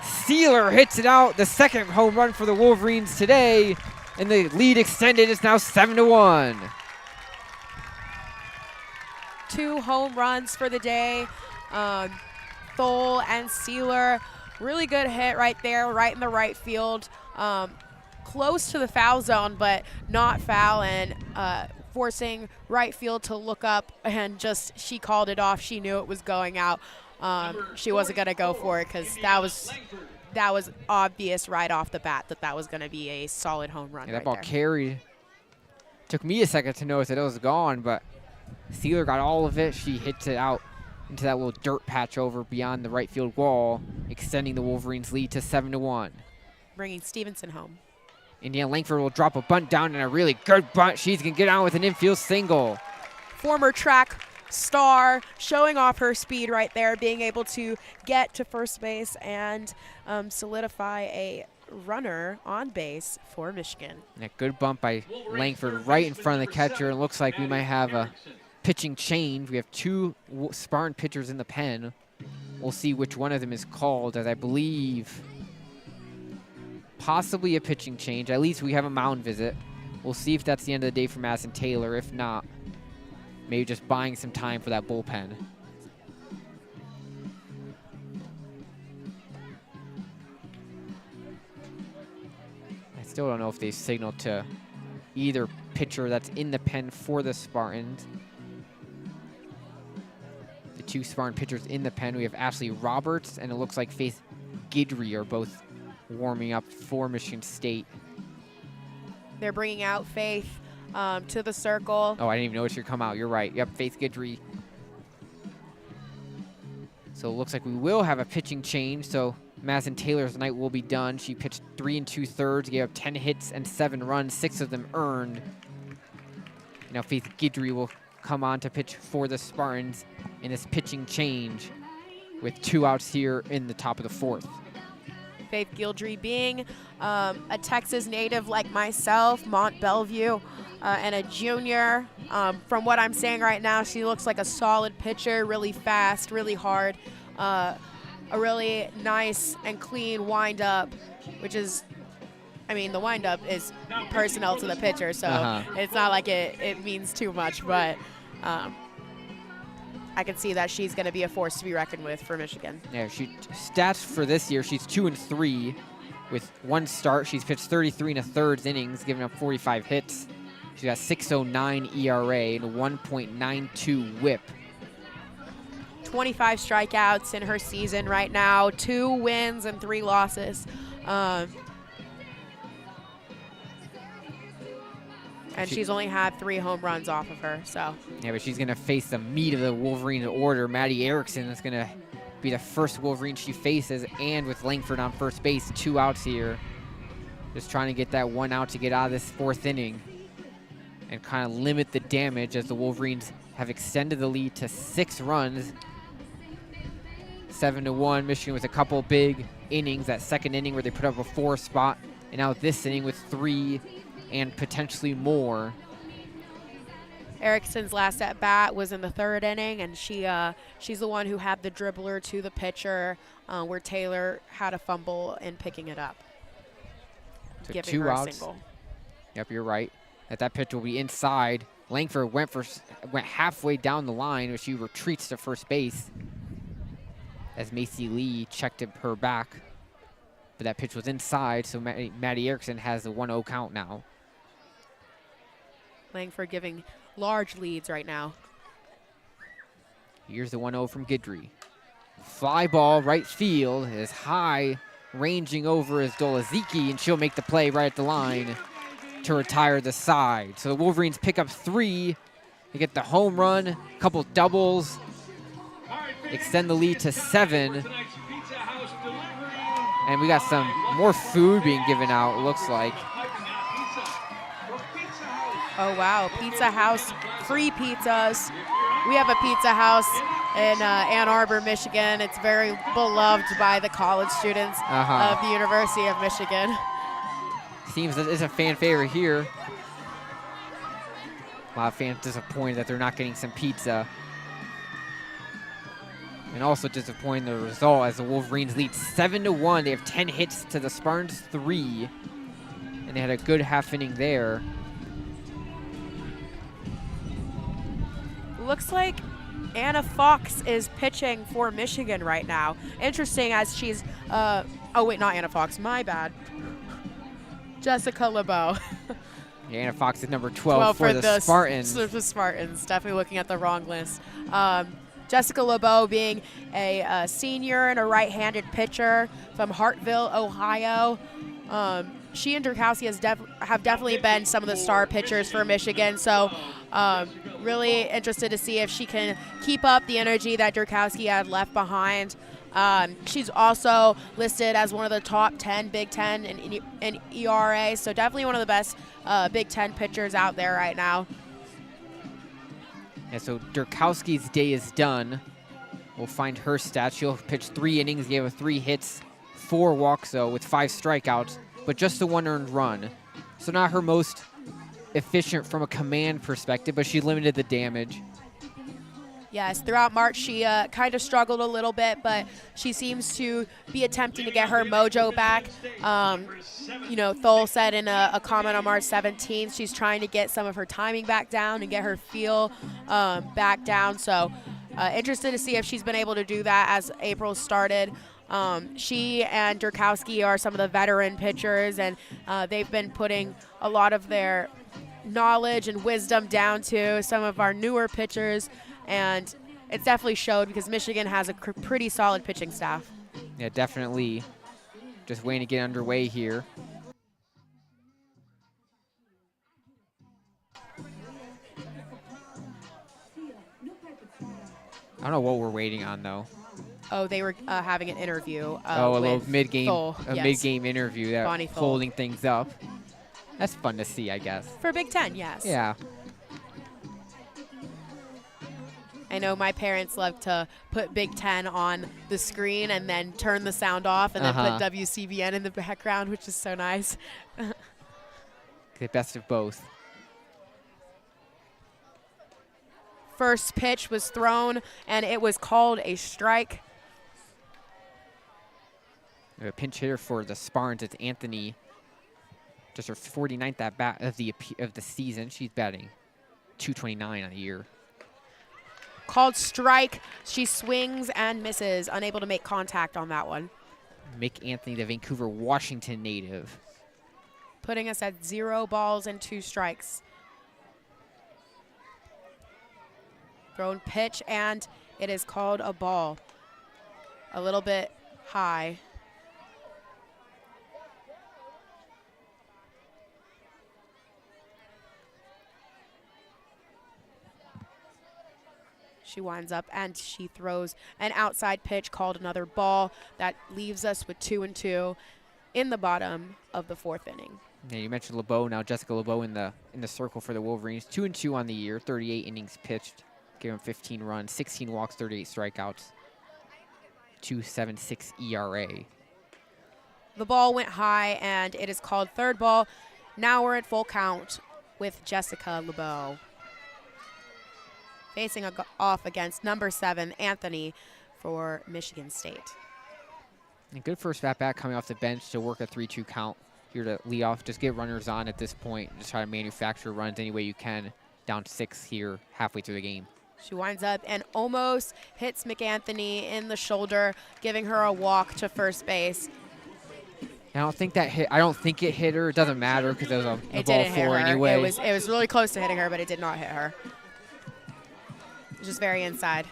Speaker 1: Sealer hits it out, the second home run for the Wolverines today, and the lead extended. It's now 7-1.
Speaker 2: 2 home runs for the day. Thole and Sealer, really good hit right there, right in the right field. Close to the foul zone, but not foul, and forcing right field to look up, and just she called it off. She knew it was going out. She wasn't going to go for it because that was obvious right off the bat that was going to be a solid home run.
Speaker 1: Yeah, that
Speaker 2: right
Speaker 1: ball
Speaker 2: there.
Speaker 1: carried. Took me a second to notice that it was gone, but Sealer got all of it. She hits it out into that little dirt patch over beyond the right field wall, extending the Wolverines' lead to 7-1.
Speaker 2: Bringing Stevenson home.
Speaker 1: Indiana Langford will drop a bunt down, and a really good bunt. She's going to get on with an infield single.
Speaker 2: Former track star showing off her speed right there, being able to get to first base and solidify a runner on base for Michigan.
Speaker 1: And a good bump by Langford right in front of the catcher. It looks like we might have a pitching change. We have 2 Spartan pitchers in the pen. We'll see which one of them is called, as I believe possibly a pitching change. At least we have a mound visit. We'll see if that's the end of the day for Madison Taylor. If not, maybe just buying some time for that bullpen. I still don't know if they signaled to either pitcher that's in the pen for the Spartans. The 2 Spartan pitchers in the pen. We have Ashley Roberts, and it looks like Faith Guidry are both warming up for Michigan State.
Speaker 2: They're bringing out Faith to the circle.
Speaker 1: Oh, I didn't even notice her come out. You're right. Yep, Faith Guidry. So it looks like we will have a pitching change. So Madison Taylor's night will be done. She pitched 3 2/3, gave up 10 hits and 7 runs, 6 of them earned. Now Faith Guidry will come on to pitch for the Spartans in this pitching change with 2 outs here in the top of the 4th.
Speaker 2: Faith Guidry being a Texas native like myself, Mont Bellevue, and a junior. From what I'm saying right now, she looks like a solid pitcher, really fast, really hard. A really nice and clean wind-up, which is, I mean, the wind-up is personal to the pitcher, so it's not like it means too much, but I can see that she's going to be a force to be reckoned with for Michigan. Yeah,
Speaker 1: stats for this year, she's 2-3 with 1 start. She's pitched 33 1/3 innings, giving up 45 hits. She's got 6.09 ERA and a 1.92 WHIP.
Speaker 2: 25 strikeouts in her season right now, 2 wins and 3 losses. And she's only had 3 home runs off of her, so.
Speaker 1: Yeah, but she's going to face the meat of the Wolverines order. Maddie Erickson is going to be the first Wolverine she faces, and with Langford on first base, 2 outs here. Just trying to get that 1 out to get out of this 4th inning and kind of limit the damage as the Wolverines have extended the lead to 6 runs. 7-1, Michigan with a couple big innings. That 2nd inning where they put up a 4 spot, and now this inning with 3 and potentially more.
Speaker 2: Erickson's last at bat was in the 3rd inning, and she's the one who had the dribbler to the pitcher, where Taylor had a fumble in picking it up,
Speaker 1: so
Speaker 2: giving
Speaker 1: 2
Speaker 2: her
Speaker 1: outs.
Speaker 2: A single.
Speaker 1: Yep, you're right. That pitch will be inside. Langford went halfway down the line, but she retreats to first base as Macy Lee checked her back. But that pitch was inside, so Maddie Erickson has the 1-0 count now.
Speaker 2: Langford giving large leads right now.
Speaker 1: Here's the 1-0 from Guidry. Fly ball right field is high, ranging over is Dolaziki, and she'll make the play right at the line to retire the side. So the Wolverines pick up 3. They get the home run, a couple doubles, extend the lead to 7. And we got some more food being given out, it looks like.
Speaker 2: Oh, wow. Pizza House, free pizzas. We have a Pizza House in Ann Arbor, Michigan. It's very beloved by the college students of the University of Michigan.
Speaker 1: Seems that it's a fan favorite here. A lot of fans disappointed that they're not getting some pizza. And also disappointed the result as the Wolverines lead 7-1. They have 10 hits to the Spartans 3. And they had a good half inning there.
Speaker 2: Looks like Anna Fox is pitching for Michigan right now. Interesting as she's, oh wait, not Anna Fox, my bad. Jessica LeBeau.
Speaker 1: Yeah, Anna Fox is number 12 for the Spartans.
Speaker 2: The Spartans, definitely looking at the wrong list. Jessica LeBeau being a senior and a right-handed pitcher from Hartville, Ohio. She and Durkowski have definitely been some of the star pitchers for Michigan, so really interested to see if she can keep up the energy that Durkowski had left behind. She's also listed as one of the top 10 Big Ten in ERA, so definitely one of the best Big Ten pitchers out there right now.
Speaker 1: Yeah, so Durkowski's day is done. We'll find her stats. She'll pitch 3 innings, gave her 3 hits, 4 walks, though, with 5 strikeouts, but just the 1 earned run. So not her most efficient from a command perspective, but she limited the damage.
Speaker 2: Yes, throughout March she kind of struggled a little bit, but she seems to be attempting to get her mojo back. You know, Thole said in a comment on March 17th, she's trying to get some of her timing back down and get her feel back down. So interested to see if she's been able to do that as April started. She and Durkowski are some of the veteran pitchers, and they've been putting a lot of their knowledge and wisdom down to some of our newer pitchers, and it's definitely showed because Michigan has a pretty solid pitching staff.
Speaker 1: Yeah, definitely. Just waiting to get underway here. I don't know what we're waiting on, though.
Speaker 2: Oh, they were having an interview.
Speaker 1: A little mid-game,
Speaker 2: yes.
Speaker 1: mid-game interview that
Speaker 2: Bonnie Thole.
Speaker 1: holding things up. That's fun to see, I guess.
Speaker 2: For Big Ten, yes.
Speaker 1: Yeah.
Speaker 2: I know my parents love to put Big Ten on the screen and then turn the sound off and then put WCBN in the background, which is so nice.
Speaker 1: The best of both.
Speaker 2: First pitch was thrown, and it was called a strike.
Speaker 1: A pinch hitter for the Spartans. It's Anthony. Just her 49th at bat of the season. She's batting .229 on the year.
Speaker 2: Called strike. She swings and misses, unable to make contact on that one.
Speaker 1: Mick Anthony, the Vancouver, Washington native.
Speaker 2: Putting us at 0 balls and 2 strikes. Thrown pitch, and it is called a ball. A little bit high. She winds up and she throws an outside pitch called another ball. That leaves us with 2-2 in the bottom of the 4th inning.
Speaker 1: Yeah, you mentioned LeBeau. Now Jessica LeBeau in the circle for the Wolverines. 2-2 on the year, 38 innings pitched. Gave him 15 runs, 16 walks, 38 strikeouts. 2.76 ERA.
Speaker 2: The ball went high, and it is called third ball. Now we're at full count with Jessica LeBeau. Facing off against number 7, Anthony, for Michigan State.
Speaker 1: And good first bat coming off the bench to work a 3-2 count here to lead off. Just get runners on at this point. Just try to manufacture runs any way you can. Down 6 here halfway through the game.
Speaker 2: She winds up and almost hits McAnthony in the shoulder, giving her a walk to first base.
Speaker 1: I don't think that hit. I don't think it hit her. It doesn't matter because it was a ball
Speaker 2: didn't hit
Speaker 1: 4
Speaker 2: her.
Speaker 1: anyway.
Speaker 2: It was really close to hitting her, but it did not hit her. It was just very inside.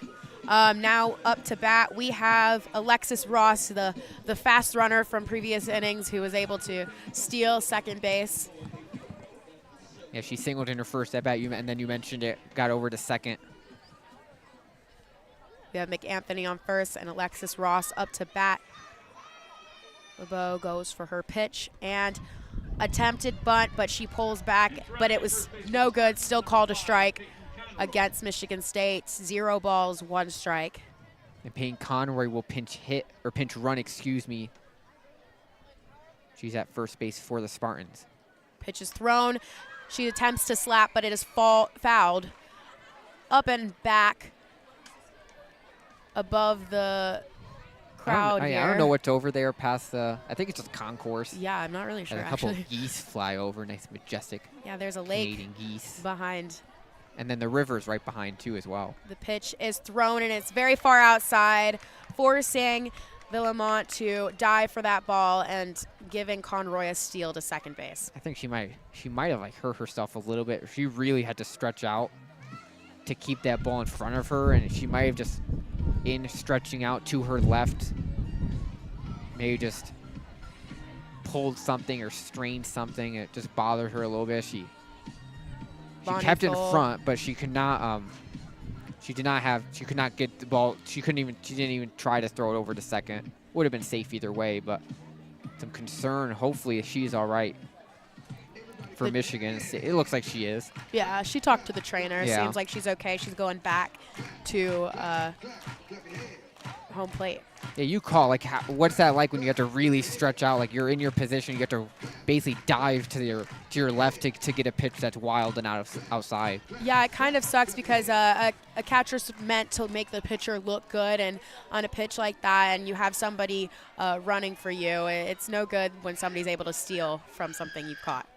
Speaker 2: Now up to bat, we have Alexis Ross, the fast runner from previous innings, who was able to steal second base.
Speaker 1: Yeah, she singled in her first at bat, and then you mentioned it, got over to second.
Speaker 2: We have McAnthony on first and Alexis Ross up to bat. LeBeau goes for her pitch and attempted bunt, but she pulls back, but it was no good. Still called a strike against Michigan State. 0 balls, 1 strike.
Speaker 1: And Payne Conroy will pinch run, excuse me. She's at first base for the Spartans.
Speaker 2: Pitch is thrown. She attempts to slap, but it is fouled. Up and back above the crowd here.
Speaker 1: I don't know what's over there past the, I think it's just concourse.
Speaker 2: Yeah, I'm not really sure,
Speaker 1: a couple
Speaker 2: actually.
Speaker 1: of geese fly over, nice majestic.
Speaker 2: Yeah, there's a lake
Speaker 1: Canadian geese
Speaker 2: behind.
Speaker 1: And then the river's right behind too as well.
Speaker 2: The pitch is thrown and it's very far outside, forcing Villamont to dive for that ball and giving Conroy a steal to second base.
Speaker 1: I think she might have like hurt herself a little bit. She really had to stretch out to keep that ball in front of her, and she might have just, in stretching out to her left, maybe just pulled something or strained something. It just bothered her a little bit. She kept it in front, but she could not. She could not get the ball. She didn't even try to throw it over to second. Would have been safe either way, but some concern. Hopefully she's all right for Michigan. It looks like she is.
Speaker 2: Yeah, she talked to the trainer.
Speaker 1: Yeah.
Speaker 2: Seems like she's okay. She's going back to home plate.
Speaker 1: Yeah, you call, like, what's that like when you have to really stretch out? Like, you're in your position, you have to basically dive to your left to get a pitch that's wild and outside.
Speaker 2: Yeah, it kind of sucks because a catcher's meant to make the pitcher look good, and on a pitch like that, and you have somebody running for you, it's no good when somebody's able to steal from something you've caught.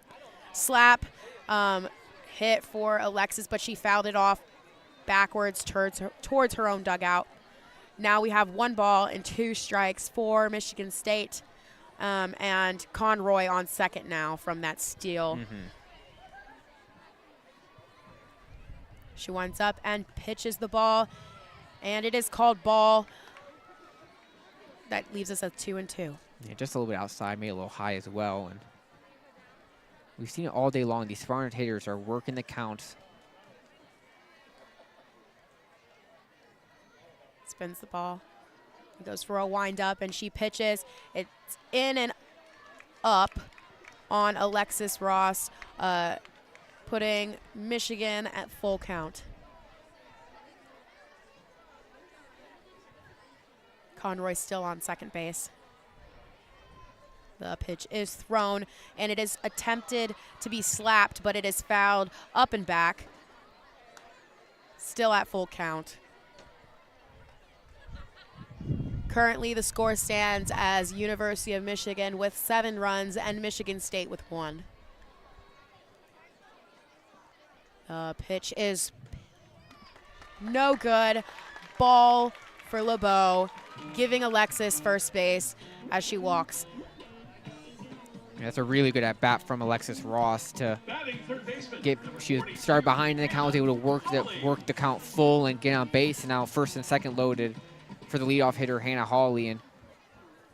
Speaker 2: Slap hit for Alexis, but she fouled it off backwards towards her own dugout. Now we have 1 ball and 2 strikes for Michigan State, and Conroy on second now from that steal.
Speaker 1: Mm-hmm.
Speaker 2: She winds up and pitches the ball, and it is called ball. That leaves us at 2-2.
Speaker 1: Yeah, just a little bit outside, made it a little high as well. And we've seen it all day long. These Spartan hitters are working the counts.
Speaker 2: Spins the ball. Goes for a wind-up, and she pitches. It's in and up on Alexis Ross, putting Michigan at full count. Conroy still on second base. The pitch is thrown, and it is attempted to be slapped, but it is fouled up and back. Still at full count. Currently, the score stands as University of Michigan with 7 runs and Michigan State with 1. Pitch is no good. Ball for LeBeau, giving Alexis first base as she walks.
Speaker 1: That's a really good at bat from Alexis Ross to get. She started behind in the count, was able to work the count full and get on base, and now first and second loaded for the leadoff hitter Hannah Hawley, and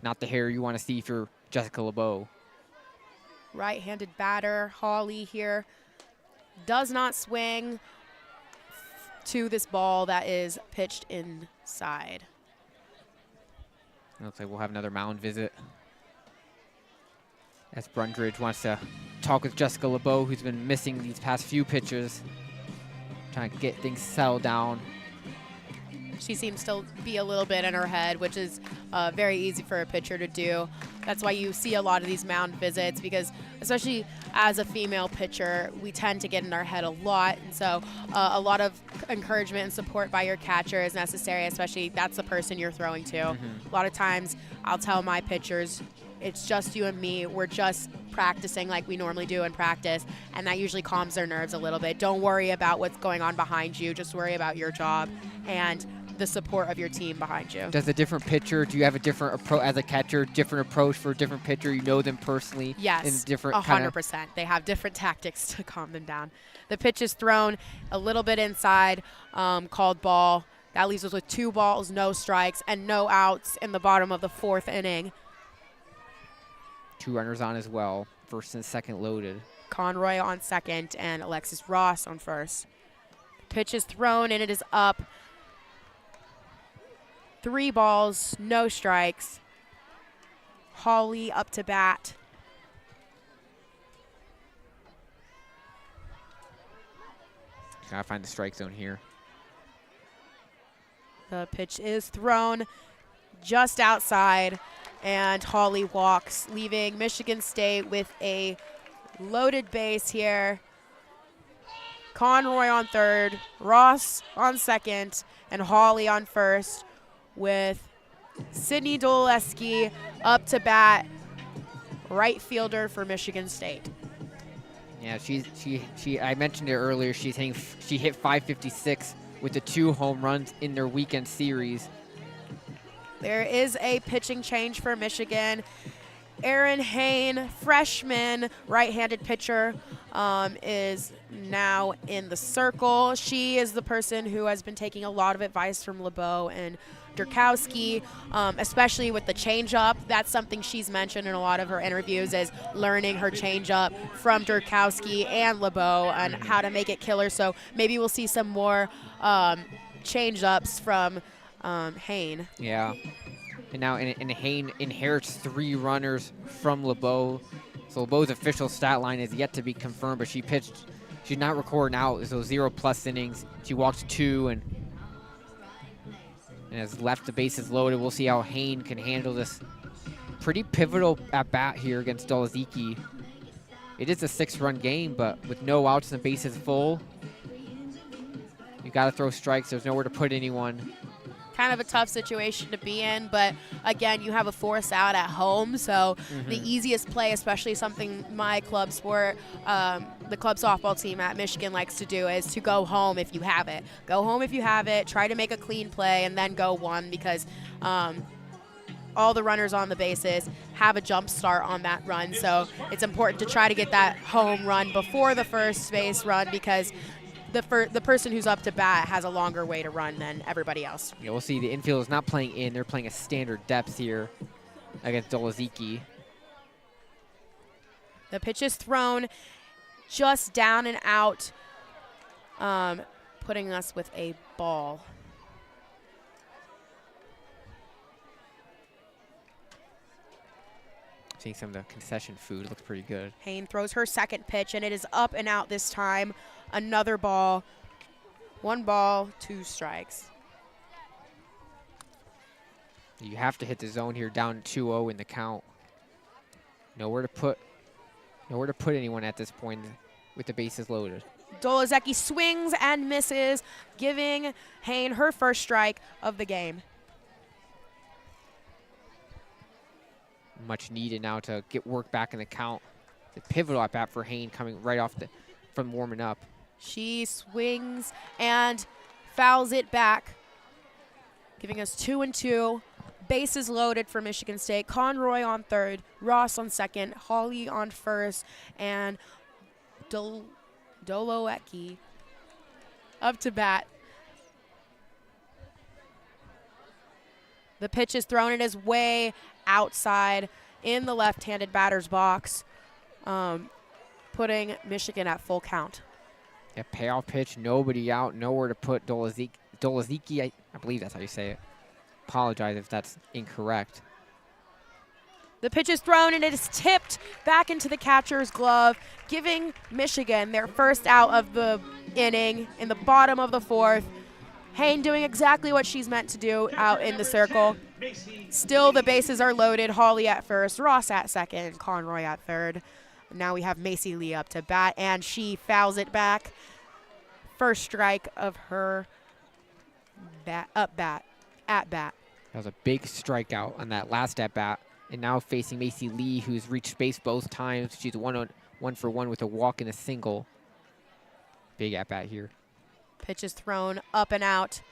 Speaker 1: not the hitter you want to see for Jessica LeBeau.
Speaker 2: Right-handed batter Hawley here does not swing to this ball that is pitched inside.
Speaker 1: Looks like we'll have another mound visit, as Brundridge wants to talk with Jessica LeBeau, who's been missing these past few pitches, trying to get things settled down.
Speaker 2: She seems to be a little bit in her head, which is very easy for a pitcher to do. That's why you see a lot of these mound visits, because especially as a female pitcher, we tend to get in our head a lot. And so a lot of encouragement and support by your catcher is necessary, especially that's the person you're throwing to. A lot of times I'll tell my pitchers, it's just you and me. We're just practicing like we normally do in practice, and that usually calms their nerves a little bit. Don't worry about what's going on behind you. Just worry about your job and the support of your team behind you.
Speaker 1: Does a different pitcher, do you have a different approach as a catcher, different approach for a different pitcher? You know them personally?
Speaker 2: Yes,
Speaker 1: in different
Speaker 2: 100%. They have different tactics to calm them down. The pitch is thrown a little bit inside, called ball. That leaves us with 2 balls, no strikes, and no outs in the bottom of the 4th inning.
Speaker 1: 2 runners on as well, first and second loaded.
Speaker 2: Conroy on second and Alexis Ross on first. Pitch is thrown and it is up. 3 balls, no strikes. Hawley up to bat.
Speaker 1: Gotta find the strike zone here.
Speaker 2: The pitch is thrown just outside, and Hawley walks, leaving Michigan State with a loaded base here. Conroy on third, Ross on second, and Hawley on first, with Sydney Doleski up to bat, right fielder for Michigan State.
Speaker 1: Yeah, I mentioned it earlier. She hit 556 with the 2 home runs in their weekend series.
Speaker 2: There is a pitching change for Michigan. Erin Hain, freshman right-handed pitcher, is now in the circle. She is the person who has been taking a lot of advice from LeBeau and Durkowski, especially with the changeup. That's something she's mentioned in a lot of her interviews, is learning her changeup from Durkowski and LeBeau and how to make it killer. So maybe we'll see some more changeups from Hain.
Speaker 1: Yeah. And now and Hain inherits 3 runners from LeBeau. So LeBeau's official stat line is yet to be confirmed, but she did not record an out, so 0+ innings. She walked 2 and has left the bases loaded. We'll see how Hain can handle this pretty pivotal at bat here against Doleziki. It is a 6-run game, but with no outs and the bases full, you got to throw strikes. There's nowhere to put anyone.
Speaker 2: Kind of a tough situation to be in, but again, you have a force out at home, so the easiest play, especially something my club sport, the club softball team at Michigan likes to do, is to go home if you have it. Go home if you have it, try to make a clean play, and then go 1, because all the runners on the bases have a jump start on that run, so it's important to try to get that home run before the first base run, because the person who's up to bat has a longer way to run than everybody else.
Speaker 1: Yeah, we'll see. The infield is not playing in. They're playing a standard depth here against Doleziki.
Speaker 2: The pitch is thrown just down and out, putting us with a ball.
Speaker 1: Seeing some of the concession food. Looks pretty good.
Speaker 2: Hain throws her second pitch, and it is up and out this time. Another ball. 1 ball, 2 strikes.
Speaker 1: You have to hit the zone here, down 2-0 in the count. Nowhere to put anyone at this point with the bases loaded.
Speaker 2: Dolazecki swings and misses, giving Hain her first strike of the game.
Speaker 1: Much needed now to get work back in the count. The pivotal at bat for Hain coming right off from warming up.
Speaker 2: She swings and fouls it back, giving us 2-2. Bases loaded for Michigan State. Conroy on third, Ross on second, Holly on first, and Doloecki up to bat. The pitch is thrown. It is way outside in the left-handed batter's box, putting Michigan at full count.
Speaker 1: Yeah, payoff pitch, nobody out, nowhere to put Dolazecki. I believe that's how you say it. Apologize if that's incorrect.
Speaker 2: The pitch is thrown and it is tipped back into the catcher's glove, giving Michigan their first out of the inning in the bottom of the fourth. Hain doing exactly what she's meant to do out in the circle. Still, the bases are loaded. Holly at first, Ross at second, Conroy at third. Now we have Macy Lee up to bat, and she fouls it back. First strike of her at bat.
Speaker 1: That was a big strikeout on that last at bat. And now facing Macy Lee, who's reached base both times. She's 1-for-1 with a walk and a single. Big at bat here.
Speaker 2: Pitch is thrown up and out.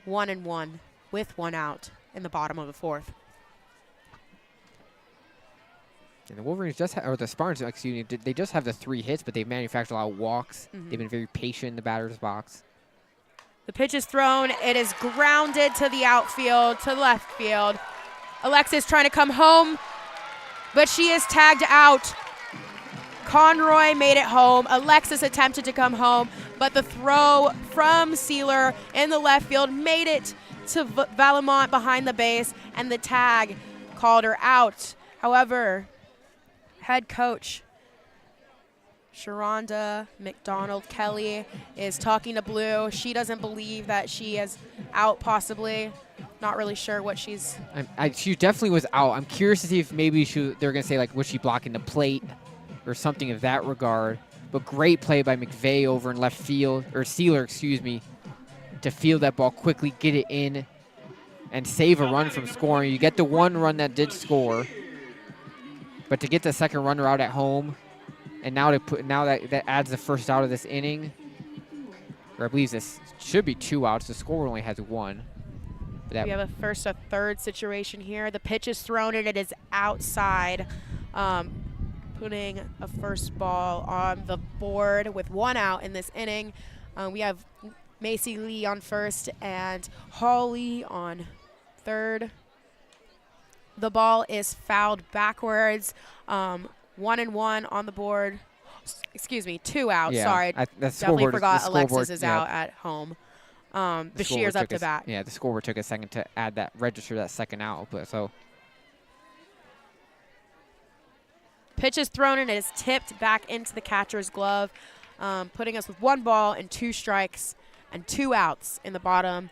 Speaker 2: 1-1 with one out in the bottom of the fourth.
Speaker 1: And the Wolverines or the Spartans, excuse me, they just have the 3 hits, but they've manufactured a lot of walks. They've been very patient in the batter's box.
Speaker 2: The pitch is thrown. It is grounded to the outfield, to left field. Alexis trying to come home, but she is tagged out. Conroy made it home. Alexis attempted to come home, but the throw from Sealer in the left field made it to Valamont behind the base, and the tag called her out. However, head coach Sharonda McDonald-Kelly is talking to Blue. She doesn't believe that she is out, possibly. Not really sure what she's...
Speaker 1: She definitely was out. I'm curious to see if maybe they're going to say, like, was she blocking the plate or something of that regard. But great play by McVeigh over in left field, or Sealer, excuse me, to field that ball quickly, get it in, and save a run from scoring. You get the 1 run that did score, but to get the second runner out at home, and now that adds the first out of this inning, or I believe this should be 2 outs. The score only has 1.
Speaker 2: We have a first, a third situation here. The pitch is thrown and it is outside, putting a first ball on the board with 1 out in this inning. We have Macy Lee on first and Holly on third. The ball is fouled backwards. 1-1 on the board. Excuse me, 2 outs.
Speaker 1: Yeah,
Speaker 2: sorry, definitely forgot Alexis is out at home. Bashir's up to bat.
Speaker 1: Yeah, the scoreboard took a second to add that, register that second out. But so
Speaker 2: pitch is thrown and it is tipped back into the catcher's glove, putting us with 1 ball and 2 strikes and 2 outs in the bottom.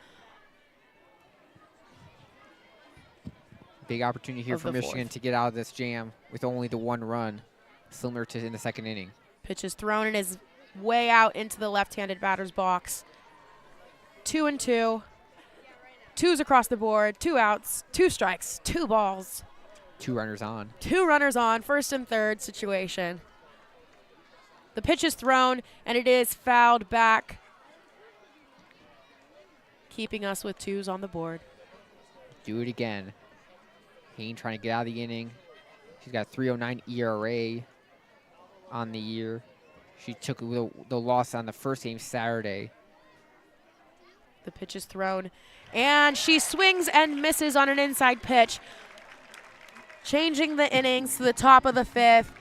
Speaker 1: Big opportunity here for Michigan to get out of this jam with only the 1 run, similar to in the second inning.
Speaker 2: Pitch is thrown and is way out into the left-handed batter's box. 2-2. 2s across the board, 2 outs, 2 strikes, 2 balls.
Speaker 1: 2 runners on.
Speaker 2: 2 runners on, first and third situation. The pitch is thrown and it is fouled back, keeping us with 2s on the board.
Speaker 1: Do it again. Hain trying to get out of the inning. She's got a 3.09 ERA on the year. She took the loss on the first game Saturday.
Speaker 2: The pitch is thrown, and she swings and misses on an inside pitch, changing the innings to the top of the 5th.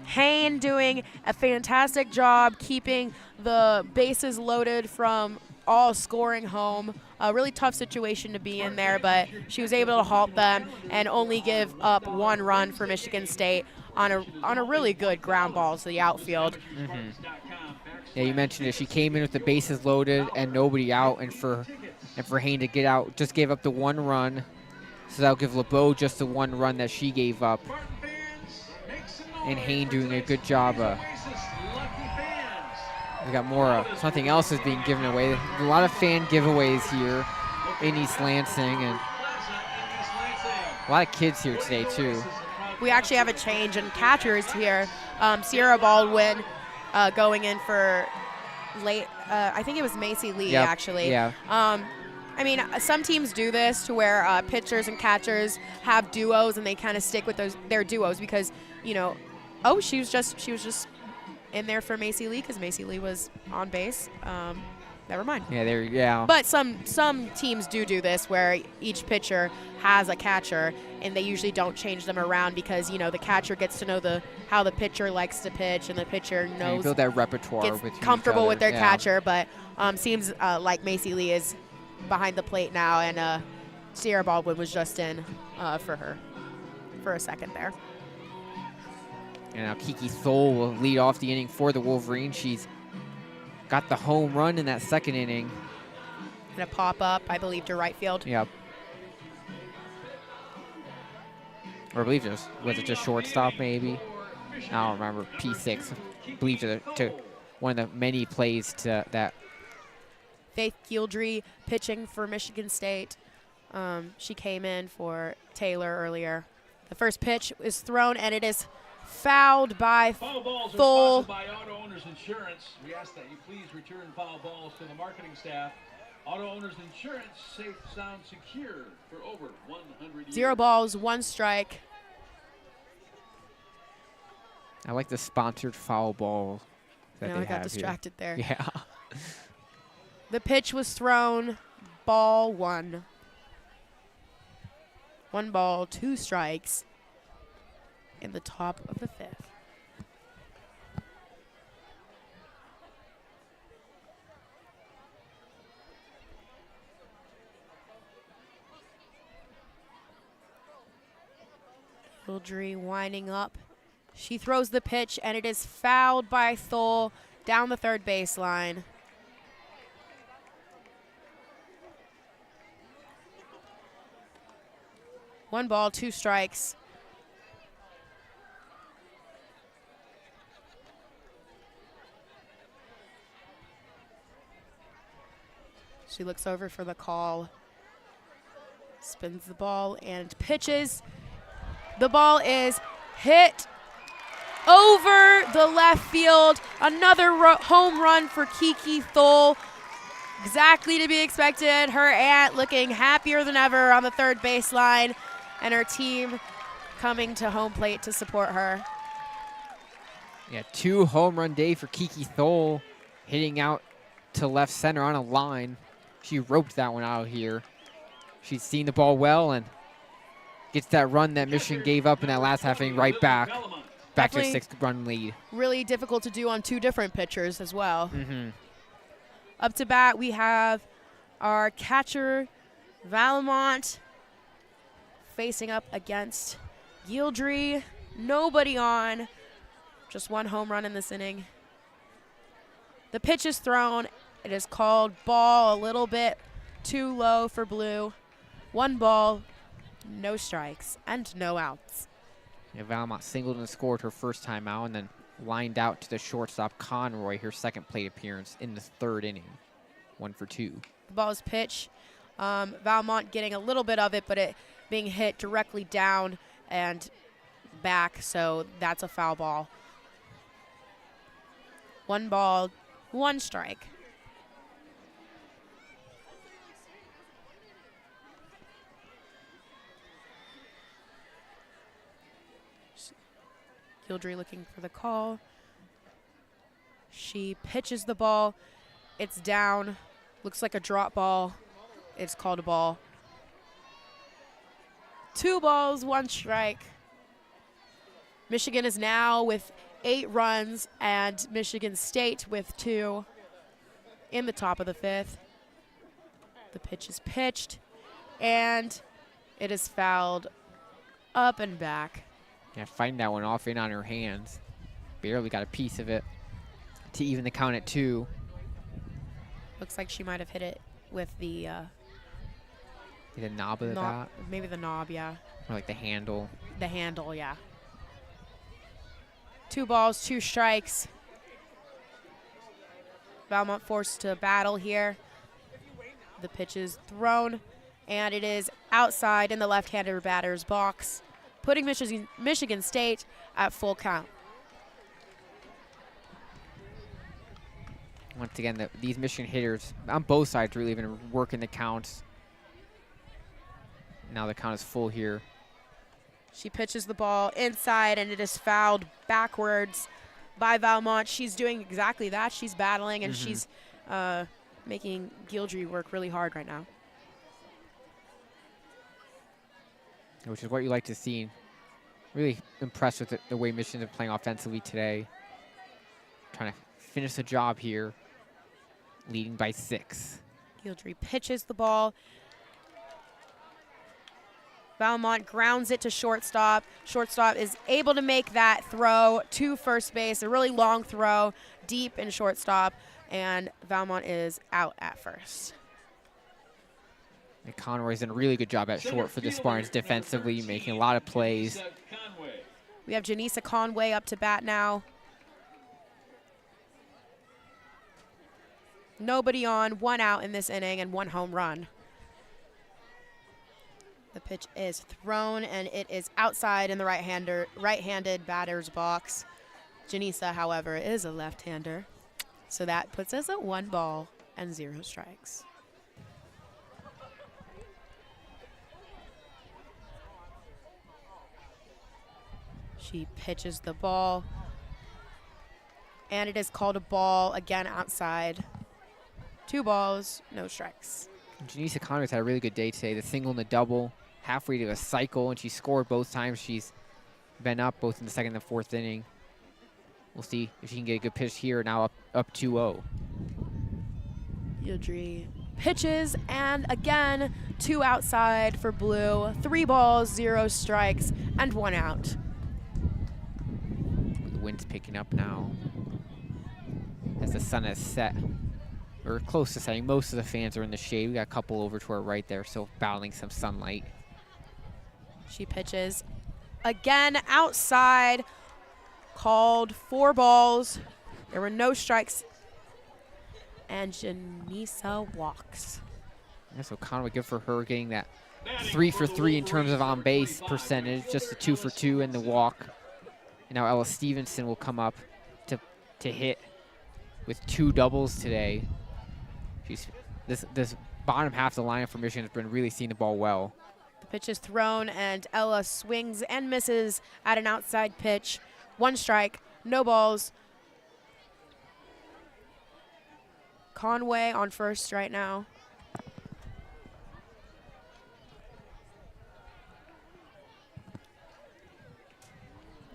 Speaker 2: Hain doing a fantastic job keeping the bases loaded from all scoring home. A really tough situation to be in there, but she was able to halt them and only give up 1 run for Michigan State on a really good ground ball to the outfield.
Speaker 1: Yeah, you mentioned it. She came in with the bases loaded and nobody out, and for Hain to get out, just gave up the 1 run So that'll give LeBeau just the one run that she gave up.
Speaker 3: Spartan fans, make some
Speaker 1: And
Speaker 3: noise
Speaker 1: Hayne
Speaker 3: for
Speaker 1: doing a
Speaker 3: tonight's
Speaker 1: good job.
Speaker 3: Oasis lucky fans.
Speaker 1: We got more, something else is being given away. A lot of fan giveaways here in East Lansing, and a lot of kids here today too.
Speaker 2: We actually have a change in catchers here. Sierra Baldwin going in for I think it was Macy Lee,
Speaker 1: Yep,
Speaker 2: actually.
Speaker 1: yeah.
Speaker 2: I mean, some teams do this to where pitchers and catchers have duos, and they kind of stick with their duos because, you know, she was just in there for Macy Lee because Macy Lee was on base. Never mind.
Speaker 1: Yeah,
Speaker 2: But some teams do this where each pitcher has a catcher, and they usually don't change them around because, you know, the catcher gets to know how the pitcher likes to pitch, and the pitcher knows,
Speaker 1: you build that repertoire
Speaker 2: gets
Speaker 1: with
Speaker 2: comfortable with their
Speaker 1: yeah.
Speaker 2: catcher. But seems like Macy Lee is behind the plate now, and Sierra Baldwin was just in for her for a second there.
Speaker 1: And now Kiki Thole will lead off the inning for the Wolverines. She's got the home run in that second inning.
Speaker 2: And a pop up, I believe, to right field.
Speaker 1: Yep. Or I believe was it just shortstop maybe? I don't remember. P6. I believe to one of the many plays to that.
Speaker 2: Faith Gildry pitching for Michigan State. She came in for Taylor earlier. The first pitch is thrown, and it is fouled by
Speaker 3: Foul balls are
Speaker 2: Thole.
Speaker 3: sponsored by Auto Owners Insurance. We ask that you please return foul balls to the marketing staff. Auto Owners Insurance, safe, sound, secure for over 100 years.
Speaker 2: 0 balls, 1 strike.
Speaker 1: I like the sponsored foul ball that
Speaker 2: Now
Speaker 1: they
Speaker 2: I got
Speaker 1: have
Speaker 2: distracted there.
Speaker 1: here. Yeah.
Speaker 2: The pitch was thrown, ball 1. 1 ball, 2 strikes in the top of the 5th. Gildry winding up. She throws the pitch, and it is fouled by Thole down the third baseline. One ball, 2 strikes. She looks over for the call, spins the ball, and pitches. The ball is hit over the left field. Another home run for Kiki Thole. Exactly to be expected. Her aunt looking happier than ever on the third baseline, and her team coming to home plate to support her.
Speaker 1: Yeah, 2 home run day for Kiki Thole, hitting out to left center on a line. She roped that one out here. She's seen the ball well and gets that run that Michigan gave up in that last half inning right back to a
Speaker 2: Definitely
Speaker 1: 6-run lead.
Speaker 2: Really difficult to do on 2 different pitchers as well.
Speaker 1: Mm-hmm.
Speaker 2: Up to bat, we have our catcher, Valamont, facing up against Gildry. Nobody on. Just 1 home run in this inning. The pitch is thrown. It is called ball, a little bit too low for blue. 1 ball, no strikes, and no outs.
Speaker 1: Yeah, Valamont singled and scored her first time out and then lined out to the shortstop Conroy, her second plate appearance in the 3rd inning. 1 for 2.
Speaker 2: The ball is pitched. Valamont getting a little bit of it, but it being hit directly down and back, so that's a foul ball. 1 ball, 1 strike. Gildry looking for the call. She pitches the ball. It's down. Looks like a drop ball. It's called a ball. 2 balls, 1 strike. Michigan is now with 8 runs, and Michigan State with 2 in the top of the 5th. The pitch is pitched, and it is fouled up and back.
Speaker 1: Yeah, fighting that one off in on her hands. Barely got a piece of it to even the count at 2.
Speaker 2: Looks like she might have hit it with the
Speaker 1: The knob of the bat?
Speaker 2: Maybe the knob, yeah.
Speaker 1: Or like the handle.
Speaker 2: The handle, yeah. 2 balls, 2 strikes. Valmont forced to battle here. The pitch is thrown, and it is outside in the left-hander batter's box, putting Michigan State at full count.
Speaker 1: Once again, these Michigan hitters on both sides really been working the counts. Now the count is full here.
Speaker 2: She pitches the ball inside, and it is fouled backwards by Valmont. She's doing exactly that. She's battling, and she's making Gildry work really hard right now.
Speaker 1: Which is what you like to see. Really impressed with the way Michigan is playing offensively today. Trying to finish the job here, leading by 6.
Speaker 2: Gildry pitches the ball. Valmont grounds it to shortstop. Shortstop is able to make that throw to first base, a really long throw deep in shortstop, and Valmont is out at first.
Speaker 1: And Conroy's done a really good job at short for the Spartans defensively, making a lot of plays.
Speaker 2: We have Janisa Conway up to bat now. Nobody on, 1 out in this inning, and 1 home run. The pitch is thrown, and it is outside in the right-handed batter's box. Janisa, however, is a left-hander, so that puts us at 1 ball and 0 strikes. She pitches the ball, and it is called a ball again outside. 2 balls, no strikes.
Speaker 1: Janisa Conroy's had a really good day today. The single and the double, halfway to a cycle, and she scored both times. She's been up both in the 2nd and 4th inning. We'll see if she can get a good pitch here. Now up 2-0.
Speaker 2: Gildry pitches, and again, 2 outside for blue. 3 balls, 0 strikes, and 1 out.
Speaker 1: The wind's picking up now as the sun has set. Or close to setting. Most of the fans are in the shade. We got a couple over to our right there, so battling some sunlight.
Speaker 2: She pitches again outside, called 4 balls. There were no strikes, and Janisa walks.
Speaker 1: Yeah, so Conway, good for her getting that 3 for 3 in terms of on base percentage, just a 2 for 2 in the walk. And now Ella Stevenson will come up to hit with 2 doubles today. This bottom half of the lineup for Michigan has been really seeing the ball well.
Speaker 2: The pitch is thrown, and Ella swings and misses at an outside pitch. 1 strike, no balls. Conway on first right now.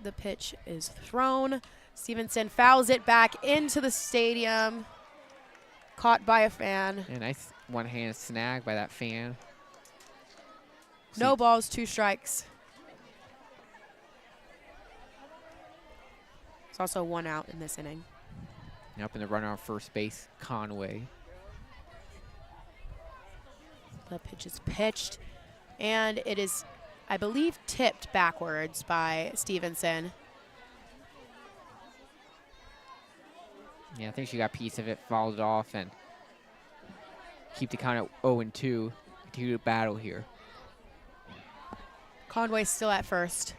Speaker 2: The pitch is thrown. Stevenson fouls it back into the stadium. Caught by a fan.
Speaker 1: A nice one-hand snag by that fan.
Speaker 2: No balls, 2 strikes. It's also 1 out in this inning.
Speaker 1: And up in the runner on first base, Conway.
Speaker 2: The pitch is pitched, and it is, I believe, tipped backwards by Stevenson.
Speaker 1: Yeah, I think she got a piece of it, fouled it off, and keep the count at 0-2. Continue to battle here.
Speaker 2: Conway still at first.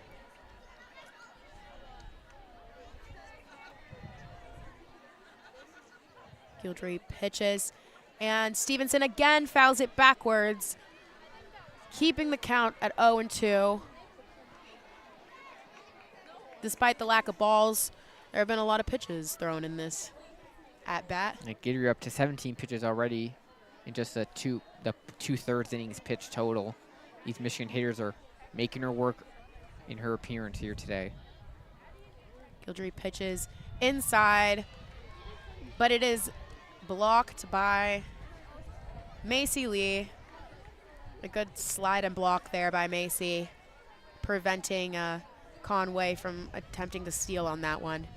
Speaker 2: Gildry pitches, and Stevenson again fouls it backwards, keeping the count at 0-2. Despite the lack of balls, there have been a lot of pitches thrown in this at bat.
Speaker 1: And Gidry up to 17 pitches already in just the 2/3 innings pitch total. These Michigan hitters are making her work in her appearance here today.
Speaker 2: Gildry pitches inside, but it is blocked by Macy Lee. A good slide and block there by Macy, preventing Conway from attempting to steal on that one.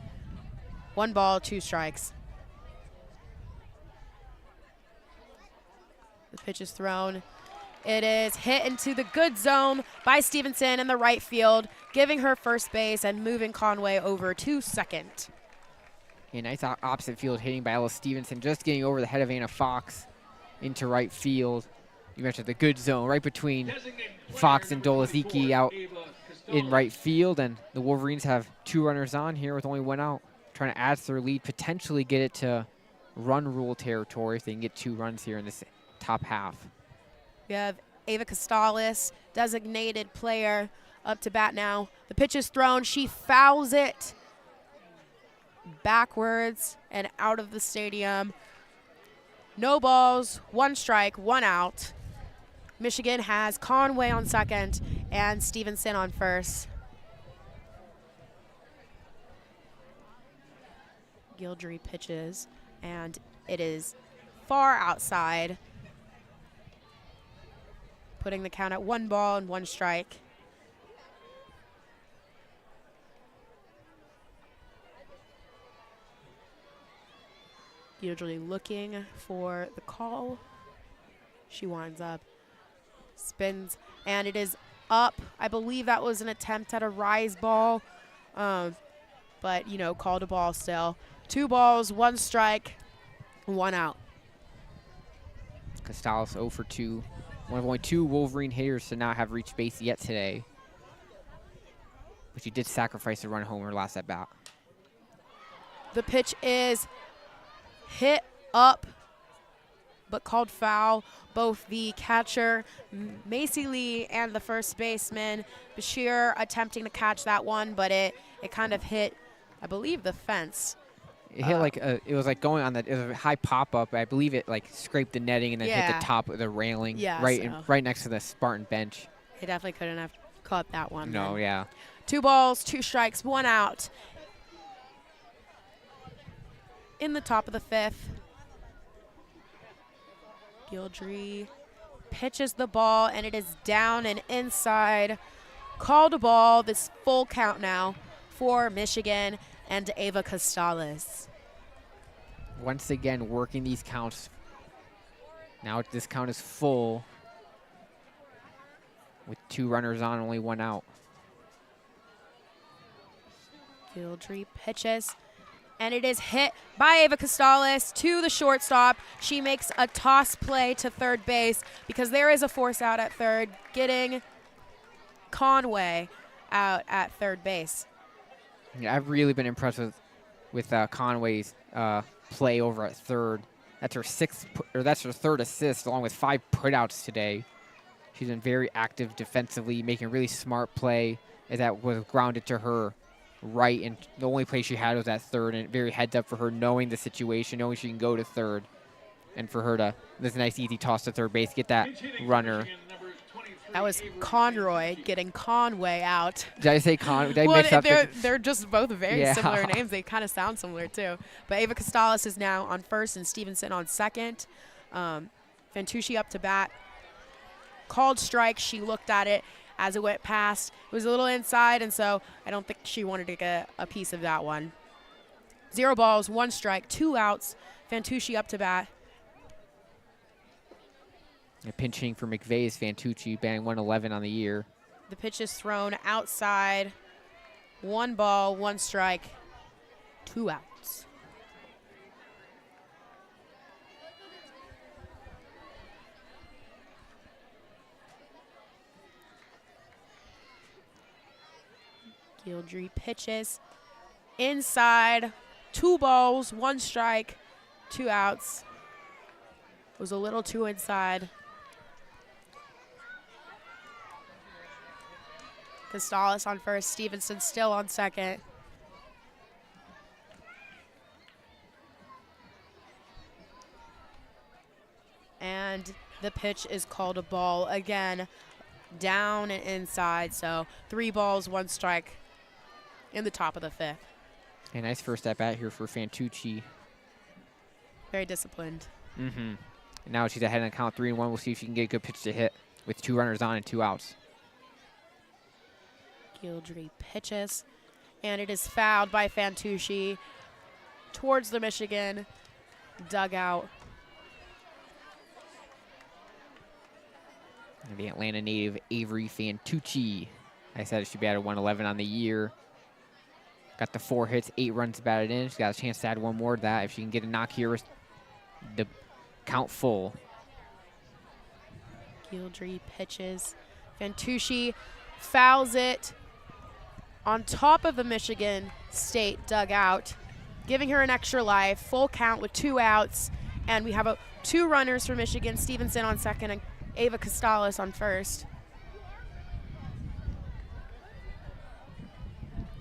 Speaker 2: 1 ball, 2 strikes. The pitch is thrown. It is hit into the good zone by Stevenson in the right field, giving her first base and moving Conway over to second.
Speaker 1: A nice opposite field hitting by Ella Stevenson, just getting over the head of Anna Fox into right field. You mentioned the good zone right between Fox and Dolaziki out in right field, and the Wolverines have 2 runners on here with only 1 out, trying to add to their lead, potentially get it to run rule territory if they can get 2 runs here in this top half.
Speaker 2: We have Ava Costales, designated player, up to bat now. The pitch is thrown. She fouls it backwards and out of the stadium. No balls, 1 strike, 1 out. Michigan has Conway on second and Stevenson on first. Gildry pitches, and it is far outside, putting the count at 1 ball and 1 strike. Usually looking for the call. She winds up, spins, and it is up. I believe that was an attempt at a rise ball, but, you know, called a ball still. 2 balls, 1 strike, 1 out.
Speaker 1: Costales 0 for 2. One of only 2 Wolverine hitters to not have reached base yet today. But she did sacrifice a run homer last at bat.
Speaker 2: The pitch is hit up, but called foul. Both the catcher, Macy Lee, and the first baseman, Bashir, attempting to catch that one, but it kind of hit, I believe, the fence.
Speaker 1: It hit it was like going on it was a high pop-up. I believe it like scraped the netting and then hit the top of the railing right next to the Spartan bench.
Speaker 2: He definitely couldn't have caught that one.
Speaker 1: No,
Speaker 2: then.
Speaker 1: yeah.
Speaker 2: 2 balls, 2 strikes, 1 out. In the top of the 5th, Gildry pitches the ball, and it is down and inside. Called a ball. This full count now for Michigan and Ava Costales.
Speaker 1: Once again, working these counts. Now this count is full with 2 runners on, only 1 out.
Speaker 2: Gildry pitches, and it is hit by Ava Costales to the shortstop. She makes a toss play to third base because there is a force out at third, getting Conway out at third base.
Speaker 1: Yeah, I've really been impressed with Conway's play over at third. That's her that's her 3rd assist, along with 5 putouts today. She's been very active defensively, making a really smart play that was grounded to her right, and the only play she had was at third, and very heads up for her, knowing the situation, knowing she can go to third, and for her to this nice easy toss to third base, get that runner.
Speaker 2: That was Conroy getting Conway out.
Speaker 1: Did I say Con? Did I
Speaker 2: well,
Speaker 1: mix up
Speaker 2: they're just both very similar names. They kind of sound similar too. But Ava Costales is now on first and Stevenson on second. Fantucci up to bat. Called strike. She looked at it as it went past. It was a little inside, and so I don't think she wanted to get a piece of that one. 0 balls, 1 strike, 2 outs. Fantucci up to bat.
Speaker 1: A pinch hitting for McVeigh is Fantucci, batting 111 on the year.
Speaker 2: The pitch is thrown outside. 1 ball, 1 strike, 2 outs. Gildry pitches inside. 2 balls, 1 strike, 2 outs. It was a little too inside. Costales on first, Stevenson still on second. And the pitch is called a ball again, down and inside. So 3 balls, 1 strike in the top of the 5th.
Speaker 1: A nice first at bat here for Fantucci.
Speaker 2: Very disciplined.
Speaker 1: Mm-hmm. Now she's ahead on count 3-1. We'll see if she can get a good pitch to hit with 2 runners on and 2 outs.
Speaker 2: Gildry pitches, and it is fouled by Fantucci towards the Michigan dugout.
Speaker 1: And the Atlanta native Avery Fantucci. I said it should be at a 111 on the year. Got the 4 hits, 8 runs batted in. She's got a chance to add one more to that if she can get a knock here with the count full.
Speaker 2: Gildry pitches. Fantucci fouls it on top of the Michigan State dugout, giving her an extra life. Full count with 2 outs. And we have 2 runners for Michigan, Stevenson on second and Ava Costales on first.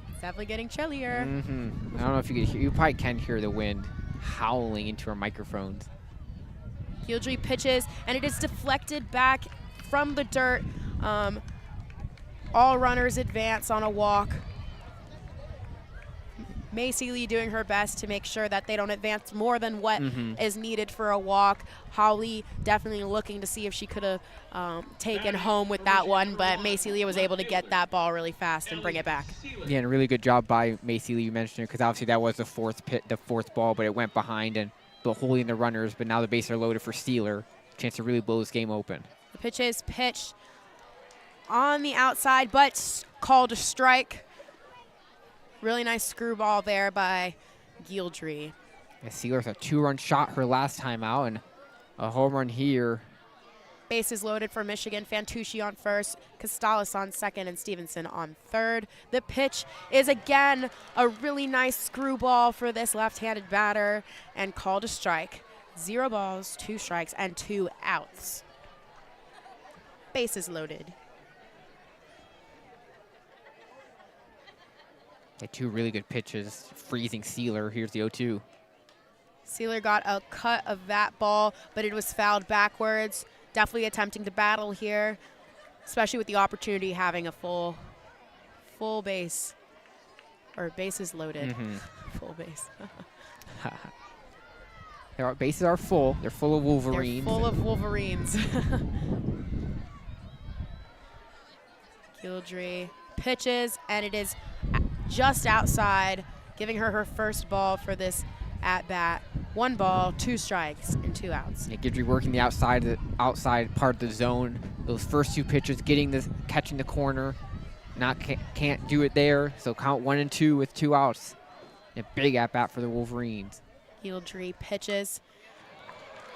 Speaker 2: It's definitely getting chillier.
Speaker 1: I don't know if you could hear, you probably can hear the wind howling into our microphones.
Speaker 2: Gildry pitches, and it is deflected back from the dirt. All runners advance on a walk. Macy Lee doing her best to make sure that they don't advance more than what is needed for a walk. Holly definitely looking to see if she could have taken home with that one, but Macy Lee was able to get that ball really fast and bring it back.
Speaker 1: Yeah, and a really good job by Macy Lee, you mentioned it, because obviously that was the fourth ball, but it went behind and holding the runners, but now the bases are loaded for Steeler. Chance to really blow this game open.
Speaker 2: The pitch is pitched on the outside, but called a strike. Really nice screwball there by Gildry.
Speaker 1: Yeah, Steeler's a 2-run shot her last time out, and a home run here.
Speaker 2: Bases loaded for Michigan. Fantucci on first, Costales on second, and Stevenson on third. The pitch is again a really nice screwball for this left-handed batter and called a strike. 0 balls, 2 strikes, and 2 outs. Bases loaded.
Speaker 1: Yeah, 2 really good pitches, freezing Steeler. Here's the 0-2.
Speaker 2: Steeler got a cut of that ball, but it was fouled backwards. Definitely attempting to battle here, especially with the opportunity having a full base, or bases loaded. Full base.
Speaker 1: Their bases are full. They're full of Wolverines.
Speaker 2: They're full of Wolverines. Gildry pitches, and it is just outside, giving her first ball for this at-bat. 1 ball, 2 strikes, and 2 outs.
Speaker 1: Yeah, Gidry working the outside part of the zone. Those first 2 pitches, catching the corner, can't do it there. So count 1 and 2 with 2 outs. A big at bat for the Wolverines.
Speaker 2: Gildry pitches,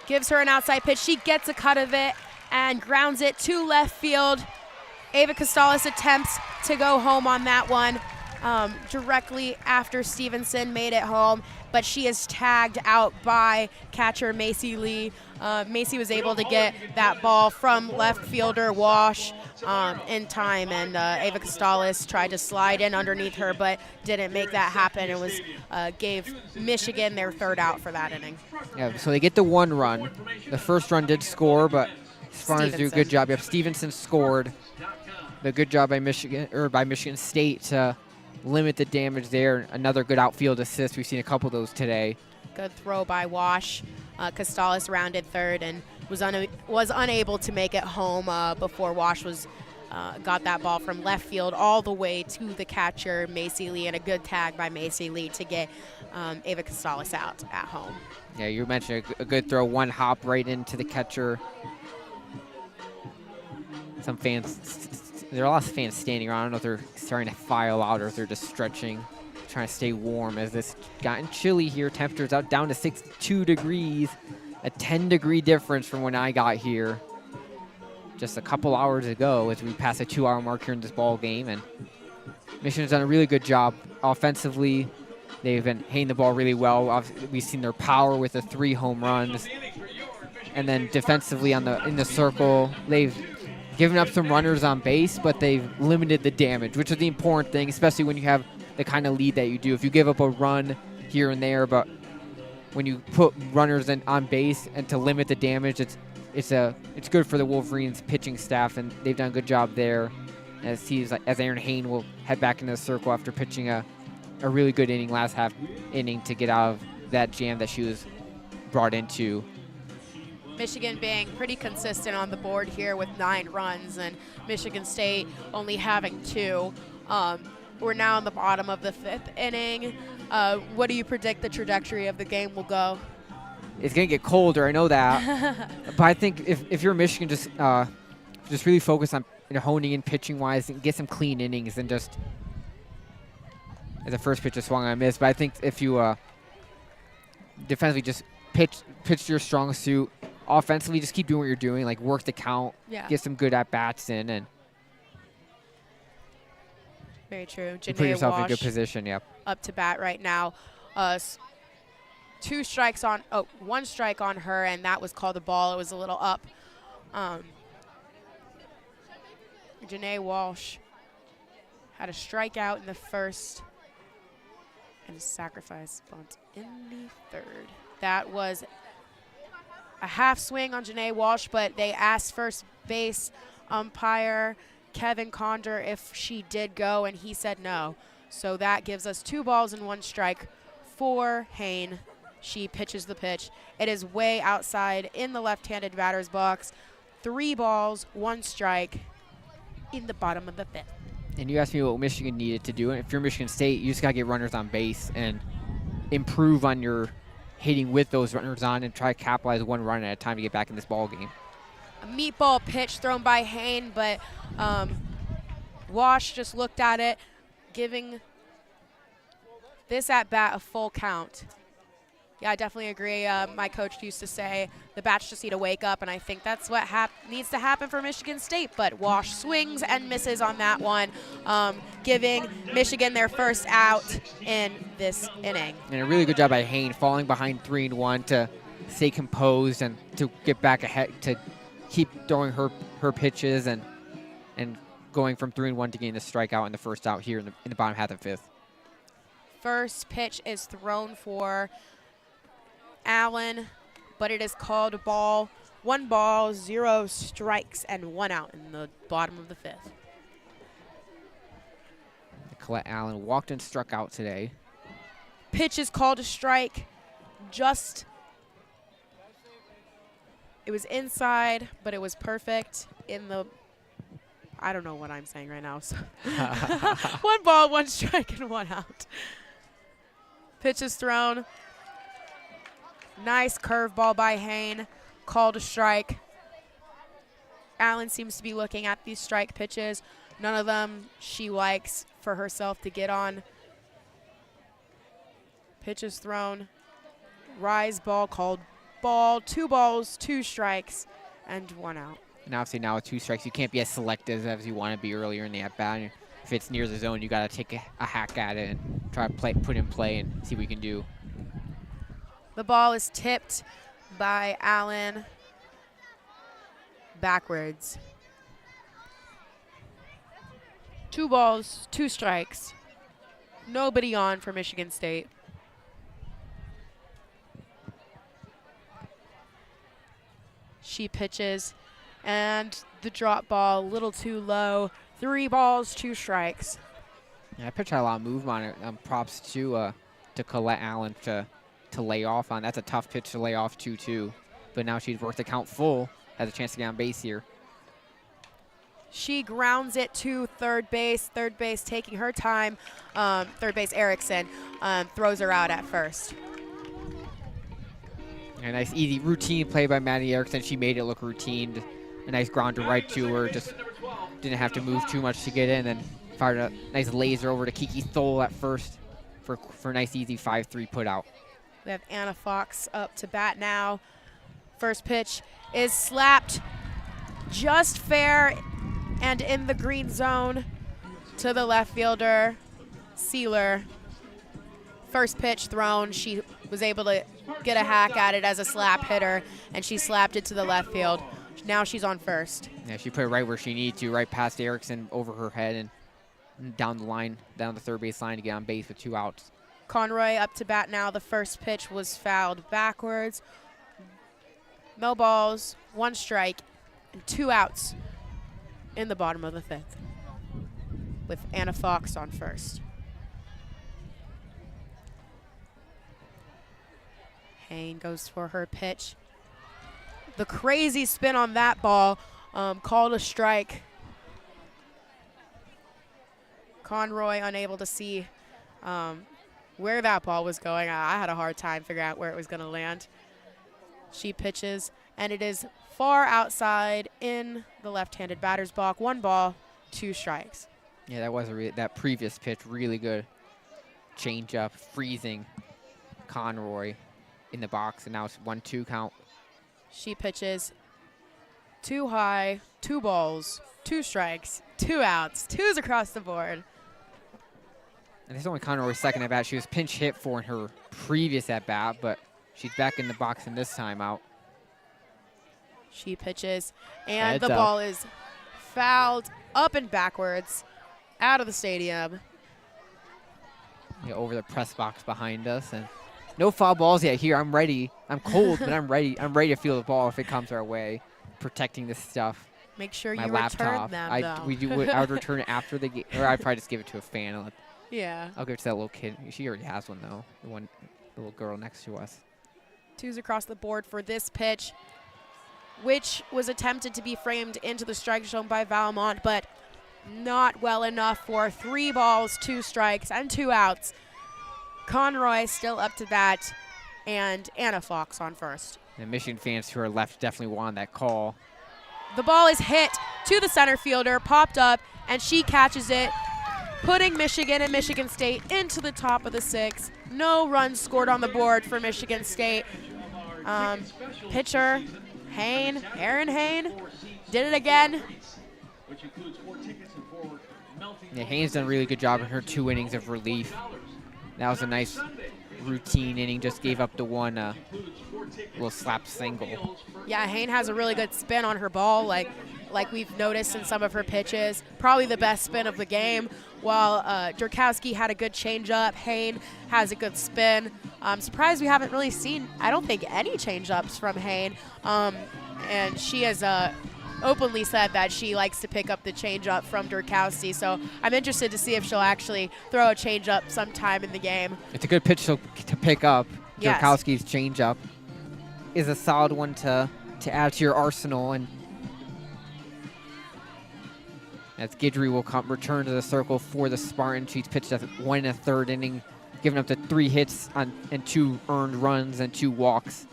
Speaker 2: gives her an outside pitch. She gets a cut of it and grounds it to left field. Ava Costales attempts to go home on that one. Directly after Stevenson made it home, but she is tagged out by catcher Macy Lee. Macy was able to get that ball from left fielder Wash in time, and Ava Costales tried to slide in underneath her, but didn't make that happen. It gave Michigan their 3rd out for that inning.
Speaker 1: Yeah, so they get the 1 run. The first run did score, but Spartans do a good job. Yep, Stevenson scored. The good job by Michigan State to limit the damage there. Another good outfield assist. We've seen a couple of those today.
Speaker 2: Good throw by Wash. Costales rounded 3rd and was unable to make it home before Wash got that ball from left field all the way to the catcher Macy Lee, and a good tag by Macy Lee to get Ava Costales out at home.
Speaker 1: Yeah, you mentioned a good throw, 1 hop right into the catcher. Some fans, there are a lot of fans standing around. I don't know if they're starting to file out or if they're just stretching, trying to stay warm as this gotten chilly here. Temperatures out down to 62 degrees, a 10-degree difference from when I got here just a couple hours ago as we pass a 2-hour mark here in this ball game. And Michigan's done a really good job offensively. They've been hitting the ball really well. We've seen their power with the 3 home runs. And then defensively in the circle, they've given up some runners on base, but they've limited the damage, which is the important thing, especially when you have the kind of lead that you do. If you give up a run here and there, but when you put runners on base and to limit the damage, it's good for the Wolverines pitching staff, and they've done a good job there. As Aaron Hain will head back into the circle after pitching a really good last half inning to get out of that jam that she was brought into.
Speaker 2: Michigan being pretty consistent on the board here with 9 runs, and Michigan State only having 2. We're now in the bottom of the 5th inning. What do you predict the trajectory of the game will go?
Speaker 1: It's going to get colder, I know that. But I think if you're Michigan, just just really focus on honing in pitching-wise and get some clean innings and just – as the first pitch is swung, I missed. But I think if you defensively just pitch to your strong suit, offensively just keep doing what you're doing, like work the count, get some good at-bats in, and
Speaker 2: very true.
Speaker 1: you put yourself in a good position, yep.
Speaker 2: Up to bat right now. 1 strike on her, and that was called a ball. It was a little up. Janae Walsh had a strikeout in the first and a sacrifice bunt in the third. That was a half swing on Janae Walsh, but they asked first base umpire Kevin Condor if she did go, and he said no. So that gives us 2 balls and 1 strike for Hain. She pitches the pitch. It is way outside in the left-handed batter's box. 3 balls, 1 strike in the bottom of the 5th.
Speaker 1: And you asked me what Michigan needed to do. And if you're Michigan State, you just got to get runners on base and improve on your hitting with those runners on and try to capitalize 1 run at a time to get back in this ball game.
Speaker 2: A meatball pitch thrown by Hain, but Wash just looked at it, giving this at-bat a full count. Yeah, I definitely agree. My coach used to say the bats just need to wake up, and I think that's what needs to happen for Michigan State. But Wash swings and misses on that one, giving Michigan their first out in this inning.
Speaker 1: And a really good job by Hain, falling behind 3-1 to stay composed and to get back ahead, to keep throwing her pitches and going from 3-1 to getting the strikeout in the first out here in the bottom half of the 5th.
Speaker 2: First pitch is thrown for Allen, but it is called a ball. 1 ball, 0 strikes, and 1 out in the bottom of the 5th.
Speaker 1: Colette Allen walked and struck out today.
Speaker 2: Pitch is called a strike. It was inside, but it was perfect in the, I don't know what I'm saying right now. So 1 ball, 1 strike, and 1 out. Pitch is thrown. Nice curveball by Hain, called a strike. Allen seems to be looking at these strike pitches. None of them she likes for herself to get on. Pitch is thrown. Rise ball called ball. 2 balls, 2 strikes, and 1 out.
Speaker 1: And obviously now with 2 strikes, you can't be as selective as you want to be earlier in the at-bat. If it's near the zone, you got to take a hack at it and try to put in play and see what you can do.
Speaker 2: The ball is tipped by Allen backwards. 2 balls, 2 strikes. Nobody on for Michigan State. She pitches, and the drop ball a little too low. 3 balls, 2 strikes.
Speaker 1: Yeah, that pitch had a lot of movement on it. Props to Colette Allen to lay off on. That's a tough pitch to lay off 2-2. But now she's worked the count full, has a chance to get on base here.
Speaker 2: She grounds it to third base. Third base taking her time. Third base Erickson throws her out at first.
Speaker 1: A nice easy routine play by Maddie Erickson. She made it look routine. A nice grounder right to her. Just didn't have to move too much to get in. And fired a nice laser over to Kiki Thole at first for a nice easy 5-3 put out.
Speaker 2: We have Anna Fox up to bat now. First pitch is slapped just fair and in the green zone to the left fielder, Sealer. First pitch thrown. She was able to get a hack at it as a slap hitter, and she slapped it to the left field. Now she's on first.
Speaker 1: Yeah, she put it right where she needed to, right past Erickson, over her head, and down the line, down the third base line to get on base with 2 outs.
Speaker 2: Conroy up to bat now. The first pitch was fouled backwards. No balls, 1 strike, and 2 outs in the bottom of the 5th with Anna Fox on first. Hain goes for her pitch. The crazy spin on that ball, called a strike. Conroy unable to see where that ball was going. I had a hard time figuring out where it was going to land. She pitches, and it is far outside in the left-handed batter's box. 1 ball, 2 strikes.
Speaker 1: Yeah, that was that previous pitch, really good change-up, freezing Conroy in the box, and now it's 1-2 count.
Speaker 2: She pitches too high, 2 balls, 2 strikes, 2 outs, 2s across the board.
Speaker 1: And this is only Conroy's second at-bat. She was pinch hit for in her previous at-bat, but she's back in the box in this time out.
Speaker 2: She pitches, and
Speaker 1: Heads
Speaker 2: the
Speaker 1: up.
Speaker 2: ball is fouled up and backwards out of the stadium.
Speaker 1: Yeah, over the press box behind us, and no foul balls yet here. I'm ready. I'm cold, but I'm ready. I'm ready to feel the ball if it comes our way. Protecting this stuff.
Speaker 2: Make sure
Speaker 1: My
Speaker 2: you
Speaker 1: laptop.
Speaker 2: return them,
Speaker 1: I
Speaker 2: though.
Speaker 1: would return it after the game, or I'd probably just give it to a fan.
Speaker 2: Yeah.
Speaker 1: I'll give it to that little kid. She already has one though. The little girl next to us.
Speaker 2: 2s across the board for this pitch, which was attempted to be framed into the strike zone by Valmont, but not well enough for 3 balls, 2 strikes, and 2 outs. Conroy still up to bat, and Anna Fox on first.
Speaker 1: The Michigan fans who are left definitely wanted that call.
Speaker 2: The ball is hit to the center fielder, popped up, and she catches it, putting Michigan and Michigan State into the top of the 6th. No runs scored on the board for Michigan State. Pitcher Aaron Hain, did it again.
Speaker 1: Yeah, Haynes done a really good job in her 2 innings of relief. That was a nice routine inning. Just gave up the one little slap single.
Speaker 2: Yeah, Hain has a really good spin on her ball, like we've noticed in some of her pitches. Probably the best spin of the game. While Durkowski had a good changeup, Hain has a good spin. I'm surprised we haven't really seen, I don't think, any changeups from Hain. And she has openly said that she likes to pick up the changeup from Durkowski. So I'm interested to see if she'll actually throw a changeup sometime in the game.
Speaker 1: It's a good pitch to pick up.
Speaker 2: Yes.
Speaker 1: Durkowski's changeup is a solid one to add to your arsenal. And as Guidry will return to the circle for the Spartans. She's pitched a 1 1/3 inning, giving up the 3 hits and 2 earned runs and 2 walks.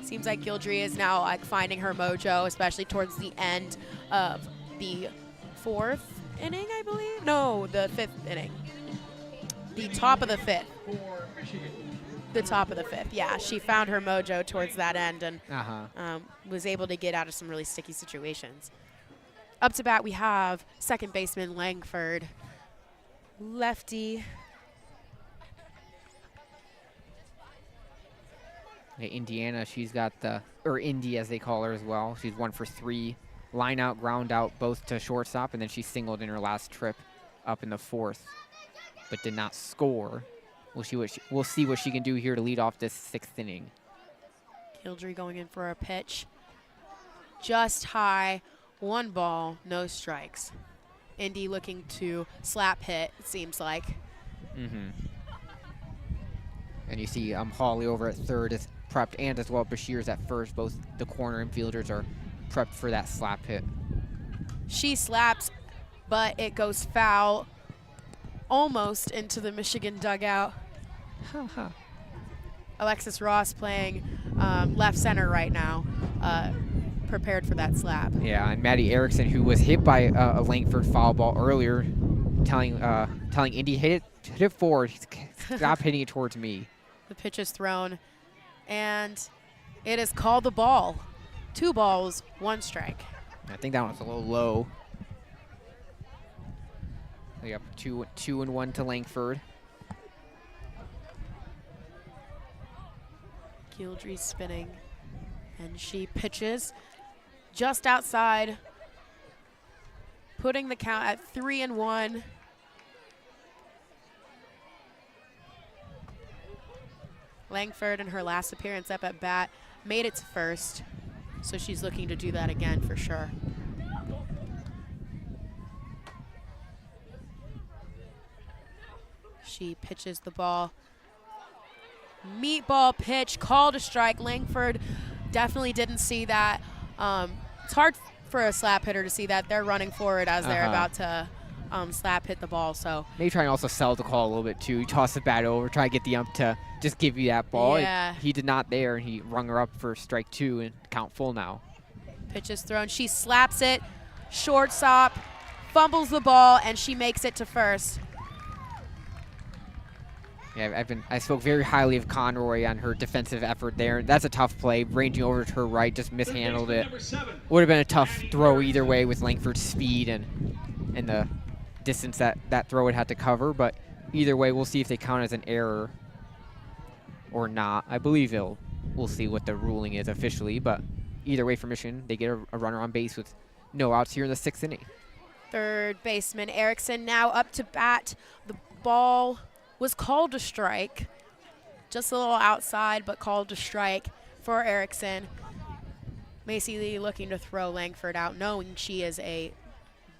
Speaker 2: Seems like Guidry is now finding her mojo, especially towards the end of the 4th inning, I believe. No, the 5th inning. The top of the 5th. The top of the 5th. Yeah, she found her mojo towards that end and was able to get out of some really sticky situations. Up to bat, we have second baseman Langford, lefty.
Speaker 1: Indiana, she's got or Indy as they call her as well. She's 1 for 3, line out, ground out, both to shortstop, and then she singled in her last trip up in the 4th, but did not score. We'll see what she can do here to lead off this 6th inning.
Speaker 2: Guidry going in for a pitch, just high. 1 ball, no strikes. Indy looking to slap hit, it seems like.
Speaker 1: And you see Hawley over at 3rd is prepped, and as well Bashir's at 1st. Both the corner infielders are prepped for that slap hit.
Speaker 2: She slaps, but it goes foul, almost into the Michigan dugout. Alexis Ross playing left center right now. Prepared for that slap.
Speaker 1: Yeah, and Maddie Erickson, who was hit by a Langford foul ball earlier, telling Indy, hit it forward. Stop hitting it towards me.
Speaker 2: The pitch is thrown, and it is called the ball. 2 balls, 1 strike.
Speaker 1: I think that one's a little low. We got 2-1 to Langford.
Speaker 2: Guidry spinning, and she pitches just outside, putting the count at 3-1. Langford, in her last appearance up at bat, made it to 1st, so she's looking to do that again for sure. She pitches the ball. Meatball pitch, called a strike. Langford definitely didn't see that. It's hard for a slap hitter to see that. They're running forward as they're about to slap hit the ball. So
Speaker 1: maybe try and also sell the call a little bit too. He tossed the bat over, try to get the ump to just give you that ball.
Speaker 2: Yeah.
Speaker 1: He did not there, and he rung her up for strike 2 and count full now.
Speaker 2: Pitch is thrown. She slaps it. Shortstop fumbles the ball, and she makes it to first.
Speaker 1: Yeah, I spoke very highly of Conroy on her defensive effort there. That's a tough play, ranging over to her right, just mishandled it. Would have been a tough throw either way with Langford's speed and the distance that throw would have to cover. But either way, we'll see if they count as an error or not. I believe we'll see what the ruling is officially. But either way for Michigan, they get a runner on base with no outs here in the 6th inning.
Speaker 2: Third baseman Erickson now up to bat. The ball was called a strike. Just a little outside, but called a strike for Erickson. Macy Lee looking to throw Langford out, knowing she is a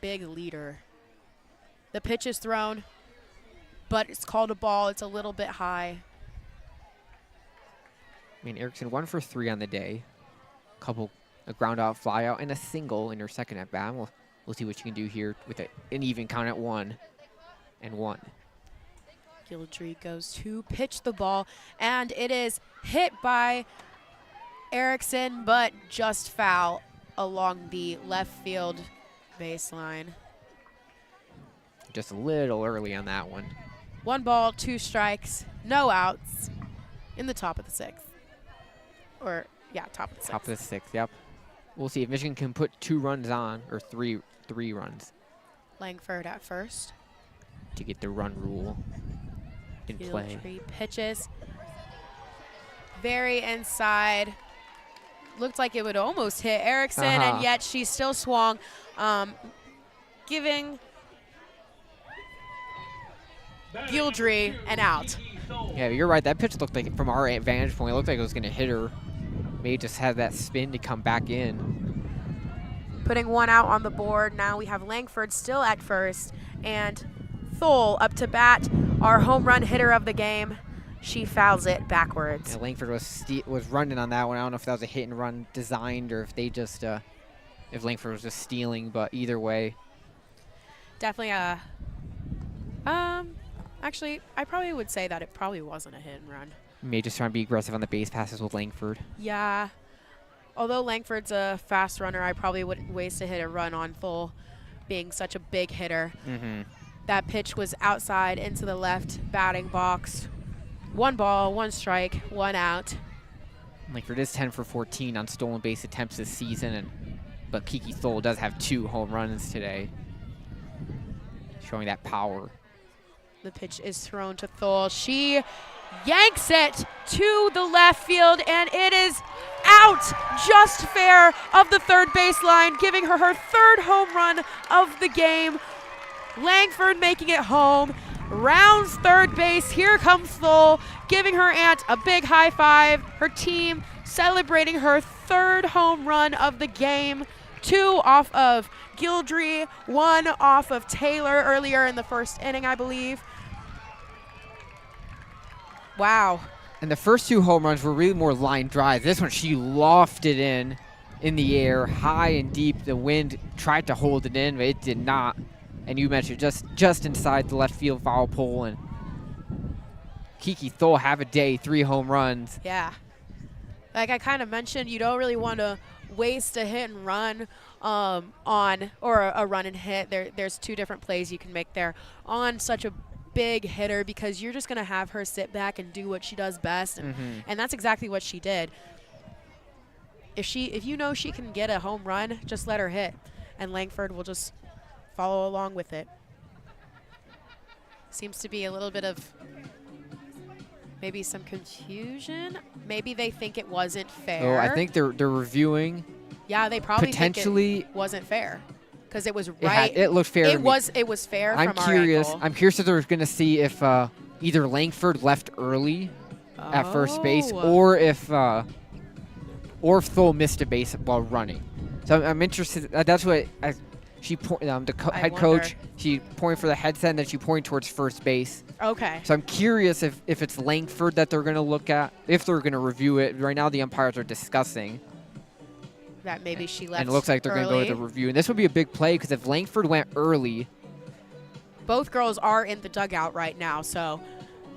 Speaker 2: big leader. The pitch is thrown, but it's called a ball. It's a little bit high.
Speaker 1: I mean, Erickson 1 for 3 on the day. A ground out, fly out, and a single in her second at bat. We'll see what she can do here with an even count at 1-1.
Speaker 2: Gildry goes to pitch the ball, and it is hit by Erickson, but just foul along the left field baseline.
Speaker 1: Just a little early on that one.
Speaker 2: 1 ball, 2 strikes, no outs in the top of the 6th. Or, yeah, top of the 6th.
Speaker 1: Top of the 6th, yep. We'll see if Michigan can put 2 runs on, or three runs.
Speaker 2: Langford at first.
Speaker 1: To get the run rule in play.
Speaker 2: Gildry pitches. Very inside. Looked like it would almost hit Erickson, and yet she still swung, giving Gildry an out.
Speaker 1: Yeah, you're right. That pitch looked like, from our vantage point, it looked like it was going to hit her. Maybe just had that spin to come back in.
Speaker 2: Putting 1 out on the board. Now we have Langford still at first, and Thole up to bat, our home run hitter of the game. She fouls it backwards.
Speaker 1: Yeah, Langford was running on that one. I don't know if that was a hit and run designed or if they just if Langford was just stealing, but either way.
Speaker 2: Definitely actually, I probably would say that it probably wasn't a hit and run.
Speaker 1: May just trying to be aggressive on the base passes with Langford.
Speaker 2: Yeah. Although Langford's a fast runner, I probably wouldn't waste a hit or run on Thole, being such a big hitter. That pitch was outside into the left batting box. 1 ball, 1 strike, 1 out.
Speaker 1: Langford is 10 for 14 on stolen base attempts this season, but Kiki Thole does have 2 home runs today, showing that power.
Speaker 2: The pitch is thrown to Thole. She yanks it to the left field, and it is out just fair of the third baseline, giving her her 3rd home run of the game. Langford making it home, rounds third base. Here comes Thole, giving her aunt a big high five. Her team celebrating her 3rd home run of the game. 2 off of Gildry, 1 off of Taylor earlier in the 1st inning, I believe. Wow.
Speaker 1: And the first 2 home runs were really more line drives. This one, she lofted in the air, high and deep. The wind tried to hold it in, but it did not. And you mentioned just inside the left field foul pole. And Kiki Thole have a day, 3 home runs.
Speaker 2: Yeah. Like I kind of mentioned, you don't really want to waste a hit and run or a run and hit. There's 2 different plays you can make there on such a big hitter, because you're just going to have her sit back and do what she does best. And that's exactly what she did. If you know she can get a home run, just let her hit, and Langford will just follow along with it. Seems to be a little bit of maybe some confusion. Maybe they think it wasn't fair.
Speaker 1: Oh, I think they're reviewing.
Speaker 2: Yeah, they probably
Speaker 1: potentially
Speaker 2: think it wasn't fair, because it was right.
Speaker 1: It looked fair.
Speaker 2: It was fair.
Speaker 1: I'm
Speaker 2: from
Speaker 1: curious.
Speaker 2: Our angle.
Speaker 1: I'm curious if they're going to see if either Langford left early at first base, or if Thole missed a base while running. So I'm interested. That's what the head coach. She pointed for the headset, and then she pointed towards first base.
Speaker 2: Okay.
Speaker 1: So I'm curious if it's Langford that they're going to look at, if they're going to review it. Right now, the umpires are discussing
Speaker 2: That maybe she left.
Speaker 1: And it looks like they're going to go to the review. And this would be a big play, because if Langford went early,
Speaker 2: both girls are in the dugout right now, so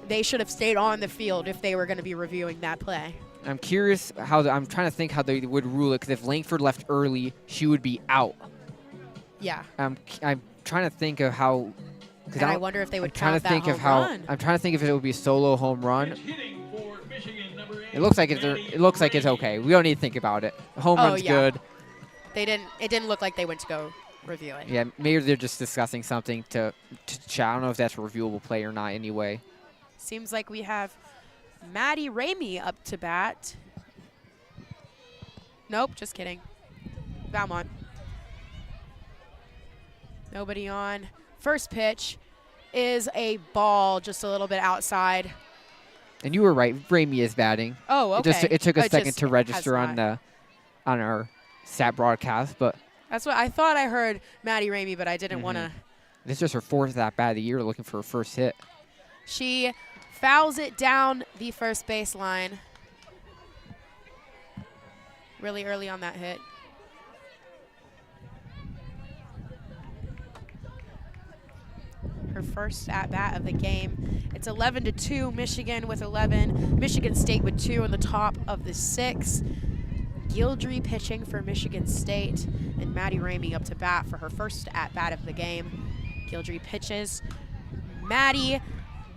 Speaker 2: they should have stayed on the field if they were going to be reviewing that play.
Speaker 1: I'm curious I'm trying to think how they would rule it, because if Langford left early, she would be out.
Speaker 2: Yeah.
Speaker 1: I'm trying to think of how.
Speaker 2: And I wonder if they would count that home run.
Speaker 1: I'm trying to think if it would be a solo home run. It looks like it's okay. We don't need to think about it. The home run's good.
Speaker 2: It didn't look like they went to go review it.
Speaker 1: Yeah, maybe they're just discussing something to chat. I don't know if that's a reviewable play or not anyway.
Speaker 2: Seems like we have Maddie Ramey up to bat. Nope, just kidding. Valmont. Nobody on. First pitch is a ball just a little bit outside. And
Speaker 1: you were right. Ramey is batting.
Speaker 2: Oh, okay.
Speaker 1: It took a second to register on our stat broadcast, but
Speaker 2: that's what I thought. I heard Maddie Ramey, but I didn't want to.
Speaker 1: This is just her 4th at bat of the year, looking for her first hit.
Speaker 2: She fouls it down the first baseline. Really early on that hit. Her first at-bat of the game. It's 11-2, Michigan with 11. Michigan State with 2 in the top of the 6. Gildry pitching for Michigan State, and Maddie Ramey up to bat for her first at-bat of the game. Gildry pitches. Maddie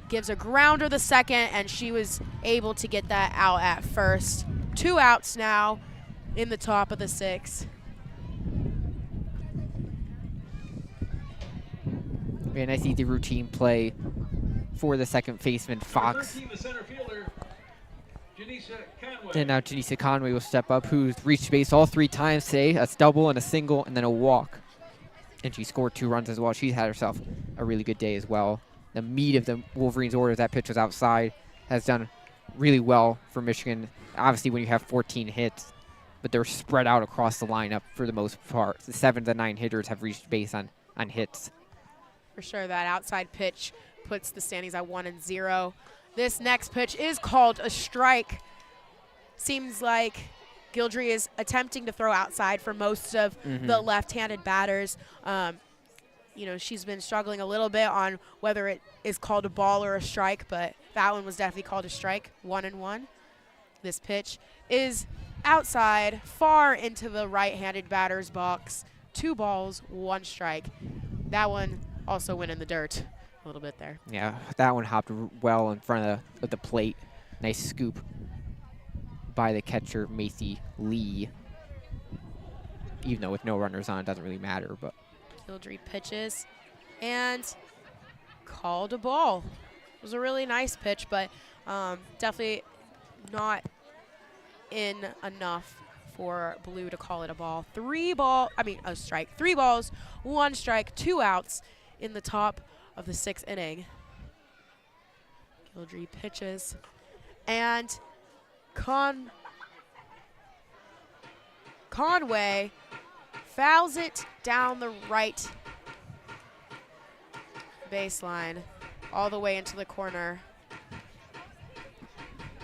Speaker 2: gives a grounder the second, and she was able to get that out at first. 2 outs now in the top of the 6.
Speaker 1: Very nice easy routine play for the second baseman, Fox. And now Janisa Conway will step up, who's reached base all 3 times today, a double and a single and then a walk. And she scored 2 runs as well. She's had herself a really good day as well. The meat of the Wolverines' order, that pitch was outside, has done really well for Michigan. Obviously, when you have 14 hits, but they're spread out across the lineup for the most part. The 7 to 9 hitters have reached base on hits.
Speaker 2: For sure, that outside pitch puts the standings at 1-0. This next pitch is called a strike. Seems like Gildry is attempting to throw outside for most of the left-handed batters. You know, she's been struggling a little bit on whether it is called a ball or a strike, but that one was definitely called a strike, 1-1. This pitch is outside, far into the right-handed batter's box. 2 balls, 1 strike. That one also went in the dirt a little bit there.
Speaker 1: Yeah, that one hopped well in front of the plate. Nice scoop by the catcher, Macy Lee. Even though with no runners on, it doesn't really matter. But
Speaker 2: Gildry pitches and called a ball. It was a really nice pitch, but definitely not in enough for Blue to call it a ball. A strike. 3 balls, 1 strike, 2 outs in the top of the 6th inning. Gildry pitches, and Conway fouls it down the right baseline all the way into the corner,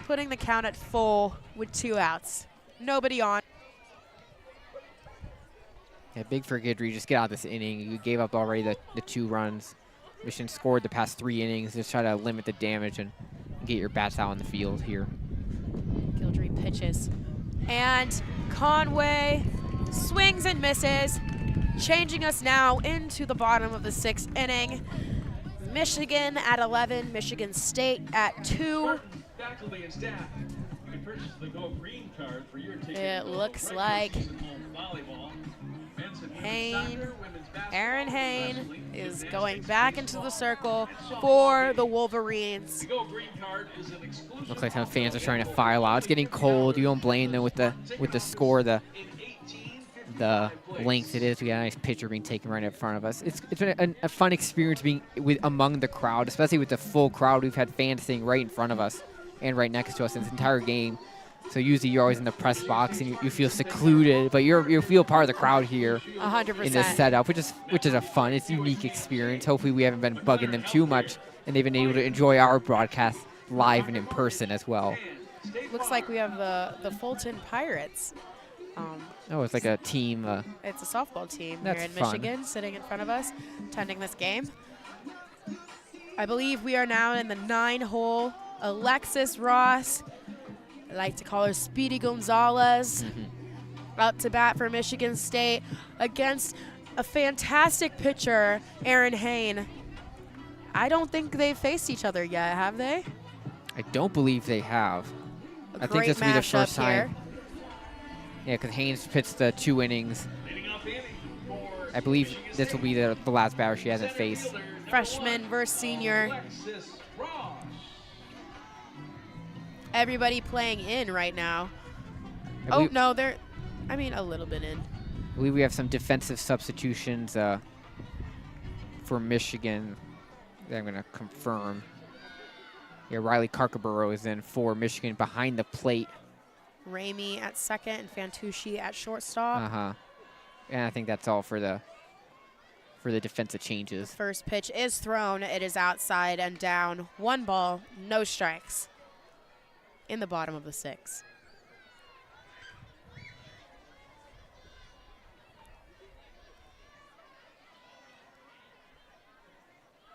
Speaker 2: putting the count at full with 2 outs. Nobody on.
Speaker 1: Yeah, big for Gildry. Just get out of this inning. You gave up already the 2 runs. Michigan scored the past 3 innings. Just try to limit the damage and get your bats out on the field here.
Speaker 2: Gildry pitches. And Conway swings and misses, changing us now into the bottom of the 6th inning. Michigan at 11, Michigan State at 2.
Speaker 3: Faculty and staff, you can purchase the Go Green card for your ticket.
Speaker 2: It looks like Aaron Hain is going back into the circle for the Wolverines.
Speaker 1: Looks like some fans are trying to file out. It's getting cold. You don't blame them with the score, the length it is. We got a nice picture being taken right in front of us. It's been a fun experience being among the crowd, especially with the full crowd. We've had fans sitting right in front of us and right next to us this entire game. So usually you're always in the press box and you feel secluded, but you feel part of the crowd here
Speaker 2: 100%.
Speaker 1: in this setup, which is a fun, it's a unique experience. Hopefully we haven't been bugging them too much and they've been able to enjoy our broadcast live and in person as well.
Speaker 2: Looks like we have the Fulton Pirates.
Speaker 1: It's like a team.
Speaker 2: It's a softball team
Speaker 1: here
Speaker 2: in
Speaker 1: fun.
Speaker 2: Michigan sitting in front of us, attending this game. I believe we are now in the 9-hole. Alexis Ross, I like to call her Speedy Gonzalez, up to bat for Michigan State against a fantastic pitcher, Aaron Hain. I don't think they've faced each other yet, have they?
Speaker 1: I don't believe they have. I think this will be the first time. Yeah, because Haynes pitched the 2 innings. I believe this will be the last batter she hasn't faced.
Speaker 2: Freshman versus senior. Everybody playing in right now. Oh, no, they're, I mean, a little bit in.
Speaker 1: I believe we have some defensive substitutions for Michigan that I'm going to confirm. Yeah, Riley Karkaborough is in for Michigan behind the plate.
Speaker 2: Ramey at second and Fantucci at shortstop.
Speaker 1: And I think that's all for the defensive changes.
Speaker 2: First pitch is thrown. It is outside and down. 1 ball, no strikes in the bottom of the 6th.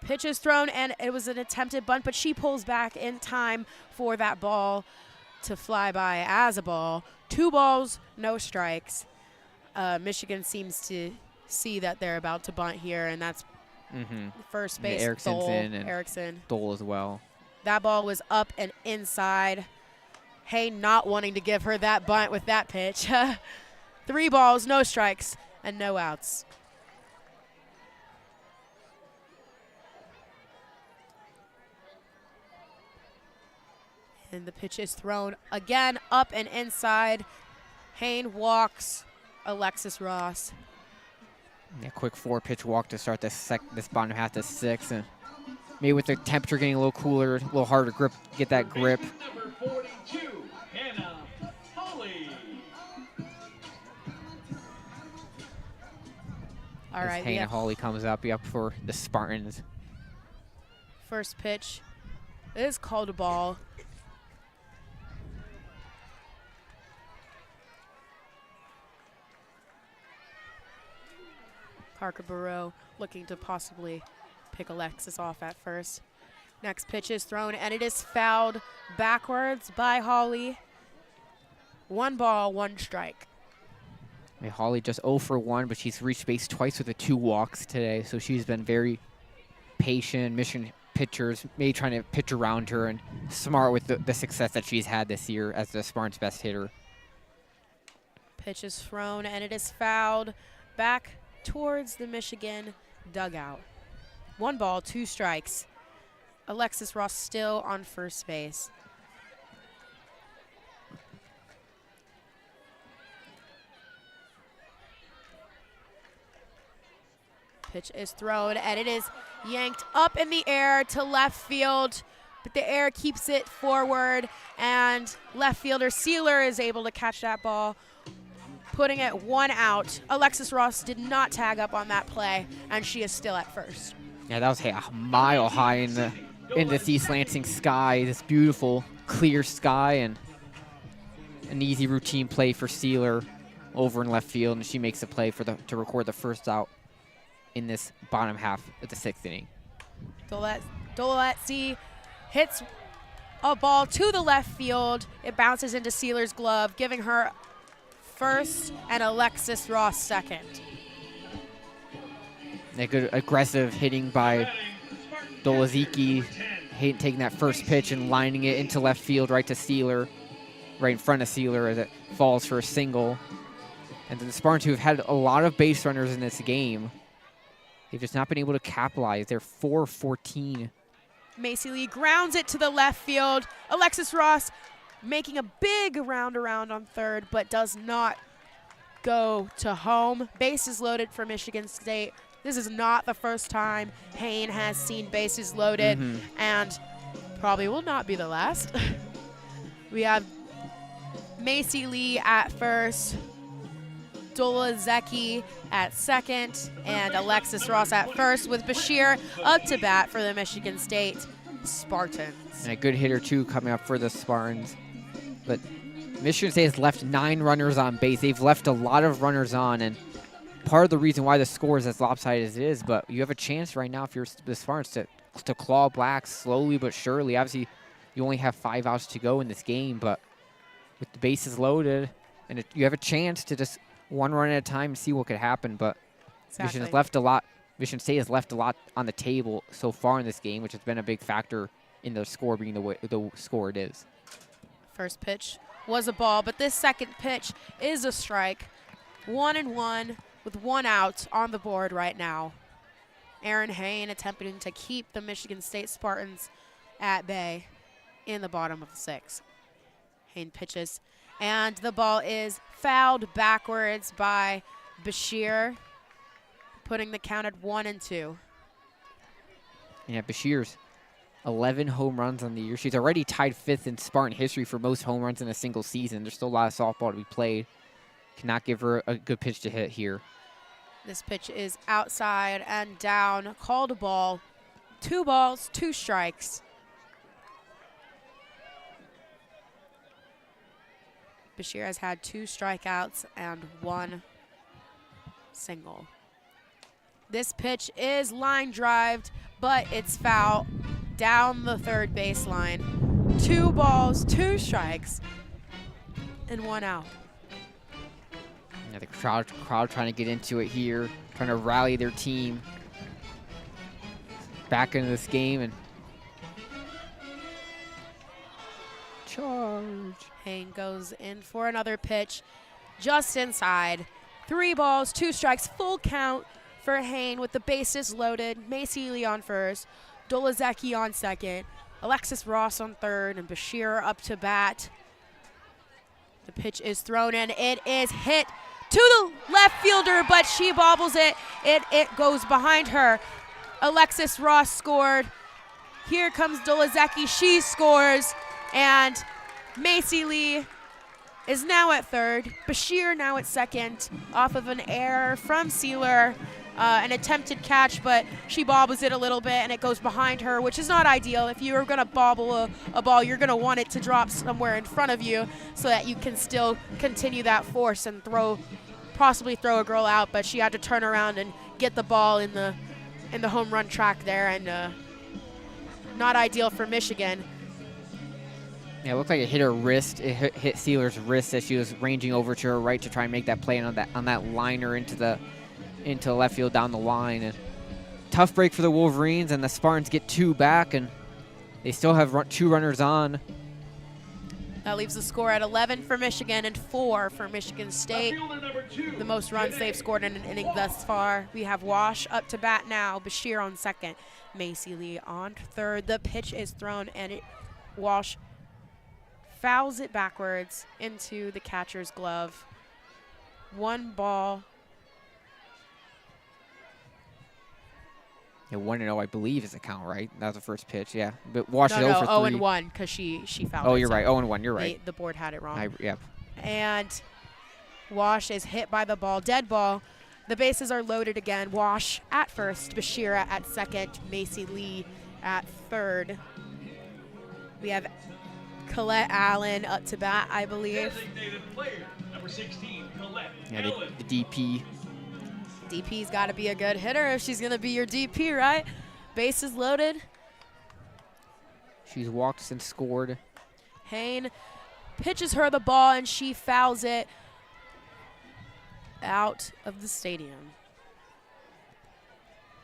Speaker 2: Pitch is thrown, and it was an attempted bunt, but she pulls back in time for that ball to fly by as a ball. 2 balls, no strikes. Michigan seems to see that they're about to bunt here, and that's first base.
Speaker 1: Yeah, Erickson's
Speaker 2: Dole,
Speaker 1: in, and
Speaker 2: Erickson.
Speaker 1: Dole as well.
Speaker 2: That ball was up and inside. Hay not wanting to give her that bunt with that pitch. 3 balls, no strikes, and no outs. And the pitch is thrown again, up and inside. Hain walks Alexis Ross.
Speaker 1: Yeah, quick 4-pitch walk to start this bottom half to 6, and maybe with the temperature getting a little cooler, a little harder grip, get that grip.
Speaker 3: Number 42, Hannah Hawley.
Speaker 2: All right,
Speaker 1: Hannah Hawley comes up for the Spartans.
Speaker 2: First pitch is called a ball. Karkaborough looking to possibly pick Alexis off at first. Next pitch is thrown, and it is fouled backwards by Hawley. 1 ball, 1 strike.
Speaker 1: Yeah, Hawley just 0 for 1, but she's reached base twice with the 2 walks today, so she's been very patient. Michigan pitchers maybe trying to pitch around her and smart with the success that she's had this year as the Spartans' best hitter.
Speaker 2: Pitch is thrown, and it is fouled back towards the Michigan dugout. 1 ball, 2 strikes. Alexis Ross still on first base. Pitch is thrown, and it is yanked up in the air to left field, but the air keeps it forward, and left fielder Sealer is able to catch that ball, putting it 1 out. Alexis Ross did not tag up on that play, and she is still at first.
Speaker 1: Yeah, that was a mile high in this East Lansing sky, this beautiful clear sky, and an easy routine play for Sealer over in left field, and she makes a play to record the first out in this bottom half of the 6th inning.
Speaker 2: Doletzi hits a ball to the left field. It bounces into Sealer's glove, giving her first and Alexis Ross second.
Speaker 1: A good aggressive hitting by Dolezicki, taking that first pitch and lining it into left field right to Sealer, right in front of Sealer as it falls for a single. And the Spartans, who have had a lot of base runners in this game, they've just not been able to capitalize. They're 4-14.
Speaker 2: Macy Lee grounds it to the left field. Alexis Ross making a big round around on third, but does not go to home. Bases loaded for Michigan State. This is not the first time Hain has seen bases loaded, and probably will not be the last. We have Macy Lee at first, Dolezecki at second, and Alexis Ross at first, with Bashir up to bat for the Michigan State Spartans.
Speaker 1: And a good hitter, too, coming up for the Spartans. But Michigan State has left 9 runners on base. They've left a lot of runners on, and part of the reason why the score is as lopsided as it is, but you have a chance right now if you're the Spartans to to claw back slowly but surely. Obviously, you only have 5 outs to go in this game, but with the bases loaded, and you have a chance to just one run at a time and see what could happen. But
Speaker 2: Exactly.
Speaker 1: Michigan State has left a lot on the table so far in this game, which has been a big factor in the score being the score it is.
Speaker 2: First pitch was a ball, but this second pitch is a strike. 1-1 with 1 out on the board right now. Aaron Hain attempting to keep the Michigan State Spartans at bay in the bottom of the 6th. Hain pitches, and the ball is fouled backwards by Bashir, putting the count at 1-2.
Speaker 1: Yeah, Bashir's 11 home runs on the year. She's already tied 5th in Spartan history for most home runs in a single season. There's still a lot of softball to be played. Cannot give her a good pitch to hit here.
Speaker 2: This pitch is outside and down. Called a ball. 2 balls, 2 strikes. Bashir has had 2 strikeouts and 1 single. This pitch is line drived, but it's foul down the third baseline. 2 balls, 2 strikes, and 1 out.
Speaker 1: Yeah, the crowd trying to get into it here, trying to rally their team back into this game and charge.
Speaker 2: Hain goes in for another pitch, just inside. 3 balls, 2 strikes, full count for Hain with the bases loaded. Macy Lee on first, Dolazecki on second, Alexis Ross on third, and Bashir up to bat. The pitch is thrown in. It is hit to the left fielder, but she bobbles it. It goes behind her. Alexis Ross scored. Here comes Dolazecki. She scores. And Macy Lee is now at third. Bashir now at second off of an error from Sealer. An attempted catch, but she bobbles it a little bit and it goes behind her, which is not ideal. If you're going to bobble a ball, you're going to want it to drop somewhere in front of you so that you can still continue that force and possibly throw a girl out. But she had to turn around and get the ball in the home run track there, and not ideal for Michigan.
Speaker 1: Yeah, it looked like it hit her wrist. It hit Sealer's wrist as she was ranging over to her right to try and make that play on that liner into left field down the line. And tough break for the Wolverines, and the Spartans get 2 back, and they still have 2 runners on.
Speaker 2: That leaves the score at 11 for Michigan and 4 for Michigan State. The most runs they've scored in an inning thus far. We have Wash up to bat now, Bashir on second, Macy Lee on third. The pitch is thrown, and Wash fouls it backwards into the catcher's glove. 1 ball.
Speaker 1: Yeah, 1-0, I believe, is the count, right? That was the first pitch, yeah. But Wash is
Speaker 2: 0
Speaker 1: for 3.
Speaker 2: 0-1 because she fouled it.
Speaker 1: Oh, you're right. 0-1, you're right.
Speaker 2: The board had it wrong.
Speaker 1: Yep.
Speaker 2: And Wash is hit by the ball, dead ball. The bases are loaded again. Wash at first, Bashira at second, Macy Lee at third. We have Colette Allen up to bat, I believe.
Speaker 3: Designated player, number 16, Colette
Speaker 1: Yeah,
Speaker 3: Allen.
Speaker 1: the DP.
Speaker 2: DP's got to be a good hitter if she's going to be your DP, right? Bases loaded.
Speaker 1: She's walked since scored.
Speaker 2: Hain pitches her the ball, and she fouls it out of the stadium.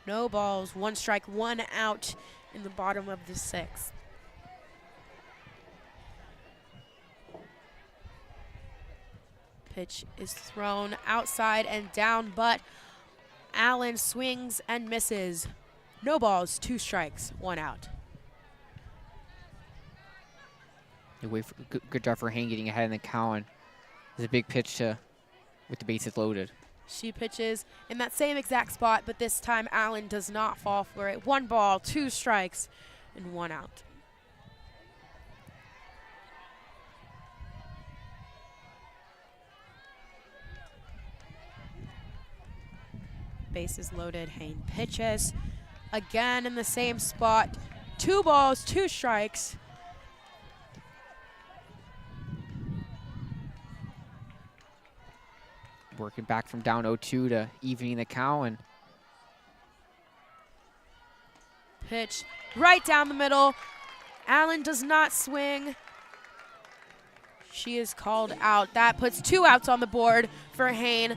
Speaker 2: No balls, 1 strike, 1 out in the bottom of the 6th. Pitch is thrown outside and down, but Allen swings and misses. No balls, 2 strikes, 1 out.
Speaker 1: Good job for Hain getting ahead in the count. It's a big pitch with the bases loaded.
Speaker 2: She pitches in that same exact spot, but this time Allen does not fall for it. 1 ball, 2 strikes, and 1 out. Bases loaded, Hain pitches. Again in the same spot. 2 balls, 2 strikes.
Speaker 1: Working back from down 0-2 to evening the count. And
Speaker 2: pitch right down the middle. Allen does not swing. She is called out. That puts 2 outs on the board for Hain.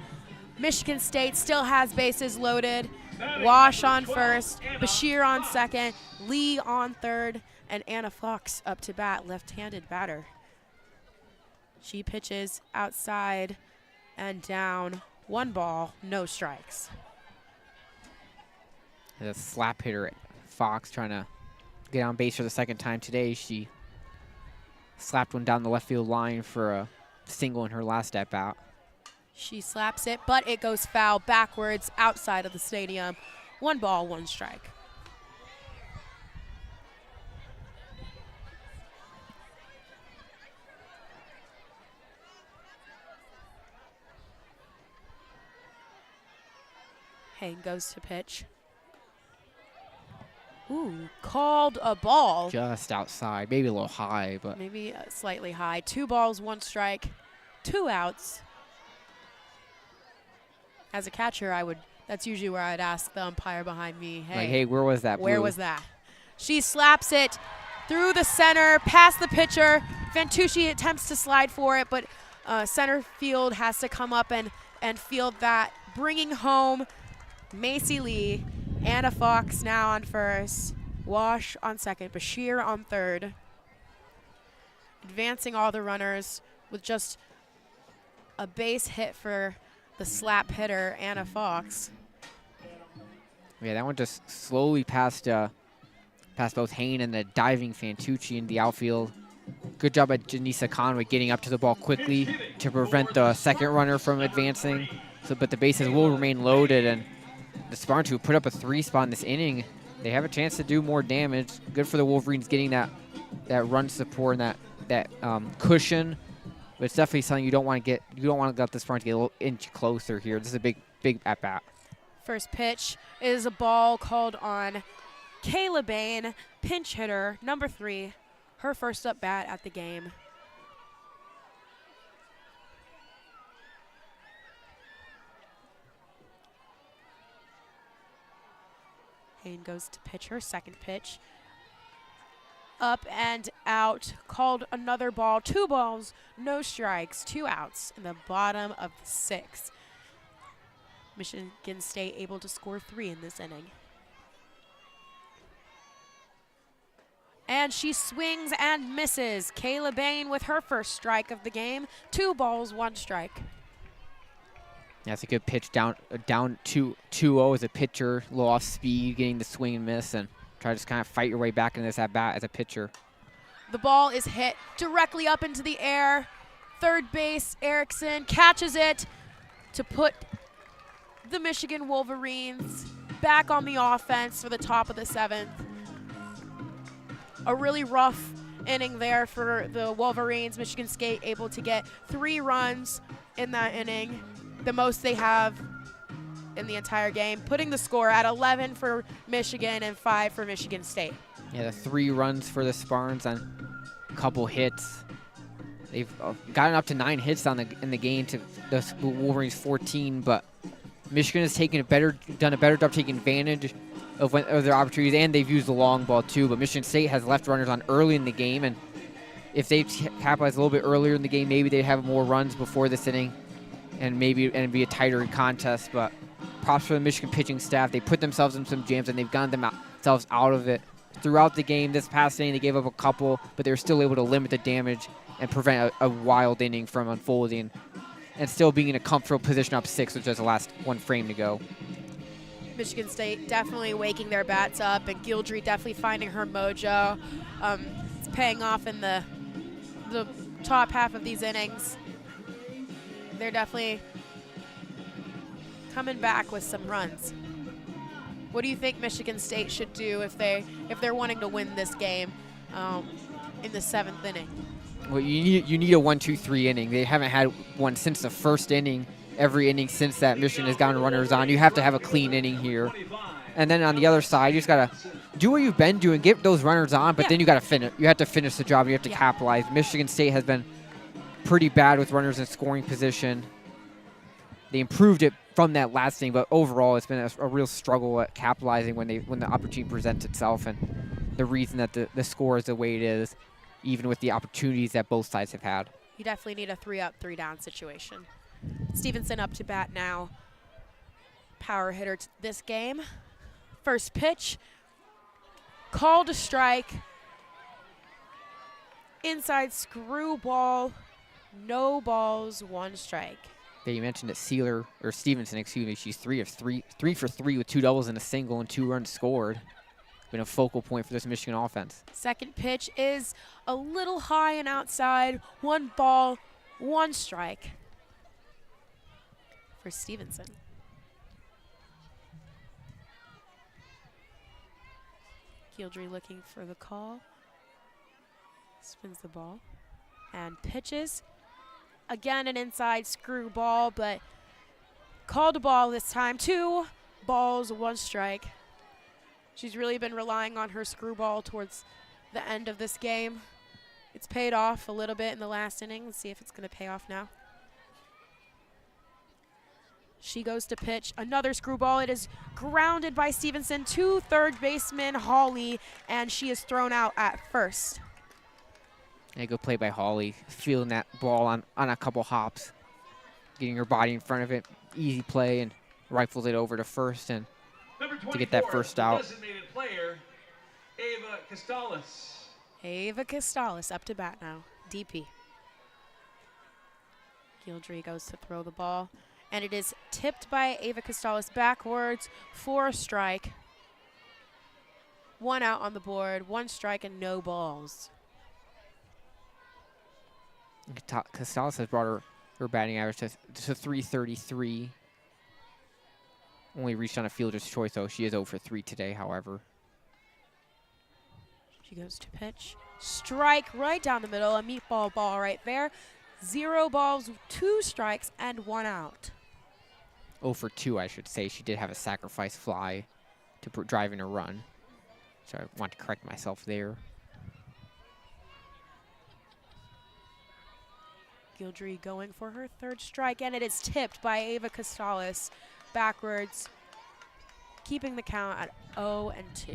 Speaker 2: Michigan State still has bases loaded. Wash on first, Bashir on second, Lee on third, and Anna Fox up to bat, left-handed batter. She pitches outside and down. 1 ball, no strikes.
Speaker 1: The slap hitter, Fox, trying to get on base for the 2nd time today. She slapped one down the left field line for a single in her last at-bat.
Speaker 2: She slaps it, but it goes foul backwards outside of the stadium. 1 ball, 1 strike. Hain goes to pitch. Ooh, called a ball.
Speaker 1: Just outside, maybe a little high, but
Speaker 2: Maybe slightly high. 2 balls, 1 strike, 2 outs. As a catcher, that's usually where I'd ask the umpire behind me,
Speaker 1: hey, where was that blue?
Speaker 2: Where was that? She slaps it through the center, past the pitcher. Fantucci attempts to slide for it, but center field has to come up and field that, bringing home Macy Lee. Anna Fox now on first, Wash on second, Bashir on third. Advancing all the runners with just a base hit for the slap hitter, Anna Fox.
Speaker 1: Yeah, that one just slowly past both Hain and the diving Fantucci in the outfield. Good job at Janisa Conway getting up to the ball quickly to prevent the 2nd runner from advancing. But the bases will remain loaded, and the Spartans, who put up a 3 spot in this inning, they have a chance to do more damage. Good for the Wolverines getting that run support and that cushion. But it's definitely something you don't want to get. You don't want to let the Spartans get a little inch closer here. This is a big at bat.
Speaker 2: First pitch is a ball called on Kayla Bain, pinch hitter, number 3, her first up bat at the game. Hain goes to pitch her 2nd pitch. Up and out, called another ball. 2 balls, no strikes, 2 outs in the bottom of the 6th. Michigan State able to score 3 in this inning. And she swings and misses. Kayla Bain with her first strike of the game. 2 balls, 1 strike.
Speaker 1: Yeah, it's a good pitch down 2-0 as a pitcher, a little off speed, getting the swing and miss, and try to just kind of fight your way back into this at bat as a pitcher.
Speaker 2: The ball is hit directly up into the air. Third base, Erickson catches it to put the Michigan Wolverines back on the offense for the top of the 7th. A really rough inning there for the Wolverines. Michigan State able to get 3 runs in that inning, the most they have in the entire game, putting the score at 11 for Michigan and 5 for Michigan State.
Speaker 1: Yeah, the 3 runs for the Spartans on a couple hits. They've gotten up to 9 hits in the game to the Wolverines 14, but Michigan has done a better job taking advantage of their opportunities, and they've used the long ball too. But Michigan State has left runners on early in the game, and if they capitalized a little bit earlier in the game, maybe they'd have more runs before this inning, and be a tighter contest. But props for the Michigan pitching staff. They put themselves in some jams, and they've gotten themselves out of it throughout the game. This past inning, they gave up a couple, but they were still able to limit the damage and prevent a wild inning from unfolding, and still being in a comfortable position up 6, which is the last 1 frame to go.
Speaker 2: Michigan State definitely waking their bats up, and Gildry definitely finding her mojo. It's paying off in the top half of these innings. They're definitely coming back with some runs. What do you think Michigan State should do if they're wanting to win this game in the 7th inning?
Speaker 1: Well, you need a 1-2-3 inning. They haven't had one since the first inning. Every inning since that, Michigan has gotten runners on. You have to have a clean inning here. And then on the other side, you just got to do what you've been doing, get those runners on, but then you got to finish. You have to finish the job. You have to capitalize. Michigan State has been pretty bad with runners in scoring position. they improved it from that last thing, but overall it's been a real struggle at capitalizing when the opportunity presents itself, and the reason that the score is the way it is, even with the opportunities that both sides have had.
Speaker 2: You definitely need a 3-up, 3-down situation. Stevenson up to bat now. Power hitter this game. First pitch. Called a strike. Inside screwball. No balls, 1 strike.
Speaker 1: Yeah, you mentioned that Stevenson, excuse me, she's 3 for 3 with 2 doubles and a single and 2 runs scored. Been a focal point for this Michigan offense.
Speaker 2: Second pitch is a little high and outside. 1 ball, 1 strike for Stevenson. Gildry looking for the call. Spins the ball and pitches. Again, an inside screwball, but called a ball this time. 2 balls, 1 strike. She's really been relying on her screwball towards the end of this game. It's paid off a little bit in the last inning. Let's see if it's going to pay off now. She goes to pitch. Another screwball. It is grounded by Stevenson to third baseman Hawley, and she is thrown out at first.
Speaker 1: And good play by Hawley, feeling that ball on a couple hops, getting her body in front of it. Easy play, and rifles it over to first and to get that first out.
Speaker 3: Designated player, Ava Costales.
Speaker 2: Ava Costales up to bat now. DP. Gildry goes to throw the ball, and it is tipped by Ava Costales backwards for a strike. 1 out on the board, 1 strike, and no balls.
Speaker 1: Costales has brought her batting average to 333. Only reached on a fielder's choice, though. She is 0 for 3 today, however.
Speaker 2: She goes to pitch. Strike right down the middle. A meatball ball right there. 0 balls, 2 strikes, and 1 out.
Speaker 1: 0 for 2, I should say. She did have a sacrifice fly to drive in a run. So I want to correct myself there.
Speaker 2: Gildry going for her 3rd strike, and it is tipped by Ava Costales backwards, keeping the count at 0 and 2.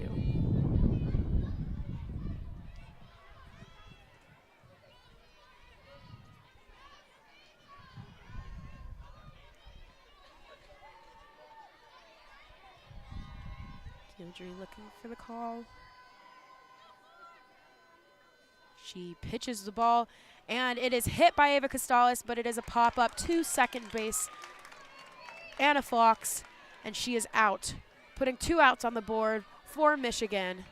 Speaker 2: Gildry looking for the call. She pitches the ball, and it is hit by Ava Costales, but it is a pop-up to second base. Anna Fox, and she is out, putting 2 outs on the board for Michigan.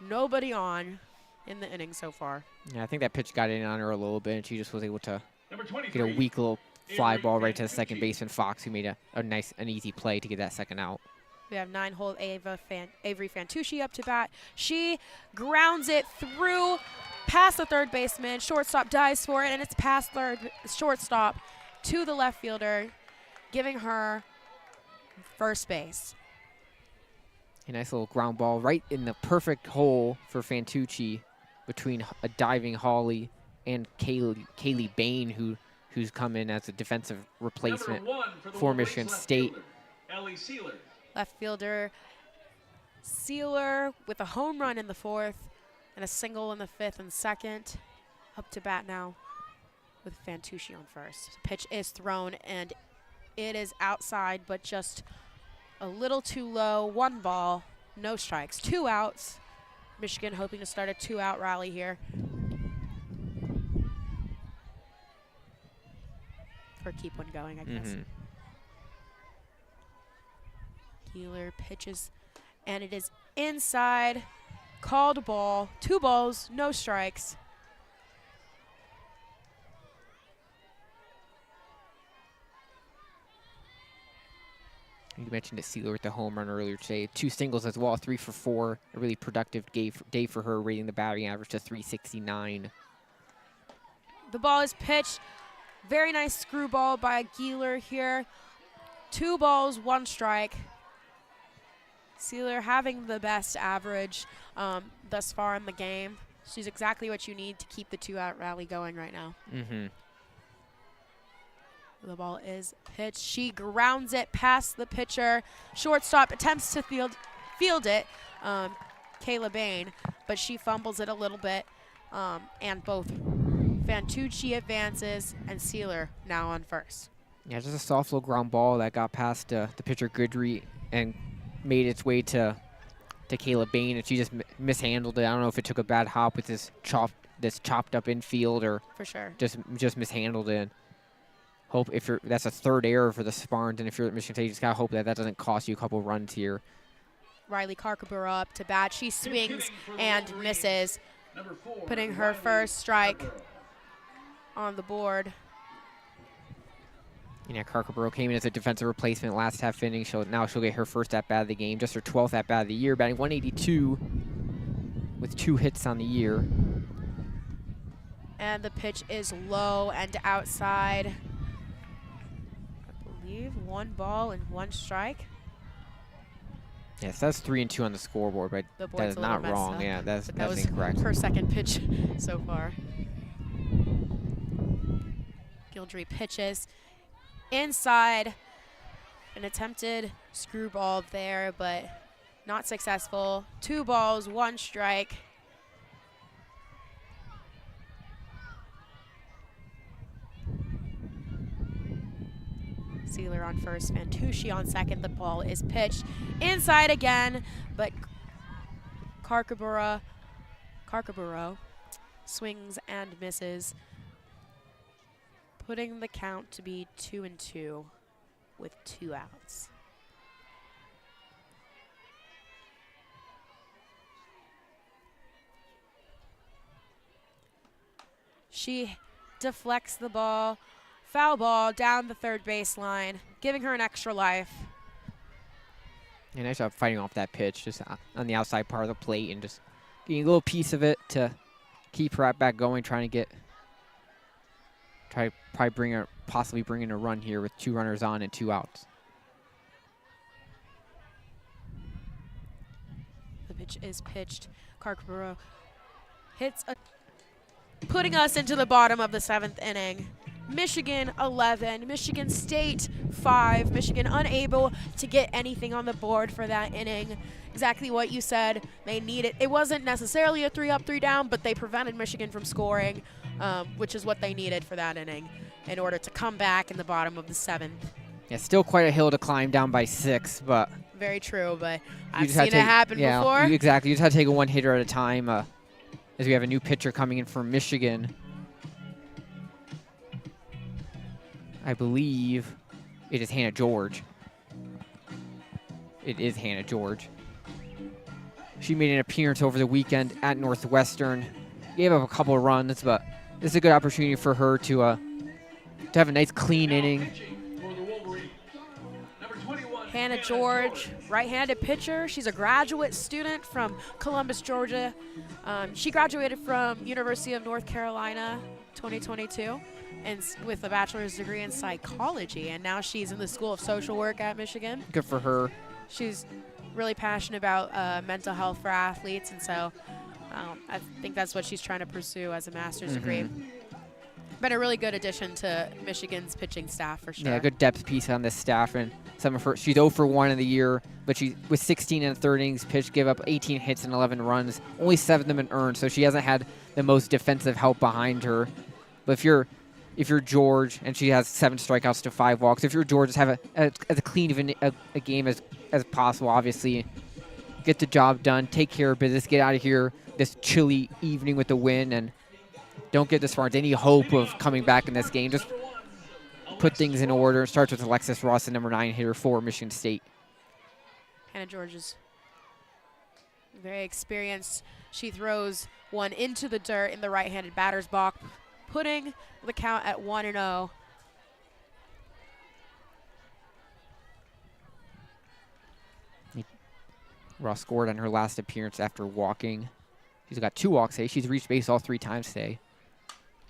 Speaker 2: Nobody on in the inning so far.
Speaker 1: Yeah, I think that pitch got in on her a little bit, and she just was able to get a
Speaker 3: 23,
Speaker 1: weak little fly ball right to the second baseman Fox, who made an easy play to get that 2nd out.
Speaker 2: We have 9-hole Avery Fantucci up to bat. She grounds it through past the third baseman. Shortstop dives for it, and it's past shortstop to the left fielder, giving her first base.
Speaker 1: A nice little ground ball right in the perfect hole for Fantucci between a diving Hawley and Kaylee Bain, who's come in as a defensive replacement for Michigan State.
Speaker 3: Ellie Sealer.
Speaker 2: Left fielder Sealer with a home run in the 4th and a single in the 5th and 2nd. Up to bat now with Fantucci on first. Pitch is thrown, and it is outside, but just a little too low. 1 ball, no strikes, 2 outs. Michigan hoping to start a 2-out rally here. Or keep one going, I guess. Keeler pitches, and it is inside. Called ball. 2 balls, no strikes.
Speaker 1: You mentioned that Sealer with the home run earlier today. 2 singles as well, 3 for 4. A really productive day for her, rating the batting average to 369.
Speaker 2: The ball is pitched. Very nice screwball by Keeler here. 2 balls, 1 strike. Sealer having the best average thus far in the game. She's exactly what you need to keep the 2-out rally going right now. The ball is pitched. She grounds it past the pitcher. Shortstop attempts to field it, Kayla Bain, but she fumbles it a little bit. And both Fantucci advances and Sealer now on first.
Speaker 1: Yeah, just a soft little ground ball that got past the pitcher Goodry and made its way to Kayla Bain, and she just mishandled it. I don't know if it took a bad hop with this chopped up infield or
Speaker 2: for sure
Speaker 1: just mishandled it. Hope that's a third error for the Spartans, and if you're at Michigan State, you just gotta hope that doesn't cost you a couple runs here.
Speaker 2: Riley Karkabura up to bat. She swings and misses, putting her first strike on the board.
Speaker 1: Yeah, Karkabura came in as a defensive replacement last half inning. Now she'll get her first at-bat of the game, just her 12th at-bat of the year, batting 182 with 2 hits on the year.
Speaker 2: And the pitch is low and outside. I believe 1 ball and 1 strike.
Speaker 1: Yes, that's 3-2 on the scoreboard, but that is not wrong. Yeah, that's incorrect.
Speaker 2: Her second pitch so far. Gildry pitches inside. An attempted screwball there, but not successful. 2 balls, 1 strike. Sealer on first, Fantucci on second. The ball is pitched inside again, but Karkabura swings and misses, putting the count to be 2-2 with 2 outs. She deflects the ball. Foul ball down the third baseline, giving her an extra life.
Speaker 1: Yeah, nice job fighting off that pitch, just on the outside part of the plate and just getting a little piece of it to keep her back going, trying to possibly bring in a run here with 2 runners on and 2 outs.
Speaker 2: The pitch is pitched. Karkabura hits putting us into the bottom of the 7th inning. Michigan 11, Michigan State 5. Michigan unable to get anything on the board for that inning. Exactly what you said. They needed. It wasn't necessarily a 3-up, 3-down, but they prevented Michigan from scoring, which is what they needed for that inning in order to come back in the bottom of the 7th.
Speaker 1: Yeah, still quite a hill to climb down by 6, but
Speaker 2: very true. But I've seen it happen before.
Speaker 1: Exactly. You just have to take it 1 hitter at a time. As we have a new pitcher coming in from Michigan. I believe it is Hannah George. It is Hannah George. She made an appearance over the weekend at Northwestern. Gave up a couple of runs, but this is a good opportunity for her to have a nice clean inning.
Speaker 2: Hannah George, right-handed pitcher. She's a graduate student from Columbus, Georgia. She graduated from University of North Carolina 2022. And with a bachelor's degree in psychology, and now she's in the School of Social Work at Michigan.
Speaker 1: Good for her.
Speaker 2: She's really passionate about mental health for athletes, and so I think that's what she's trying to pursue as a master's degree. Been a really good addition to Michigan's pitching staff for sure.
Speaker 1: Yeah, good depth piece on this staff, and some of her. She's 0 for 1 in the year, but she with 16 and 3rd innings pitched, gave up 18 hits and 11 runs, only 7 of them in earned, so she hasn't had the most defensive help behind her. But if you're George, and she has 7 strikeouts to 5 walks, if you're George, just have as clean of a game as possible, obviously. Get the job done, take care of business, get out of here this chilly evening with the win, and don't give the Spartans any hope of coming back in this game. Just put things in order. It starts with Alexis Ross, the number 9 hitter for Michigan State.
Speaker 2: Hannah George is very experienced. She throws one into the dirt in the right-handed batter's box, putting the count at 1-0.
Speaker 1: Ross scored on her last appearance after walking. She's got 2 walks today. She's reached base all 3 times today.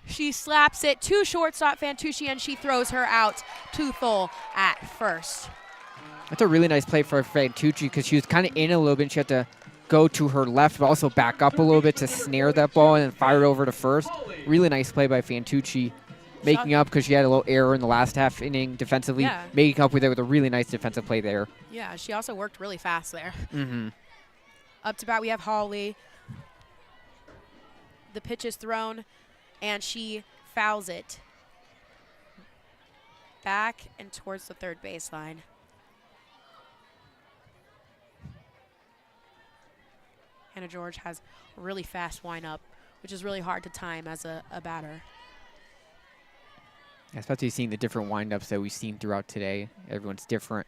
Speaker 2: She slaps it to shortstop Fantucci, and she throws her out to full at first.
Speaker 1: That's a really nice play for Fantucci because she was kind of in a little bit. She had to go to her left, but also back up a little bit to snare that ball and then fire it over to first. Really nice play by Fantucci. making up because she had a little error in the last half inning defensively,
Speaker 2: Yeah.
Speaker 1: making up with it with a really nice defensive play there.
Speaker 2: Yeah, she also worked really fast there.
Speaker 1: Mm-hmm.
Speaker 2: Up to bat, we have Holly. The pitch is thrown, and she fouls it back and towards the third baseline. Hannah George has a really fast windup, which is really hard to time as a batter.
Speaker 1: Especially seeing the different windups that we've seen throughout today. Everyone's different.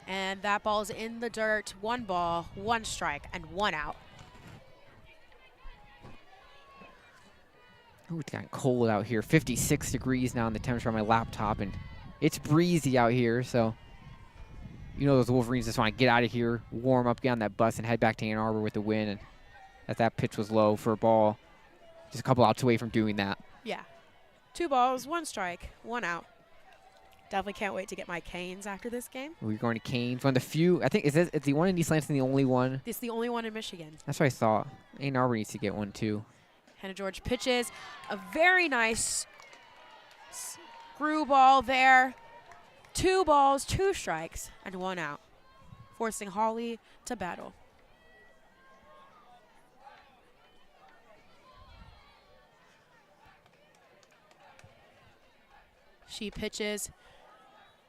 Speaker 2: And that ball's in the dirt. 1 ball, 1 strike, and 1 out.
Speaker 1: Ooh, it's gotten cold out here. 56 degrees now in the temperature on my laptop, and it's breezy out here, so you know those Wolverines just want to get out of here, warm up, get on that bus, and head back to Ann Arbor with the win. And that pitch was low for a ball. Just a couple outs away from doing that.
Speaker 2: Yeah. 2 balls, 1 strike, 1 out. Definitely can't wait to get my Canes after this game.
Speaker 1: We're going to Canes. One of the few, I think, is the one in East Lansing the only one?
Speaker 2: It's the only one in Michigan.
Speaker 1: That's what I thought. Ann Arbor needs to get one, too.
Speaker 2: Hannah George pitches a very nice screwball there. 2 balls, 2 strikes, and 1 out, forcing Holly to battle. She pitches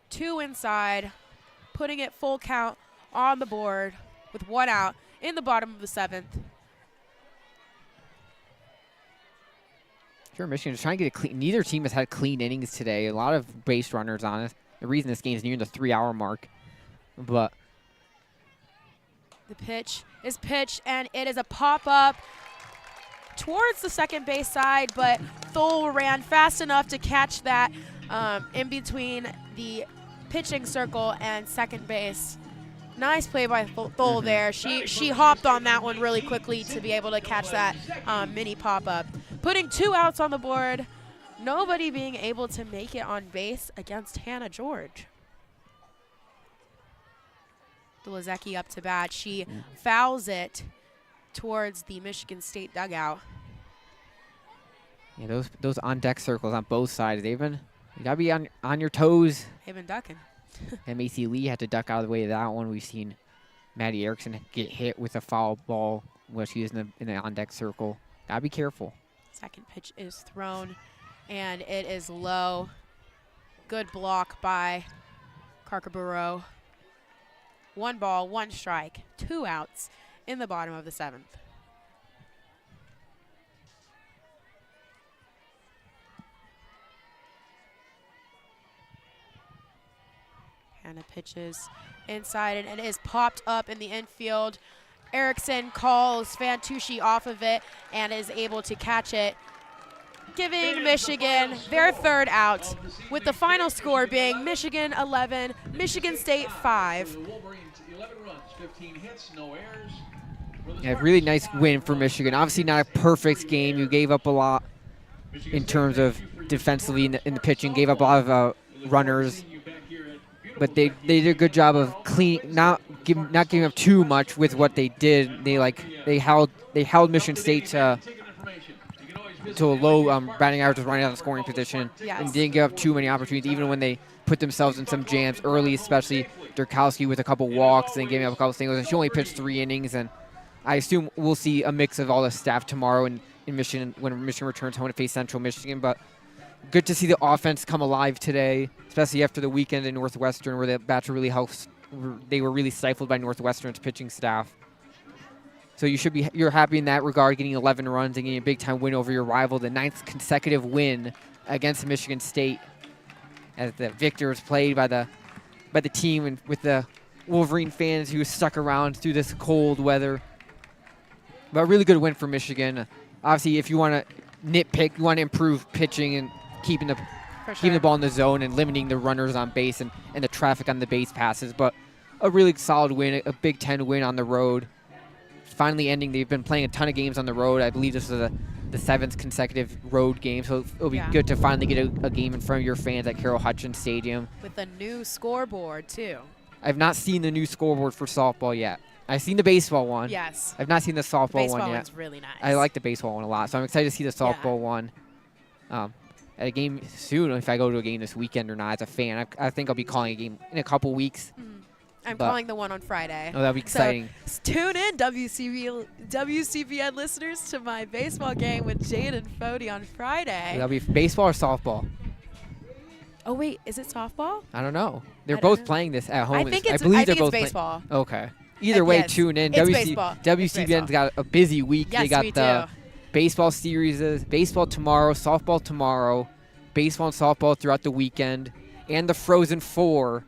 Speaker 2: 2 inside, putting it full count on the board with 1 out in the bottom of the 7th.
Speaker 1: Sure, Michigan is trying to get it clean. Neither team has had clean innings today. A lot of base runners on it. The reason this game is near the 3-hour mark. But
Speaker 2: the pitch is pitched, and it is a pop-up towards the second base side, but Thole ran fast enough to catch that in between the pitching circle and second base. Nice play by Thole there. She hopped on that one really quickly to be able to catch that mini pop-up. Putting 2 outs on the board, nobody being able to make it on base against Hannah George. Dolazecki up to bat. She fouls it towards the Michigan State dugout.
Speaker 1: yeah, those on-deck circles on both sides, you got to be on your toes.
Speaker 2: They've been ducking.
Speaker 1: And Macy Lee had to duck out of the way of that one. We've seen Maddie Erickson get hit with a foul ball while she was in the on-deck circle. Got to be careful.
Speaker 2: Second pitch is thrown, and it is low. Good block by Carcaburo. 1 ball, 1 strike, 2 outs in the bottom of the 7th. Hannah pitches inside, and it is popped up in the infield. Erickson calls Fantucci off of it and is able to catch it, giving Michigan their 3rd out, with the final score being Michigan 11, Michigan State 5.
Speaker 1: Yeah, really nice win for Michigan. Obviously not a perfect game. You gave up a lot in terms of defensively in the pitching, gave up a lot of runners. But they did a good job of not giving up too much with what they did. They held Michigan State to a low batting average, running out of scoring position,
Speaker 2: Yes.
Speaker 1: and didn't give up too many opportunities, even when they put themselves in some jams early, especially Durkowski with a couple walks and giving up a couple singles. And she only pitched 3 innings, and I assume we'll see a mix of all the staff tomorrow in Michigan when Michigan returns home to face Central Michigan. But good to see the offense come alive today, especially after the weekend in Northwestern where the bats really helped. They were really stifled by Northwestern's pitching staff. So you're happy in that regard, getting 11 runs and getting a big-time win over your rival, the 9th consecutive win against Michigan State, as the victors played by the team and with the Wolverine fans who stuck around through this cold weather. But a really good win for Michigan. Obviously, if you want to nitpick, you want to improve pitching and keeping the ball in the zone and limiting the runners on base and the traffic on the base passes. But a really solid win, a Big Ten win on the road. Finally ending. They've been playing a ton of games on the road. I believe this is the 7th consecutive road game, so it'll be good to finally get a game in front of your fans at Carol Hutchins Stadium.
Speaker 2: With a new scoreboard, too.
Speaker 1: I've not seen the new scoreboard for softball yet. I've seen the baseball one.
Speaker 2: Yes.
Speaker 1: I've not seen the softball one yet.
Speaker 2: Baseball one's really nice.
Speaker 1: I like the baseball one a lot, so I'm excited to see the softball one. at a game soon if I go to a game this weekend or not as a fan. I think I'll be calling a game in a couple weeks.
Speaker 2: I'm calling the one on Friday.
Speaker 1: Oh, that'll be exciting.
Speaker 2: So tune in, WCBN listeners, to my baseball game with Jade and Fody on Friday.
Speaker 1: That'll be baseball or softball?
Speaker 2: Oh, wait, is it softball?
Speaker 1: I don't know. They're
Speaker 2: I don't
Speaker 1: both
Speaker 2: know.
Speaker 1: playing this at home.
Speaker 2: I think it's
Speaker 1: both
Speaker 2: baseball.
Speaker 1: Okay. Either way,
Speaker 2: Yes,
Speaker 1: tune in.
Speaker 2: it's baseball.
Speaker 1: WCBN's got a busy week.
Speaker 2: Yes,
Speaker 1: they got
Speaker 2: we
Speaker 1: the
Speaker 2: do.
Speaker 1: baseball series, baseball tomorrow, softball tomorrow, baseball and softball throughout the weekend, and the Frozen Four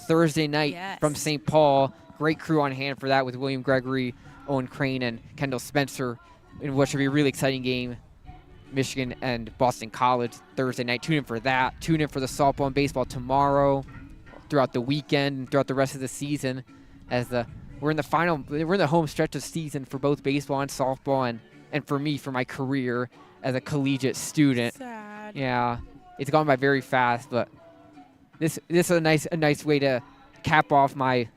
Speaker 1: Thursday night
Speaker 2: Yes.
Speaker 1: from St. Paul. Great crew on hand for that with William Gregory, Owen Crane, and Kendall Spencer, in what should be a really exciting game. Michigan and Boston College Thursday night. Tune in for that. Tune in for the softball and baseball tomorrow, throughout the weekend, and throughout the rest of the season. As we're in the home stretch of season for both baseball and softball, and for me, for my career as a collegiate student.
Speaker 2: Sad.
Speaker 1: Yeah, it's gone by very fast, but this is a nice way to cap off my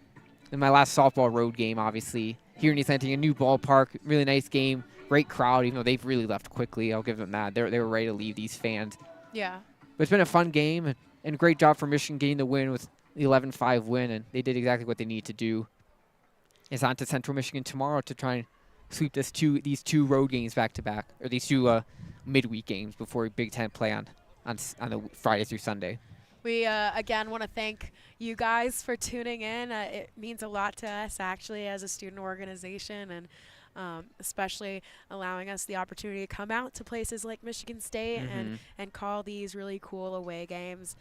Speaker 1: last softball road game. Obviously, here in East Lansing, a new ballpark, really nice game. Great crowd, even though they've really left quickly. I'll give them that. They were ready to leave, these fans.
Speaker 2: Yeah.
Speaker 1: But it's been a fun game, and great job for Michigan getting the win with the 11-5 win, and they did exactly what they need to do. It's on to Central Michigan tomorrow to try and sweep these two road games back to back, or these two midweek games before Big Ten play on the Friday through Sunday.
Speaker 2: We, again, want to thank you guys for tuning in. It means a lot to us, actually, as a student organization, and especially allowing us the opportunity to come out to places like Michigan State and call these really cool away games.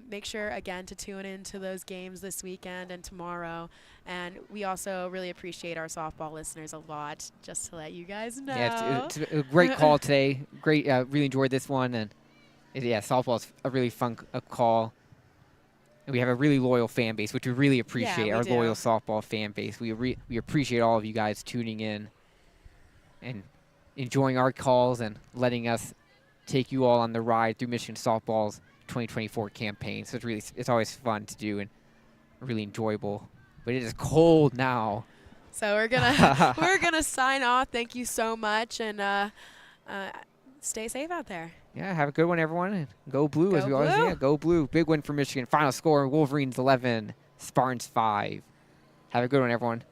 Speaker 2: Make sure, again, to tune into those games this weekend and tomorrow. And we also really appreciate our softball listeners a lot, just to let you guys know.
Speaker 1: Yeah, it's a great call today. Great, really enjoyed this one. And softball's a really fun call. And we have a really loyal fan base, which we really appreciate, our loyal softball fan base. We appreciate all of you guys tuning in and enjoying our calls and letting us take you all on the ride through Michigan softball's 2024 campaign. So it's always fun to do and really enjoyable. But it is cold now.
Speaker 2: So we're gonna sign off. Thank you so much, and stay safe out there.
Speaker 1: Yeah, have a good one, everyone. And go blue, as we always say.
Speaker 2: Blue.
Speaker 1: Yeah, go blue. Big win for Michigan. Final score: Wolverines 11, Spartans 5. Have a good one, everyone.